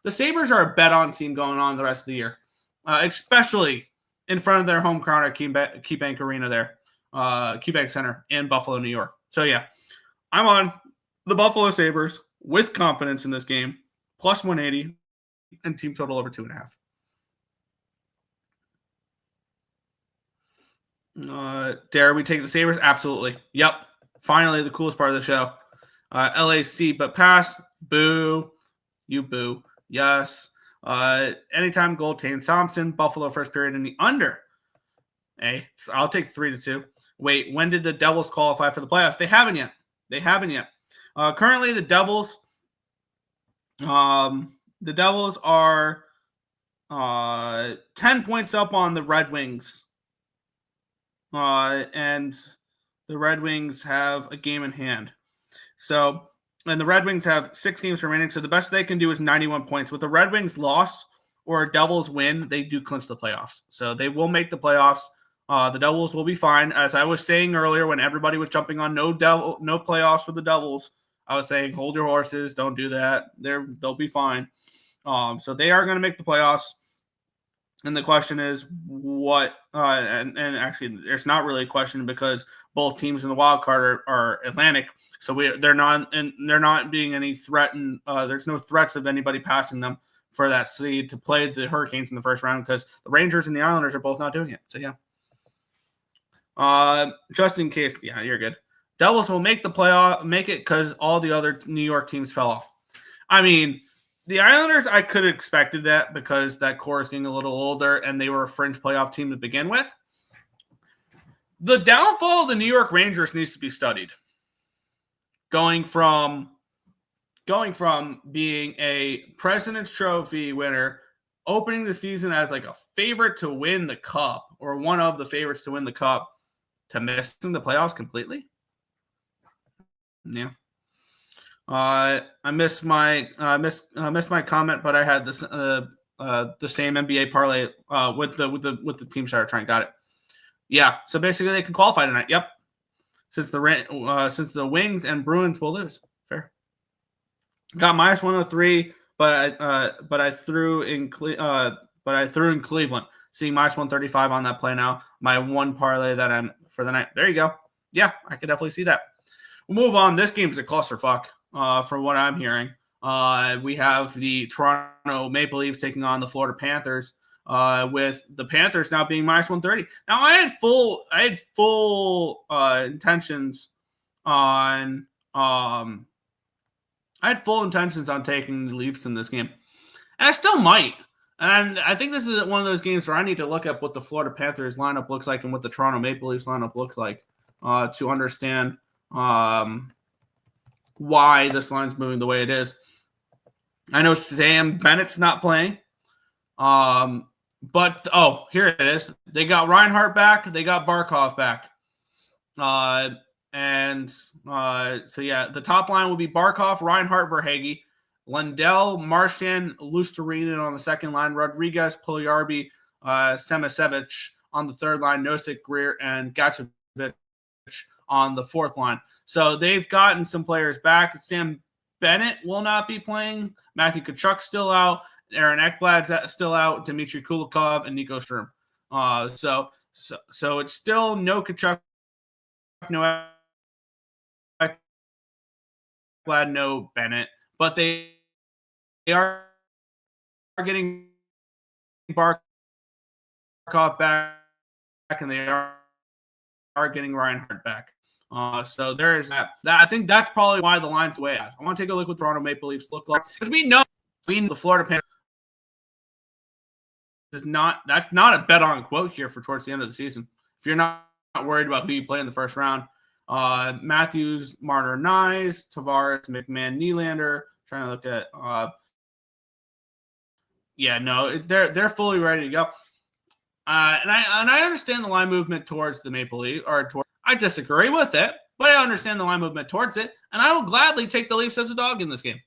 The Sabres are a bet on team going on the rest of the year, especially in front of their home crowd at KeyBank Arena there, KeyBank Center in Buffalo, New York. So yeah, I'm on the Buffalo Sabres with confidence in this game, plus 180, and team total over 2.5. Dare we take the Sabres? Absolutely. Yep. Finally, the coolest part of the show. LAC, but pass. Boo. You boo. Yes. Anytime goal, Tane Thompson. Buffalo first period in the under. Hey, I'll take 3-2. Wait, when did the Devils qualify for the playoffs? They haven't yet. Currently, the Devils are 10 points up on the Red Wings. And the Red Wings have a game in hand. And the Red Wings have 6 games remaining, so the best they can do is 91 points. With the Red Wings loss or a Devils win, they do clinch the playoffs. So they will make the playoffs. The Devils will be fine. As I was saying earlier when everybody was jumping on no playoffs for the Devils, I was saying, hold your horses, don't do that. They'll be fine. So they are going to make the playoffs. And the question is what? And actually, there's not really a question because both teams in the wild card are Atlantic. So they're not being any threatened. There's no threats of anybody passing them for that seed to play the Hurricanes in the first round because the Rangers and the Islanders are both not doing it. So yeah. Just in case, yeah, you're good. Devils will make it because all the other New York teams fell off. I mean, the Islanders, I could have expected that because that core is getting a little older and they were a fringe playoff team to begin with. The downfall of the New York Rangers needs to be studied. Going from being a President's Trophy winner, opening the season as like a favorite to win the cup or one of the favorites to win the cup, to missing the playoffs completely. Yeah. I missed my comment, but I had this the same NBA parlay with the team starter trying. Got it. Yeah. So basically, they can qualify tonight. Yep. Since the Wings and Bruins will lose. Fair. Got minus 103, but I threw in Cleveland. Seeing minus 135 on that play now. My one parlay that I'm for the night. There you go. Yeah, I could definitely see that. We'll move on. This game's a clusterfuck, from what I'm hearing. We have the Toronto Maple Leafs taking on the Florida Panthers, with the Panthers now being minus 130. Now, I had full intentions on taking the Leafs in this game, and I still might. And I think this is one of those games where I need to look at what the Florida Panthers lineup looks like and what the Toronto Maple Leafs lineup looks like to understand why this line's moving the way it is. I know Sam Bennett's not playing, but here it is. They got Reinhart back. They got Barkov back. So yeah, the top line will be Barkov, Reinhart, Verhaeghe, Lundell, Marchand, Lusterinen on the second line, Rodriguez, Puljujarvi, Samasevich on the third line, Nosek, Greer, and Gacevich on the fourth line. So they've gotten some players back. Sam Bennett will not be playing. Matthew Tkachuk's still out. Aaron Ekblad's still out. Dmitry Kulikov and Nico Sturm. So it's still no Tkachuk, no Ekblad, no Bennett, but they are getting Barkov back, and they are getting Reinhart back. So there is that. I think that's probably why the line's the way it is. I want to take a look what Toronto Maple Leafs look like, because we know the Florida Panthers that's not a bet on quote here for towards the end of the season. If you're not worried about who you play in the first round, Matthews, Marner, Nyes, Tavares, McMahon, Nylander. Trying to look at they're fully ready to go. And I understand the line movement towards the Maple Leafs, I disagree with it, but I understand the line movement towards it, and I will gladly take the Leafs as a dog in this game.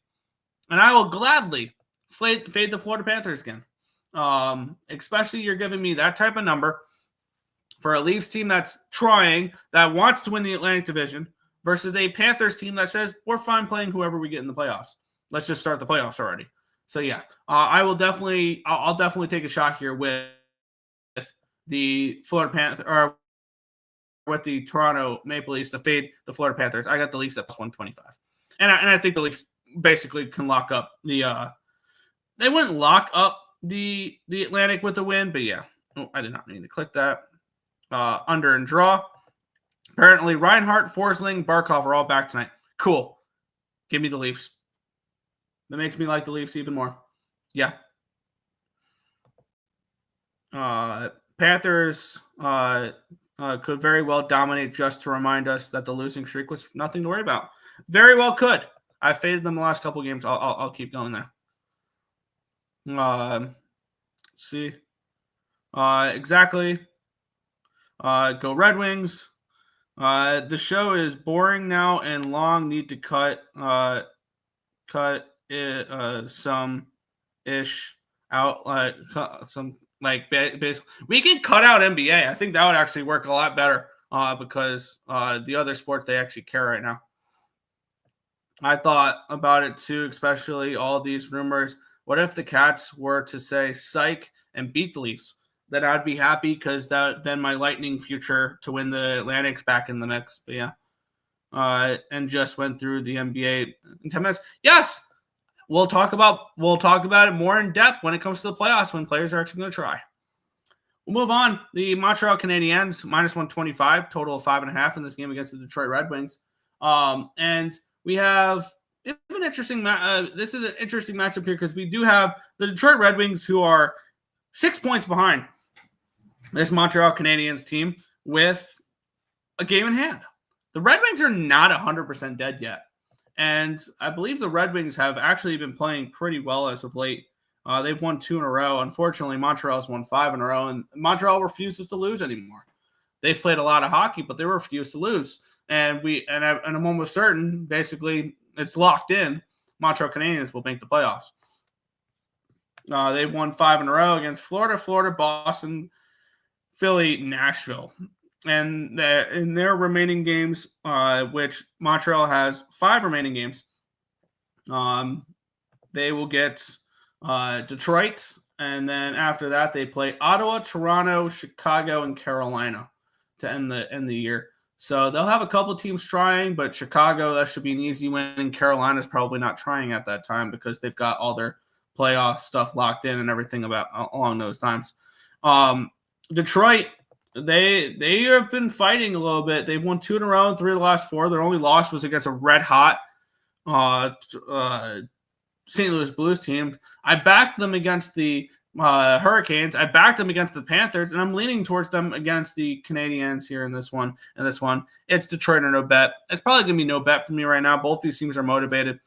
And I will gladly fade the Florida Panthers again. Especially you're giving me that type of number for a Leafs team that's trying, that wants to win the Atlantic Division, versus a Panthers team that says, we're fine playing whoever we get in the playoffs. Let's just start the playoffs already. So yeah, I'll definitely take a shot here with the Florida Panthers, or with the Toronto Maple Leafs to fade the Florida Panthers. I got the Leafs at plus 125, and I think the Leafs basically can lock up the. They wouldn't lock up the Atlantic with a win, but yeah. Oh, I did not mean to click that. Under and draw. Apparently, Reinhart, Forsling, Barkov are all back tonight. Cool. Give me the Leafs. That makes me like the Leafs even more. Yeah. Panthers could very well dominate, just to remind us that the losing streak was nothing to worry about. Very well could. I faded them the last couple games. I'll keep going there. Let's see. Exactly. Go Red Wings. The show is boring now and long. Need to cut it some ish out, like some like basically we can cut out NBA. I think that would actually work a lot better because the other sports, they actually care right now. I thought about it too, especially all these rumors. What if the Cats were to say psych and beat the Leafs? Then I'd be happy, because then my Lightning future to win the Atlantic's back in the mix. But yeah, and just went through the NBA in 10 minutes. Yes, we'll talk about it more in depth when it comes to the playoffs, when players are actually going to try. We'll move on. The Montreal Canadiens, minus 125, total of 5.5 in this game against the Detroit Red Wings. And we have an interesting this is an interesting matchup here because we do have the Detroit Red Wings, who are 6 points behind this Montreal Canadiens team with a game in hand. The Red Wings are not 100% dead yet. And I believe the Red Wings have actually been playing pretty well as of late. They've won 2 in a row. Unfortunately, Montreal's won 5 in a row, and Montreal refuses to lose anymore. They've played a lot of hockey, but they refuse to lose. And I'm almost certain, basically, it's locked in. Montreal Canadiens will make the playoffs. They've won 5 in a row against Florida, Boston, Philly, Nashville. And in their remaining games, which Montreal has 5 remaining games, they will get Detroit, and then after that they play Ottawa, Toronto, Chicago, and Carolina to end the year. So they'll have a couple teams trying, but Chicago, that should be an easy win, and Carolina's probably not trying at that time because they've got all their playoff stuff locked in and everything along those times. Detroit, they have been fighting a little bit. They've won 2 in a row and 3 of the last 4. Their only loss was against a red hot St. Louis Blues team. I backed them against the Hurricanes. I backed them against the Panthers, and I'm leaning towards them against the Canadiens here in this one. It's Detroit or no bet. It's probably going to be no bet for me right now. Both these teams are motivated,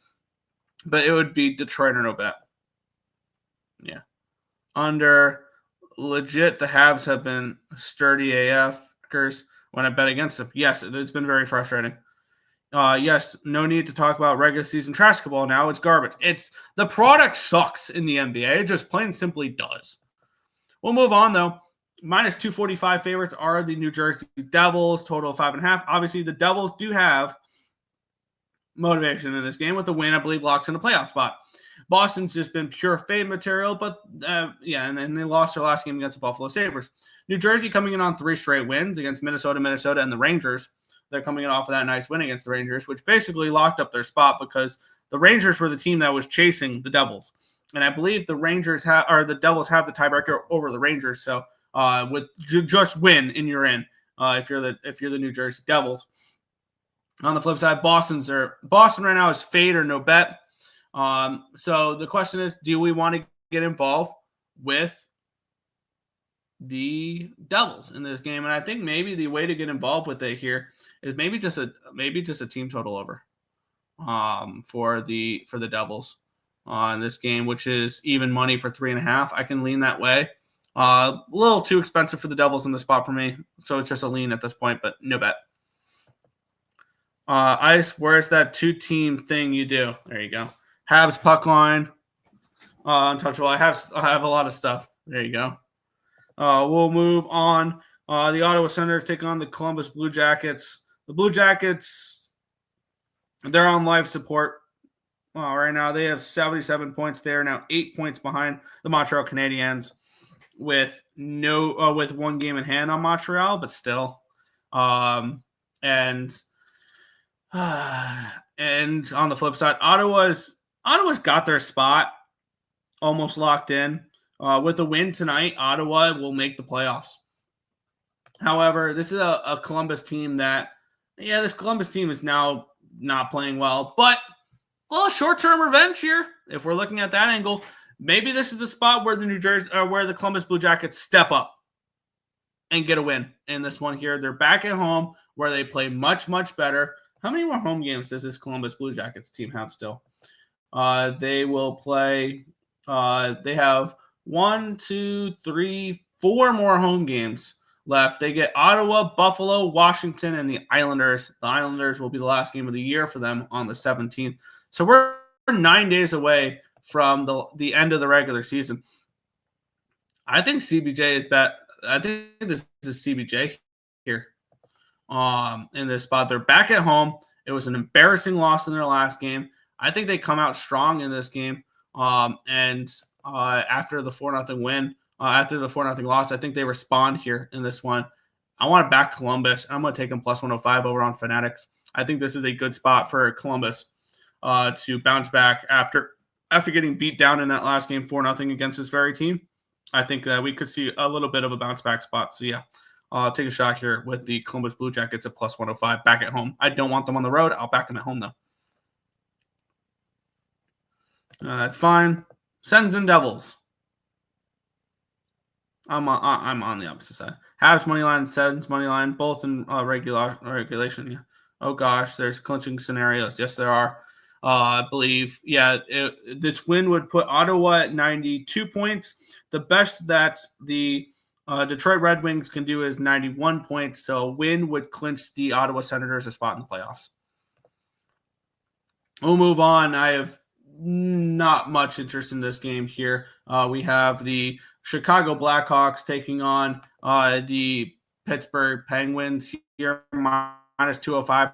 but it would be Detroit or no bet. Yeah. Under legit, the Habs have been sturdy AFers when I bet against them. Yes, it's been very frustrating. Yes, no need to talk about regular season basketball now. It's garbage. The product sucks in the NBA. It just plain simply does. We'll move on, though. Minus 245 favorites are the New Jersey Devils, total of 5.5. Obviously, the Devils do have motivation in this game with the win, I believe, locks in a playoff spot. Boston's just been pure fade material, but and then they lost their last game against the Buffalo Sabres. New Jersey coming in on 3 straight wins against Minnesota, and the Rangers. They're coming in off of that nice win against the Rangers, which basically locked up their spot because the Rangers were the team that was chasing the Devils. And I believe the Devils have the tiebreaker over the Rangers. So with just win and you're in if you're the New Jersey Devils. On the flip side, Boston right now is fade or no bet. So the question is, do we want to get involved with the Devils in this game? And I think maybe the way to get involved with it here is maybe just a team total over for the Devils in this game, which is even money for 3.5. I can lean that way. A little too expensive for the Devils in the spot for me, so it's just a lean at this point, but no bet. Ice, where's that 2-team thing you do? There you go. Habs puck line, untouchable. I have a lot of stuff. There you go. We'll move on. The Ottawa Senators take on the Columbus Blue Jackets. The Blue Jackets, they're on life support right now. They have 77 points. They are now 8 points behind the Montreal Canadiens with 1 game in hand on Montreal, but still. And on the flip side, Ottawa's got their spot almost locked in. With a win tonight, Ottawa will make the playoffs. However, this is a Columbus team this Columbus team is now not playing well, but a little short-term revenge here. If we're looking at that angle, maybe this is the spot where the Columbus Blue Jackets step up and get a win in this one here. They're back at home where they play much, much better. How many more home games does this Columbus Blue Jackets team have still? They will play. They have 1, 2, 3, 4 more home games left. They get Ottawa, Buffalo, Washington, and the Islanders. The Islanders will be the last game of the year for them on the 17th. So we're 9 days away from the end of the regular season. I think CBJ is bet. I think this is CBJ here in this spot. They're back at home. It was an embarrassing loss in their last game. I think they come out strong in this game. And after the 4-0 win, after the 4-0 loss, I think they respond here in this one. I want to back Columbus. I'm going to take them plus 105 over on Fanatics. I think this is a good spot for Columbus to bounce back after getting beat down in that last game 4-0 against this very team. I think that we could see a little bit of a bounce back spot. So, yeah, I'll take a shot here with the Columbus Blue Jackets at plus 105 back at home. I don't want them on the road. I'll back them at home, though. That's fine. Sens and Devils. I'm on the opposite side. Habs money line, Sens money line, both in regulation. Yeah. Oh gosh, there's clinching scenarios. Yes, there are. I believe. Yeah, this win would put Ottawa at 92 points. The best that the Detroit Red Wings can do is 91 points. So a win would clinch the Ottawa Senators a spot in the playoffs. We'll move on. I have not much interest in this game here. We have the Chicago Blackhawks taking on the Pittsburgh Penguins here, minus 205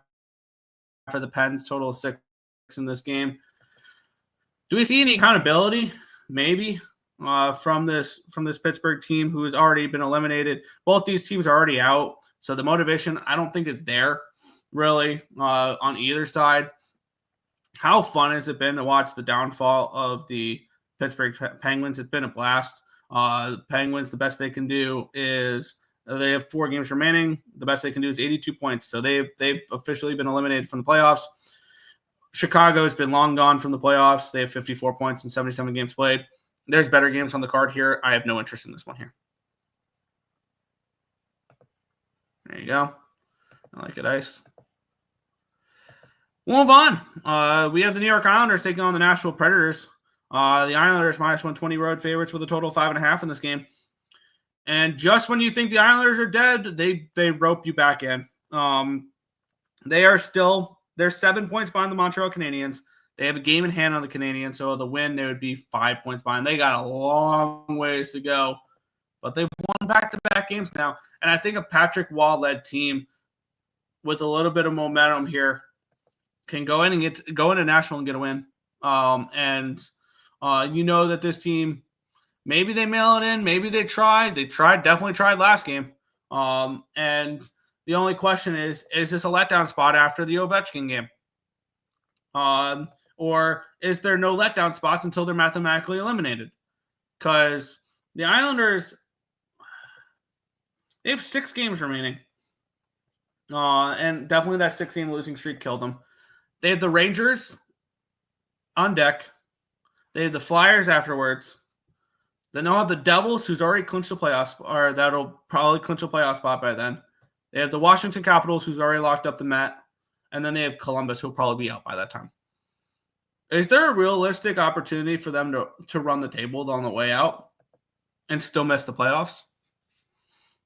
for the Pens, total of 6 in this game. Do we see any accountability? Maybe from this Pittsburgh team who has already been eliminated. Both these teams are already out, so the motivation I don't think is there really on either side. How fun has it been to watch the downfall of the Pittsburgh Penguins? It's been a blast. The Penguins, the best they can do is they have 4 games remaining. The best they can do is 82 points. So they've officially been eliminated from the playoffs. Chicago has been long gone from the playoffs. They have 54 points in 77 games played. There's better games on the card here. I have no interest in this one here. There you go. I like it, Ice. We'll move on. We have the New York Islanders taking on the Nashville Predators. The Islanders minus 120 road favorites with a total of 5.5 in this game. And just when you think the Islanders are dead, they rope you back in. They're 7 points behind the Montreal Canadiens. They have a game in hand on the Canadiens, so the win, they would be 5 points behind. They got a long ways to go, but they've won back-to-back games now. And I think a Patrick Waugh-led team with a little bit of momentum here can go into Nashville and get a win. You know that this team, maybe they mail it in, maybe they tried. They definitely tried last game. And the only question is this a letdown spot after the Ovechkin game? Or is there no letdown spots until they're mathematically eliminated? Because the Islanders, they have 6 games remaining. And definitely that 6-game losing streak killed them. They have the Rangers on deck. They have the Flyers afterwards. Then they'll have the Devils, who's already clinched the playoffs, or that'll probably clinch a playoff spot by then. They have the Washington Capitals, who's already locked up the mat. And then they have Columbus, who'll probably be out by that time. Is there a realistic opportunity for them to run the table on the way out and still miss the playoffs?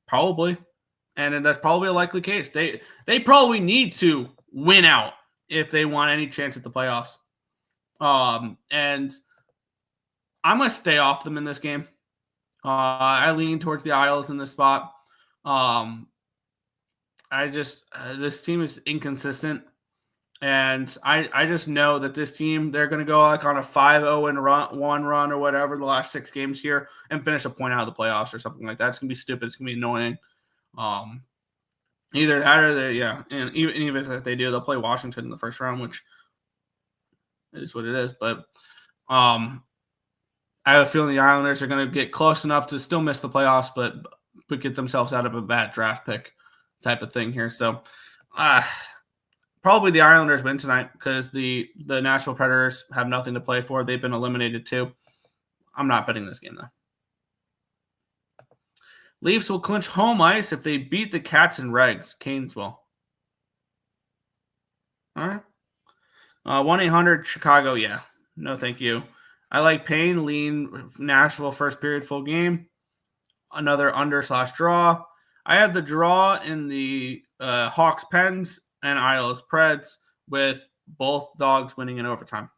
Probably. And that's probably a likely case. They probably need to win out if they want any chance at the playoffs. And I'm going to stay off them in this game. I lean towards the Isles in this spot. This team is inconsistent. And I just know that this team, they're going to go like on a 5-0-1 run or whatever the last 6 games here and finish a point out of the playoffs or something like that. It's going to be stupid. It's going to be annoying. Either that or and even if they do, they'll play Washington in the first round, which is what it is. But I have a feeling the Islanders are going to get close enough to still miss the playoffs, but get themselves out of a bad draft pick type of thing here. So probably the Islanders win tonight because the Nashville Predators have nothing to play for. They've been eliminated too. I'm not betting this game though. Leafs will clinch home ice if they beat the Cats and Regs. Canes will. All right. 1-800 Chicago, yeah. No, thank you. I like Payne, lean Nashville first period full game. Another under/draw. I have the draw in the Hawks Pens and Isles Preds with both dogs winning in overtime.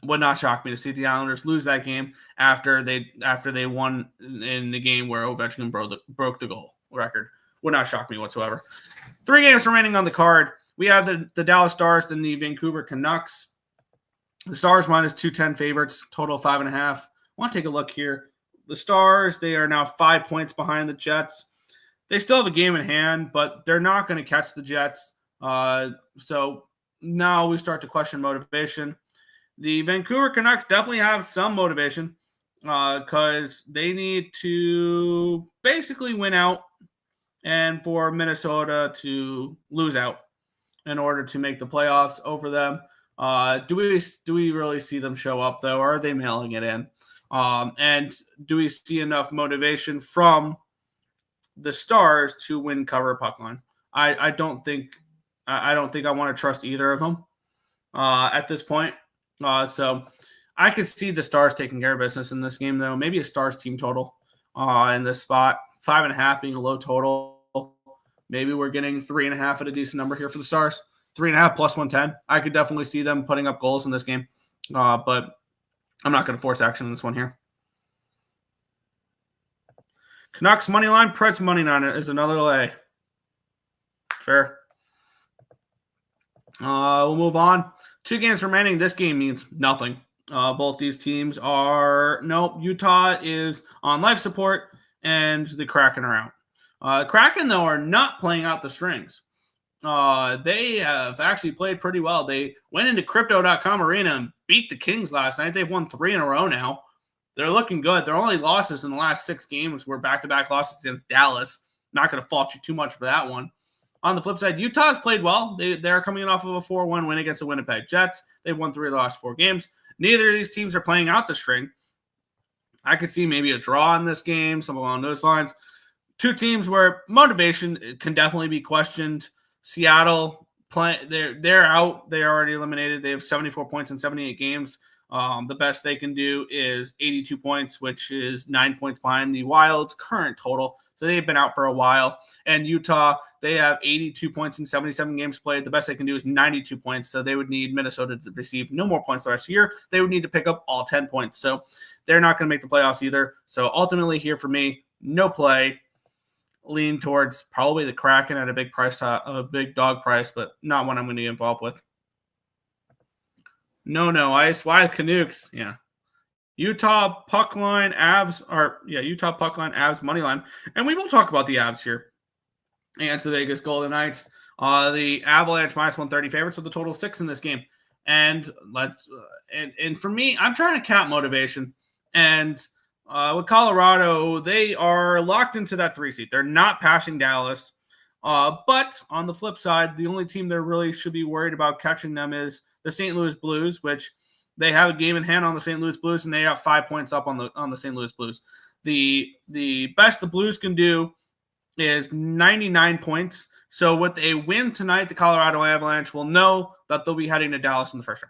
Would not shock me to see the Islanders lose that game after they won in the game where Ovechkin broke the goal record. Would not shock me whatsoever. 3 games remaining on the card. We have the Dallas Stars and the Vancouver Canucks. The Stars minus 210 favorites, total 5.5. I want to take a look here. The Stars, they are now 5 points behind the Jets. They still have a game in hand, but they're not going to catch the Jets. So now we start to question motivation. The Vancouver Canucks definitely have some motivation. because they need to basically win out and for Minnesota to lose out in order to make the playoffs over them. Do we really see them show up, though, or are they mailing it in? And do we see enough motivation from the Stars to win cover puck line? I don't think I want to trust either of them at this point. So I could see the Stars taking care of business in this game, though. Maybe a Stars team total in this spot. 5.5 being a low total. Maybe we're getting 3.5 at a decent number here for the Stars. 3.5 plus 110. I could definitely see them putting up goals in this game. But I'm not going to force action in this one here. Canucks money line, Preds money line is another lay. Fair. We'll move on. 2 games remaining. This game means nothing. Both these teams are Utah is on life support, and the Kraken are out. Kraken, though, are not playing out the strings. They have actually played pretty well. They went into Crypto.com Arena and beat the Kings last night. They've won 3 in a row now. They're looking good. Their only losses in the last 6 games were back-to-back losses against Dallas. Not going to fault you too much for that one. On the flip side, Utah's played well. They're coming off of a 4-1 win against the Winnipeg Jets. They've won 3 of the last 4 games. Neither of these teams are playing out the string. I could see maybe a draw in this game, something along those lines. 2 teams where motivation can definitely be questioned. Seattle, they're out. They're already eliminated. They have 74 points in 78 games. The best they can do is 82 points, which is 9 points behind the Wild's current total. So they've been out for a while. And Utah, they have 82 points in 77 games played. The best they can do is 92 points. So they would need Minnesota to receive no more points the rest of the year. They would need to pick up all 10 points. So they're not going to make the playoffs either. So ultimately here for me, no play. Lean towards probably the Kraken at a big price, a big dog price, but not one I'm going to get involved with. No ice. Why Canucks? Yeah. Utah puck line Utah puck line Avs money line. And we will talk about the Avs here against the Vegas Golden Knights. The Avalanche minus 130 favorites with a total of 6 in this game. And and for me, I'm trying to cap motivation. And with Colorado, they are locked into that 3 seed. They're not passing Dallas. But on the flip side, the only team that really should be worried about catching them is the St. Louis Blues, which they have a game in hand on the St. Louis Blues, and they have 5 points up on the St. Louis Blues. The best the Blues can do is 99 points. So with a win tonight, the Colorado Avalanche will know that they'll be heading to Dallas in the first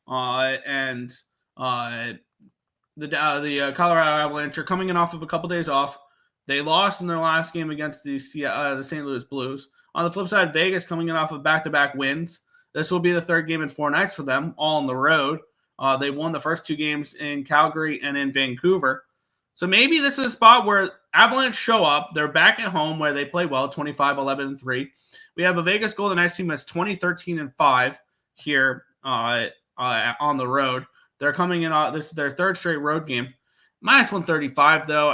round. The Colorado Avalanche are coming in off of a couple days off. They lost in their last game against the St. Louis Blues. On the flip side, Vegas coming in off of back-to-back wins. This will be the 3rd game in 4 nights for them, all on the road. They won the first 2 games in Calgary and in Vancouver. So maybe this is a spot where Avalanche show up. They're back at home where they play well, 25-11-3. We have a Vegas Golden Knights team that's 20-13-5 here on the road. They're coming in. This is their 3rd straight road game. Minus 135, though.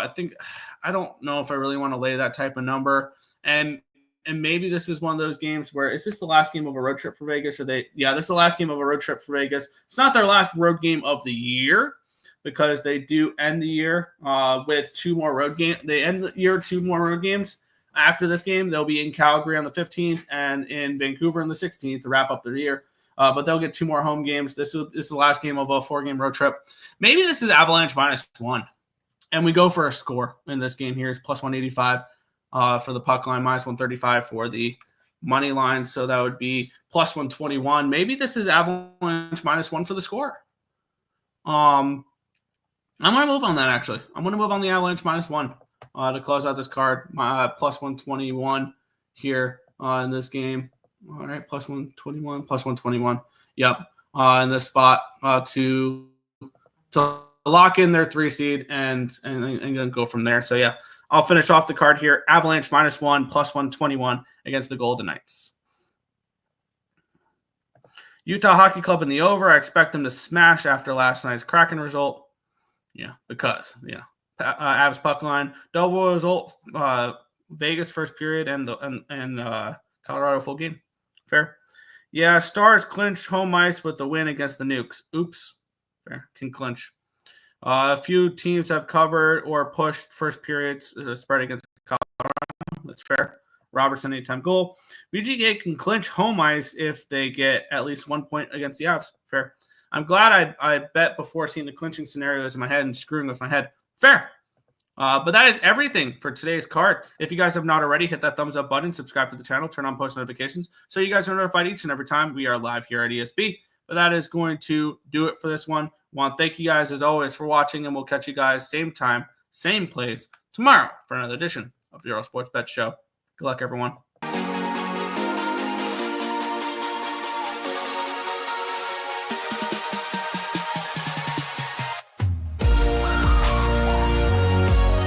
I don't know if I really want to lay that type of number. And maybe this is one of those games where is this the last game of a road trip for Vegas? This is the last game of a road trip for Vegas. It's not their last road game of the year because they do end the year with 2 more road games. They end the year 2 more road games. After this game, they'll be in Calgary on the 15th and in Vancouver on the 16th to wrap up their year. But they'll get 2 more home games. This is the last game of a 4-game road trip. Maybe this is Avalanche minus 1. And we go for a score in this game here. It's plus 185 for the puck line, minus 135 for the money line. So that would be plus 121. Maybe this is Avalanche minus 1 for the score. I'm going to move on that, actually. I'm going to move on the Avalanche minus 1 to close out this card. Plus 121 here in this game. All right, plus 121, plus 121. Yep, in this spot to lock in their 3 seed and then go from there. So, yeah, I'll finish off the card here. Avalanche minus 1, plus 121 against the Golden Knights. Utah Hockey Club in the over. I expect them to smash after last night's Kraken result. Yeah, because, Avs puck line. Double result, Vegas first period and Colorado full game. Fair. Yeah, Stars clinch home ice with the win against the Nukes. Oops. Fair. Can clinch. A few teams have covered or pushed first periods spread against Colorado. That's fair. Robertson, anytime goal. VGK can clinch home ice if they get at least 1 point against the Avs. Fair. I'm glad I bet before seeing the clinching scenarios in my head and screwing with my head. Fair. But that is everything for today's card. If you guys have not already, hit that thumbs up button, subscribe to the channel, turn on post notifications so you guys are notified each and every time we are live here at ESB. But that is going to do it for this one. Want to thank you guys as always for watching, and we'll catch you guys same time, same place tomorrow for another edition of the Earle Sports Bet Show. Good luck, everyone.